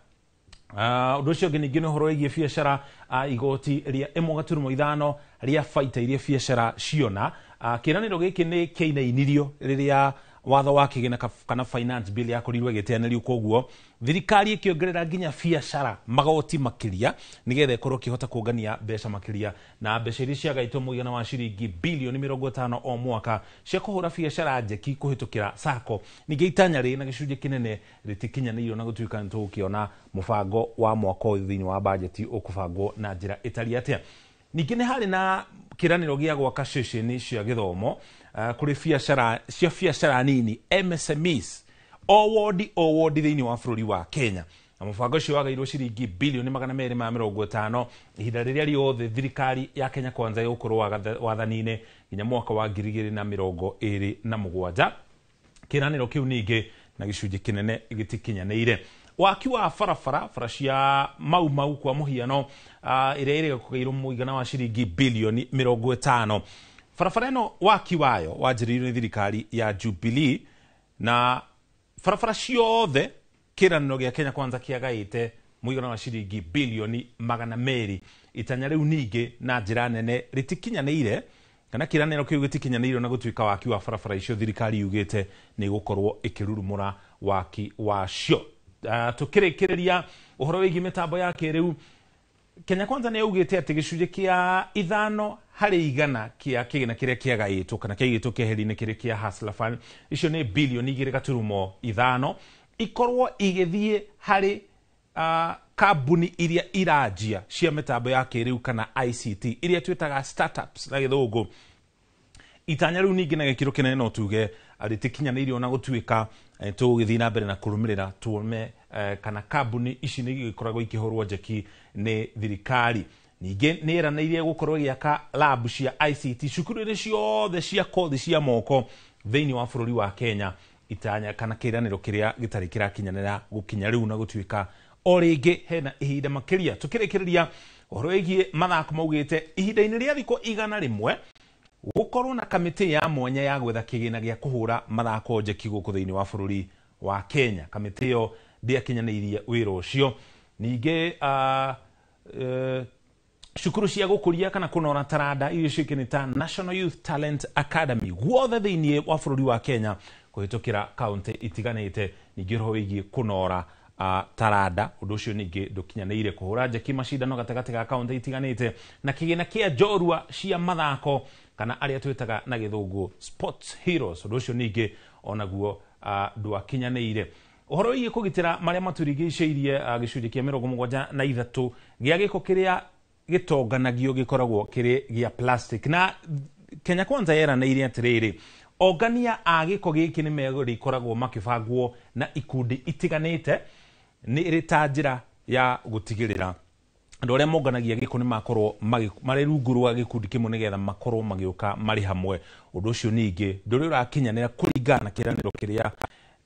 Ũndũ ũcio ũngĩ ningĩ nĩ ũhoro wĩgiĩ biacara. Igoti rĩa 1.5 rĩa baita iria biacara ciona. Kĩranĩro gĩkĩ nĩ kĩinainirio rĩrĩa watho wa kĩgĩna kana finance bill yakorirwo ĩgĩteanĩrio. Koguo thirikari ĩkĩongerera nginya biacara magoti makĩria nĩgetha ĩkorwo ĩkĩhota kũngania mbeca makĩria, na mbeca iria ciagaitwo mũigana wa ciringi bilioni 50 o mwaka cia kũhũra biacara njeki kũhĩtũkĩra sacco. Ningĩ itanya rĩ na gĩcunjĩ kĩnene rĩtikinyanĩirio na gũtuĩka nĩ tũgũkĩona mũbango wa mwaka ũyũ thĩinĩ wa bajeti ũkũbangwo na njĩra ĩtariĩ atĩa. Ningĩ nĩ harĩ na kĩranĩro gĩa gwaka ceceni cia gĩthomo kũrĩ biacara nini MSMEs o wodi thĩinĩ wa bũrũri wa Kenya. Na mũbango ũcio wagairwo ciringi bilioni 250 ihinda rĩrĩa rĩothe thirikari ya Kenya Kwanza yũkorwo wathani-inĩ nginya mwaka wa 2027. Kĩranĩro kĩu ningĩ na gĩcunjĩ kĩnene gĩtikinyanĩire. Waki wa barabara cia mau kwa mũhiano ĩrĩa ĩrĩ kũgairwo mũigana wa ciringi bilioni 50. Barabara ĩno waki wayo wanjĩrĩirio nĩ thirikari ya Jubilee, na barabara ciothe kĩranĩro gĩa Kenya Kwanza kĩagaĩte mũigana wa ciringi bilioni 200. Itanya rĩu ningĩ na njĩra nene rĩtikinyanĩire kana kĩranĩro kĩu gĩtikinyanĩire na gũtuĩka waki wa barabara icio thirikari yugĩte nĩ gũkorwo ĩkĩrurumũra waki wacio. Tũkĩrĩkĩrĩria ũhoro wĩgiĩ mĩtambo ya kĩrĩu, Kenya Kwanza nĩ yaugĩte atĩ gĩcunjĩ kĩa 5% kĩa kĩgĩna kĩrĩa kĩagaĩtwo kana kĩaigĩtwo kĩeheri-inĩ kĩrĩ kĩa Hustler Fund, icio nĩ bilioni 2.5 ikorwo igĩthiĩ harĩ kambuni iria iranjia cia mĩtambo ya kĩrĩu kana ICT iria twĩtaga startups na gĩthũngũ. Itanya rĩu ningĩ na gĩkĩro kĩnene no tuge rĩtikinyanĩirio na gũtuĩka tũgĩthiĩ na mbere na kũrũmĩrĩra tuone kana kambuni ici nĩ ikoragwo ikĩhũrwo njeki nĩ thirikari. Ningĩ nĩ eranĩire gũkorwo gĩaka lab cia ICT cukuru-inĩ ciothe cia kothi cia moko thĩinĩ wa bũrũri wa Kenya, itanya kana kiraniro kiria gitari kirakinyanira gukinya riu na gutuika o ringi hena ihinda makiria tukirikiria uhoro wigie mathako maugite ihinda-ini ria thiko igana rimwe gukorwo na kamiti ya mwanya ya gwetha kigina gia kuhura mathako njeki guku thiini wa bururi wa Kenya. Kamiti yo ndiakinyanirie wira ucio ninge shukuru cia gukuria kana kunora taranda irio cikinita National Youth Talent Academy guothe thiini wa bururi wa Kenya kuhitukira kaunti itiganite ninge roho wigie kunora taranda undu ucio ninge ndukinyanire kuhura njeki macindano gatagati ga kaunti itiganite na kigina kia njorua cia mathako kana aria twitaga na githungu sports heroes undu ucio ninge onaguo ndwakinyanire. Uhoro wigie kugitira maria maturigiceirie gicunji kia 73 gia giko kiria gitonganagio gikoragwo kiri gia plastic na Kenya Kwanza yera na iria atiriri ogania agiko giki ni meguri ikoragwo makibangwo na ikundi itiganite ni iri ta njira ya gutigirira andu aria monganagia giko ni makorwo mari rungu rwa gikundi kimwe nigetha makorwo magioka mari hamwe. Undu ucio ningi nduri urakinyanira kuringana kiraniro kiria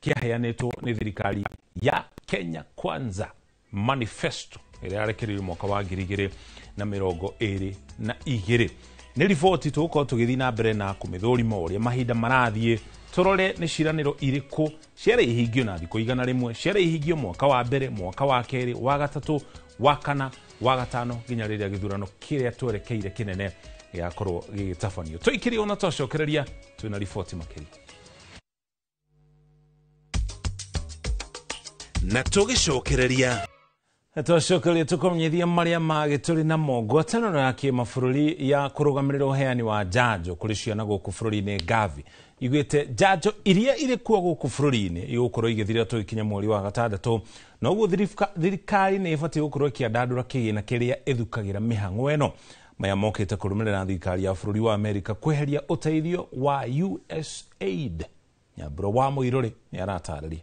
kiaheanetwo ni thirikari ya Kenya Kwanza manifesto iria yarekereirio mwaka wa 2022. Ni riboti tuko tugithi na mbere na kumithurima uria mahinda marathie turore ni ciraniro iriku ciare ihingio na thiko igana rimwe ciare ihingio mwaka wa mbere mwaka wa keri wa gatatu wa kana wa gatano nginya riria githurano kiria twerekeire kinene giakorwo gigitafanio tuikiri ona twacokereria twina riboti makiri na tugicokereria Twashokereria tukomenyithia maria magituri na mogwataniro ya kimabũrũri ya kurugamirira uheani wa njanjo kuri ciana guku bũrũri-inĩ Gavi igwite njanjo iria iri kuo guku bũrũri-inĩ igukorwo igithira tukinya mweri wa gatandatu na uguo thirikari ni ibatie gukorwo ikiandandura kigina kiria ithukagira mihang'o eno maya mokite kurumirira thirikari ya bũrũri wa Amerika kweheria uteithio wa USAID. Nyambura wa Muiruri ni aratarĩria.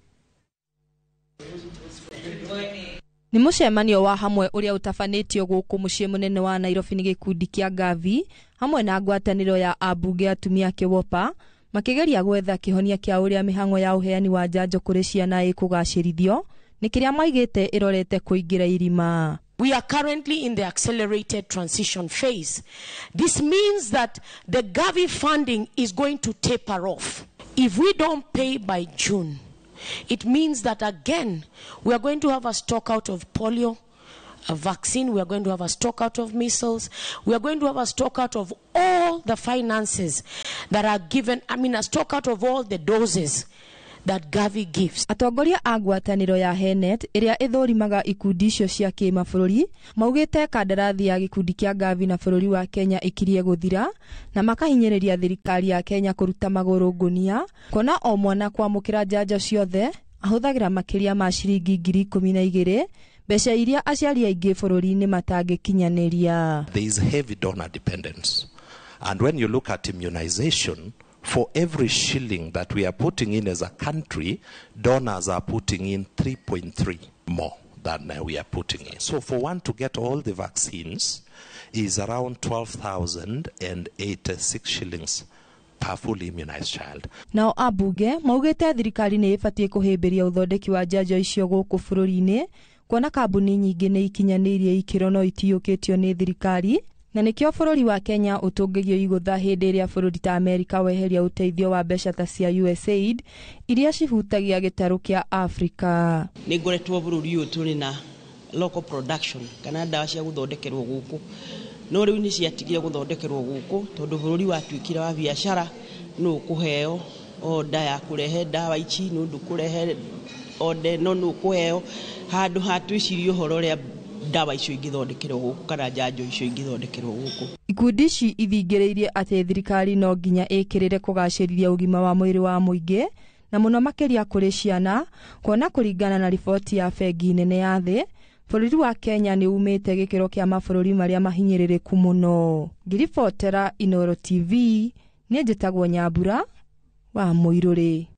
Ni mucemanio wa hamwe uria utafanitio guku mucii munene wa Nairobi ni gikundi kia Gavi hamwe na ngwataniro ya abunge atumia Kiwopa makigeria gwetha kihonia kia uria mihang'o ya uheani wa njanjo kuri ciana ikugacirithio ni kiria maigite irorete kuingira irima. We are currently in the accelerated transition phase. This means that the Gavi funding is going to taper off. If we don't pay by June, it means that again, we are going to have a stock out of polio, a vaccine, we are going to have a stock out of measles, we are going to have a stock out of all the finances that are given, a stock out of all the doses that Gavi gives. Atongoria a ngwataniro ya Henet iria ithurimaga ikundi icio cia kimabũrũri maugite kandarathi ya gikundi kia Gavi na bũrũri wa Kenya ikirie guthira na makahinyĩrĩria thirikari ya Kenya kuruta magũrũ ngunia kona o mwana kwamũkĩra njanjo ciothe ahũthagĩra makĩria ma ciringi 12,000 mbeca iria aciari aingĩ bũrũri-inĩ matangĩkinyanĩria. There is heavy donor dependence, and when you look at immunization, for every shilling that we are putting in as a country, donors are putting in 3.3 more than we are putting in. So for one to get all the vaccines is around 12,086 shillings per fully immunized child. Nao abunge maugite thirikari ni ibatie kuhimbiria uthondeki wa njanjo icio guku bũrũri-inĩ kuona kambuni nyingĩ nĩ ikinyanĩirie ikĩro no itiyũkĩtio nĩ thirikari na nikio bũrũri wa Kenya utungigio igutha hĩndĩ ĩrĩa bũrũri ta Amerika weheria uteithio wa mbeca ta cia USAID iria cihutagia gĩtarũ kĩa Afrika. Nĩ ngoretwo bũrũri ũyũ tũrĩ na local production kana ndawa cia guthondekerwo guku no rĩu nĩ ciatigire guthondekerwo guku tondu bũrũri watuĩkire wa biashara no kuheo oda ya kurehe ndawa ici no ndukurehe oda no kuheo handu hatwicirio horo ria ndawa icio ingithondekerwo guku kana njanjo icio ingithondekerwo guku. Ikundi ici ithingĩrĩirie atĩ thirikari no nginya ĩkĩrĩre kũgacĩrithia ũgima wa mwĩrĩ wa mũingĩ na mũno makĩria kũrĩ ciana kuona kũringana na riboti ya bengi nene ya thĩ bũrũri wa Kenya nĩ umĩte gĩkĩro kĩa mabũrũri marĩa mahinyĩrĩrĩku mũno. Ngiribotera Inooro TV nĩ njĩtagwo Nyambura wa Muiruri.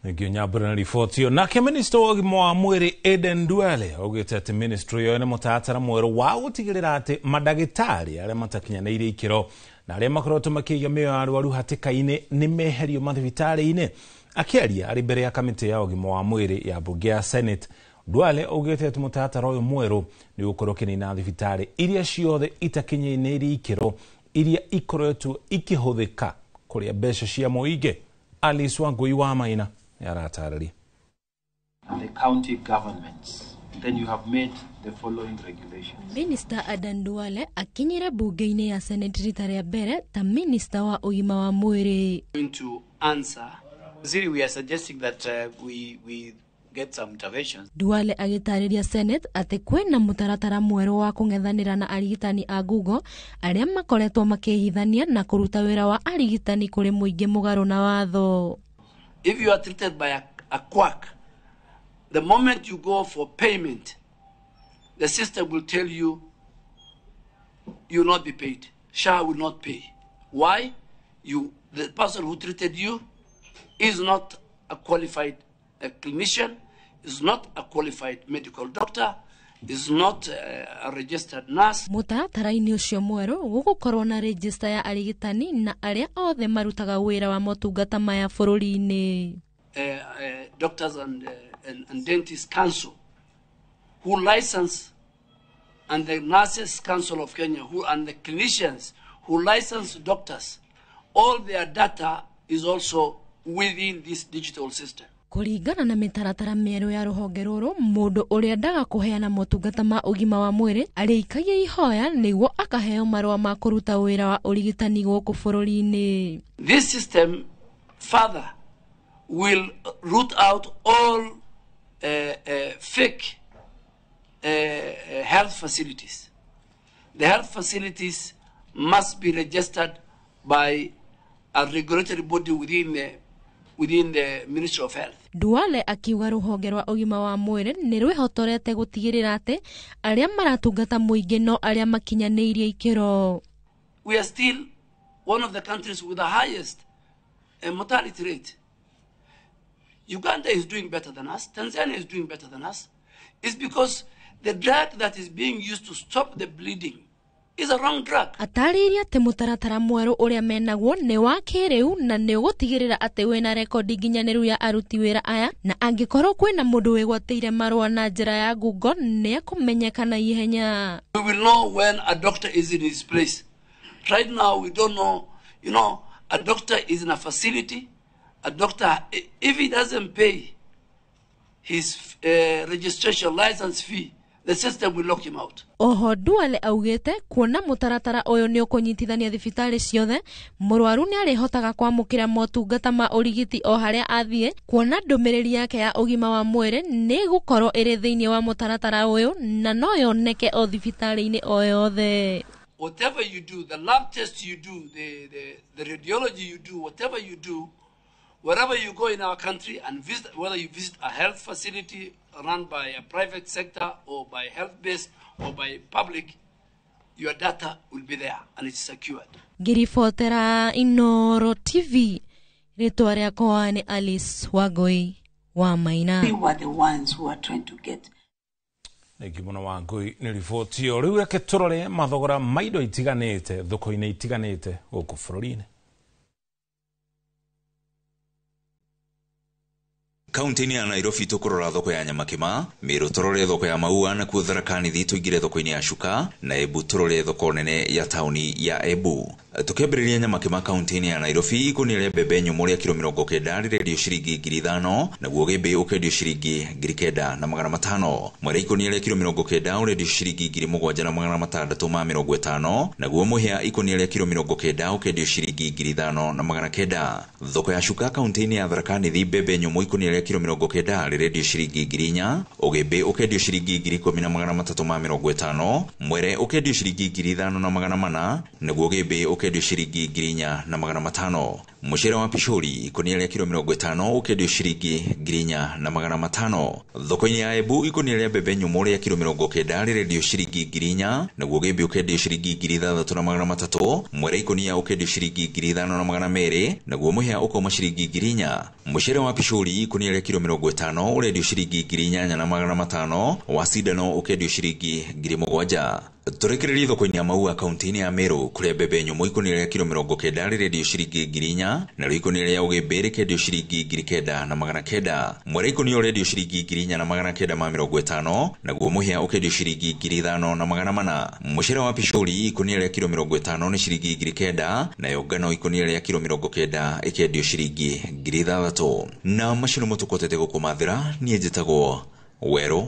Nĩkĩo nyambura na riboti ĩyo. Nake minista wa ũgima wa mwĩrĩ Aden Duale augĩte atĩ ministry ĩyo nĩ mũtaratara mwerũ wa gũtigĩrĩra atĩ mandagĩtarĩ arĩa matakinyanĩire ikĩro na arĩa makoretwo makĩiga mĩoyo ya arwaru hatĩka-inĩ nĩ meherio mathibitarĩ-inĩ. Akĩaria arĩ mbere ya kamĩtĩ ya ũgima wa mwĩrĩ ya bunge ya Senate, Duale augĩte atĩ mũtaratara ũyũ mwerũ nĩ ũgũkorwo ũkĩnina thibitarĩ iria ciothe itakinyanĩire ikĩro iria ikoretwo ikĩhũthĩka kũrĩa mbeca cia mũingĩ. Alice Wangui wa Maina yaratarĩria. And the county governments, then you have made the following regulations. Minister Aden Duale akinyira bunge-inĩ ya Senate rita rĩa mbere ta minister wa ũgima wa mwĩrĩ. Going to answer, really we are suggesting that we get some interventions. Duale agĩtarĩria Senate atĩ kwĩna mũtaratara mwerũ wa kũng'ethanĩra na arigitani a Google arĩa makoretwo makĩhithania na kũruta wĩra wa arigitani kũrĩ mũingĩ mũgarũ na watho. If you are treated by a quack, the moment you go for payment, the system will tell you you will not be paid. SHA will not pay. Why? The person who treated you is not a qualified clinician, is not a qualified medical doctor, is not a registered nurse. Mũtaratara-inĩ ũcio mwerũ gũgũkorwo na register ya arigitani na arĩa othe marutaga wĩra wa motungata maya bũrũri-inĩ. Doctors and Dentists Council, who license, and the Nurses Council of Kenya, and the clinicians who license doctors, all their data is also within this digital system. Kũringana na mĩtaratara mĩerũ ya rũhonge rũrũ, mũndũ ũrĩa ndaga kũheana motungata ma ũgima wa mwĩrĩ arĩikagia ihoya nĩguo akaheo marũa ma kũruta wĩra wa ũrigitani gũkũ bũrũri-inĩ. This system further will root out all fake health facilities. The health facilities must be registered by a regulatory body within the Ministry of Health. Duale akiuga rũhonge rwa ũgima wa mwĩrĩ nĩ rwĩhotorete gũtigĩrĩra atĩ arĩa maratungata mũingĩ no arĩa makinyanĩirie ikĩro. We are still one of the countries with the highest mortality rate. Uganda is doing better than us. Tanzania is doing better than us. It's because the drug that is being used to stop the bleeding is a wrong drug. Atariria atĩ mũtaratara mwerũ ũrĩa menaguo nĩ wa kĩrĩu na nĩ ũgũtigĩrĩra atĩ wĩna rekondi nginyanĩru ya aruti wĩra aya, na angĩkorwo kwĩna mũndũ wĩgwatĩire marũa na njĩra ya Google nĩ ekũmenyeka na ihenya. We will know when a doctor is in his place. Right now we don't know, a doctor is in a facility. A doctor, if he doesn't pay his registration license fee, the system will lock him out. Oho Duale augĩte kuona mũtaratara ũyũ nĩ ũkũnyitithania thibitarĩ ciothe, mũrwaru nĩ arĩhotaga kwamũkĩra motungata ma ũrigiti o harĩa athiĩ, kuona ndũmĩrĩri yake ya ũgima wa mwĩrĩ nĩ gũkorwo ĩrĩ thĩinĩ wa mũtaratara ũyũ na no yoneke o thibitarĩ-inĩ o yothe. Whatever you do, the lab test you do, the radiology you do, whatever you do, wherever you go in our country and visit, whether you visit a health facility run by a private sector or by health-based or by public, your data will be there and it's secured. Ngiribotera Inooro TV, rĩtwa rĩakwa nĩ Alice Wangui wa Maina. We were the ones who are trying to get. Nĩkĩmũno Wangui nĩ riboti ĩyo. Rĩu reke tũrore mathogora ma indo itiganĩte thoko-inĩ itiganĩte gũkũ bũrũri-inĩ. Kaunti-inĩ ya Nairobi tũkũrora thoko ya Nyamakima, Meru tũrore thoko ya Maua, na kuo Tharaka Nithi tũingĩre thoko-inĩ ya Chuka, na Embu tũrore thoko nene ya tauni ya Embu. Tukĩambĩrĩria Nyamakima kaunti-inĩ ya Nairobi, ikũnia rĩa mbembe nyũmũ rĩa kilo 90 rĩrendio ciringi 5,000, naguo gĩmbĩ ũkendio ciringi 9,500. Mwere ikũnia rĩa kilo 90 ũrendio ciringi 7,650, naguo mũhĩa ikũnia rĩa kilo 90 ũkendio ciringi 5,900. Thoko ya Chuka kaunti-inĩ ya Tharaka Nithi, mbembe nyũmũ ikũnia rĩa kilo 90 rĩrendio ciringi 4,000, ũgĩmbĩ ũkendio ciringi 10,350, mwere ũkendio ciringi 5,400, naguo gĩmbĩ ukendio ciringi 4,500. Mucere wa pishori ikonia rĩa kilo 50 ukendio ciringi 4,500. Thoko-inĩ ya Embu ikonia rĩa mbembe nyũmũ rĩa kilo 90 rĩrendio ciringi 4,000, naguo gembe ukendio ciringi 6,300. Mwere ikonia ukendio ciringi 5,200, naguo muhĩa ukoma ciringi 4,000. Mucere wa pishori ikonia rĩa kilo 50 urendio ciringi 8,500, wa cindano ukendio ciringi 7,000. Turekererie thoko-inĩ ya Maua kaunti-inĩ ya Meru kũrĩa mbembe nyũmũ ikonia rĩa kilo 90 rĩrendio ciringi 4,000, narĩo ikonia rĩa ũgĩmbĩ rĩkendio ciringi 9,900. Mwere ikonia ũrendio ciringi 4,950, naguo mũhĩa ũkendio ciringi 5,400. Mucere wa pishori ikonia rĩa kilo 50 nĩ ciringi 9,000, nayo ngano ikonia rĩa kilo 90 ikendio ciringi 6,000. Na macio nĩmo tũkotete gũkũmathĩra. Niĩ njĩtagwo Werũ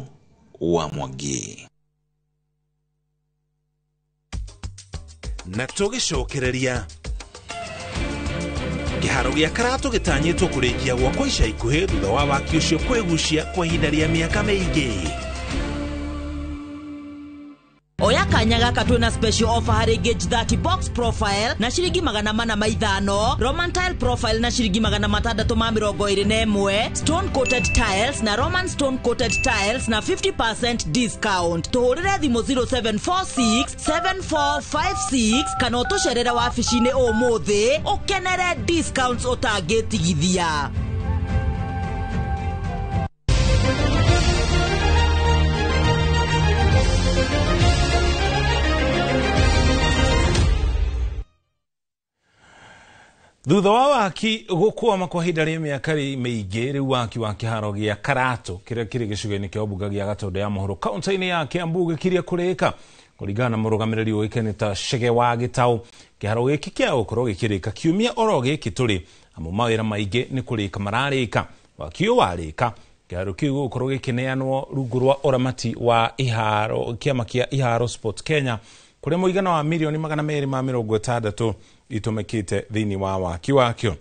wa Mwangi. Na tũgĩcokereria kĩharo gĩa Karatu gĩtanyĩtwo kũrĩkia gwakwo ica ikuhĩ thutha wa waki ũcio kwĩgucia kwa ihinda rĩa mĩaka mĩingĩ. Oya kanya gaka twina special offer harĩ gauge 30 box profile na ciringi 450, Roman tile profile na ciringi 621, stone coated tiles na Roman stone coated tiles na 50% discount. Tuhurire thimo 0746 7456 kana utucerera wabici-inĩ ũmũthĩ ukenere discounts utangĩtigithia. Thutha wa waki gũkwama kwa ihinda rĩa mĩaka mĩingĩ, rĩu waki wa kĩharo gĩa Karatu kĩrĩa kĩrĩ gĩcigo-inĩ kĩa ũmbunge gĩa Gatundu ya mũhuro kaunti-inĩ ya Kiambu gĩkirie kũrĩka kũringana na mũrũgamĩrĩri ũĩkaine ta Chege wa Gĩtaũ. Kĩharo gĩkĩ kĩa gũkorwo gĩkĩrĩka kiumia oro gĩkĩ tũrĩ, amu mawĩra maingĩ nĩ kũrĩka mararĩka. Waki ũyũ warĩka, kĩharo kĩu gũkorwo gĩkĩneanwo rungu rwa ũramati wa kĩama kĩa Iharo Sport Kenya, kũrĩa mũigana wa mirioni 260 itumĩkĩte thĩinĩ wa waki wakĩo.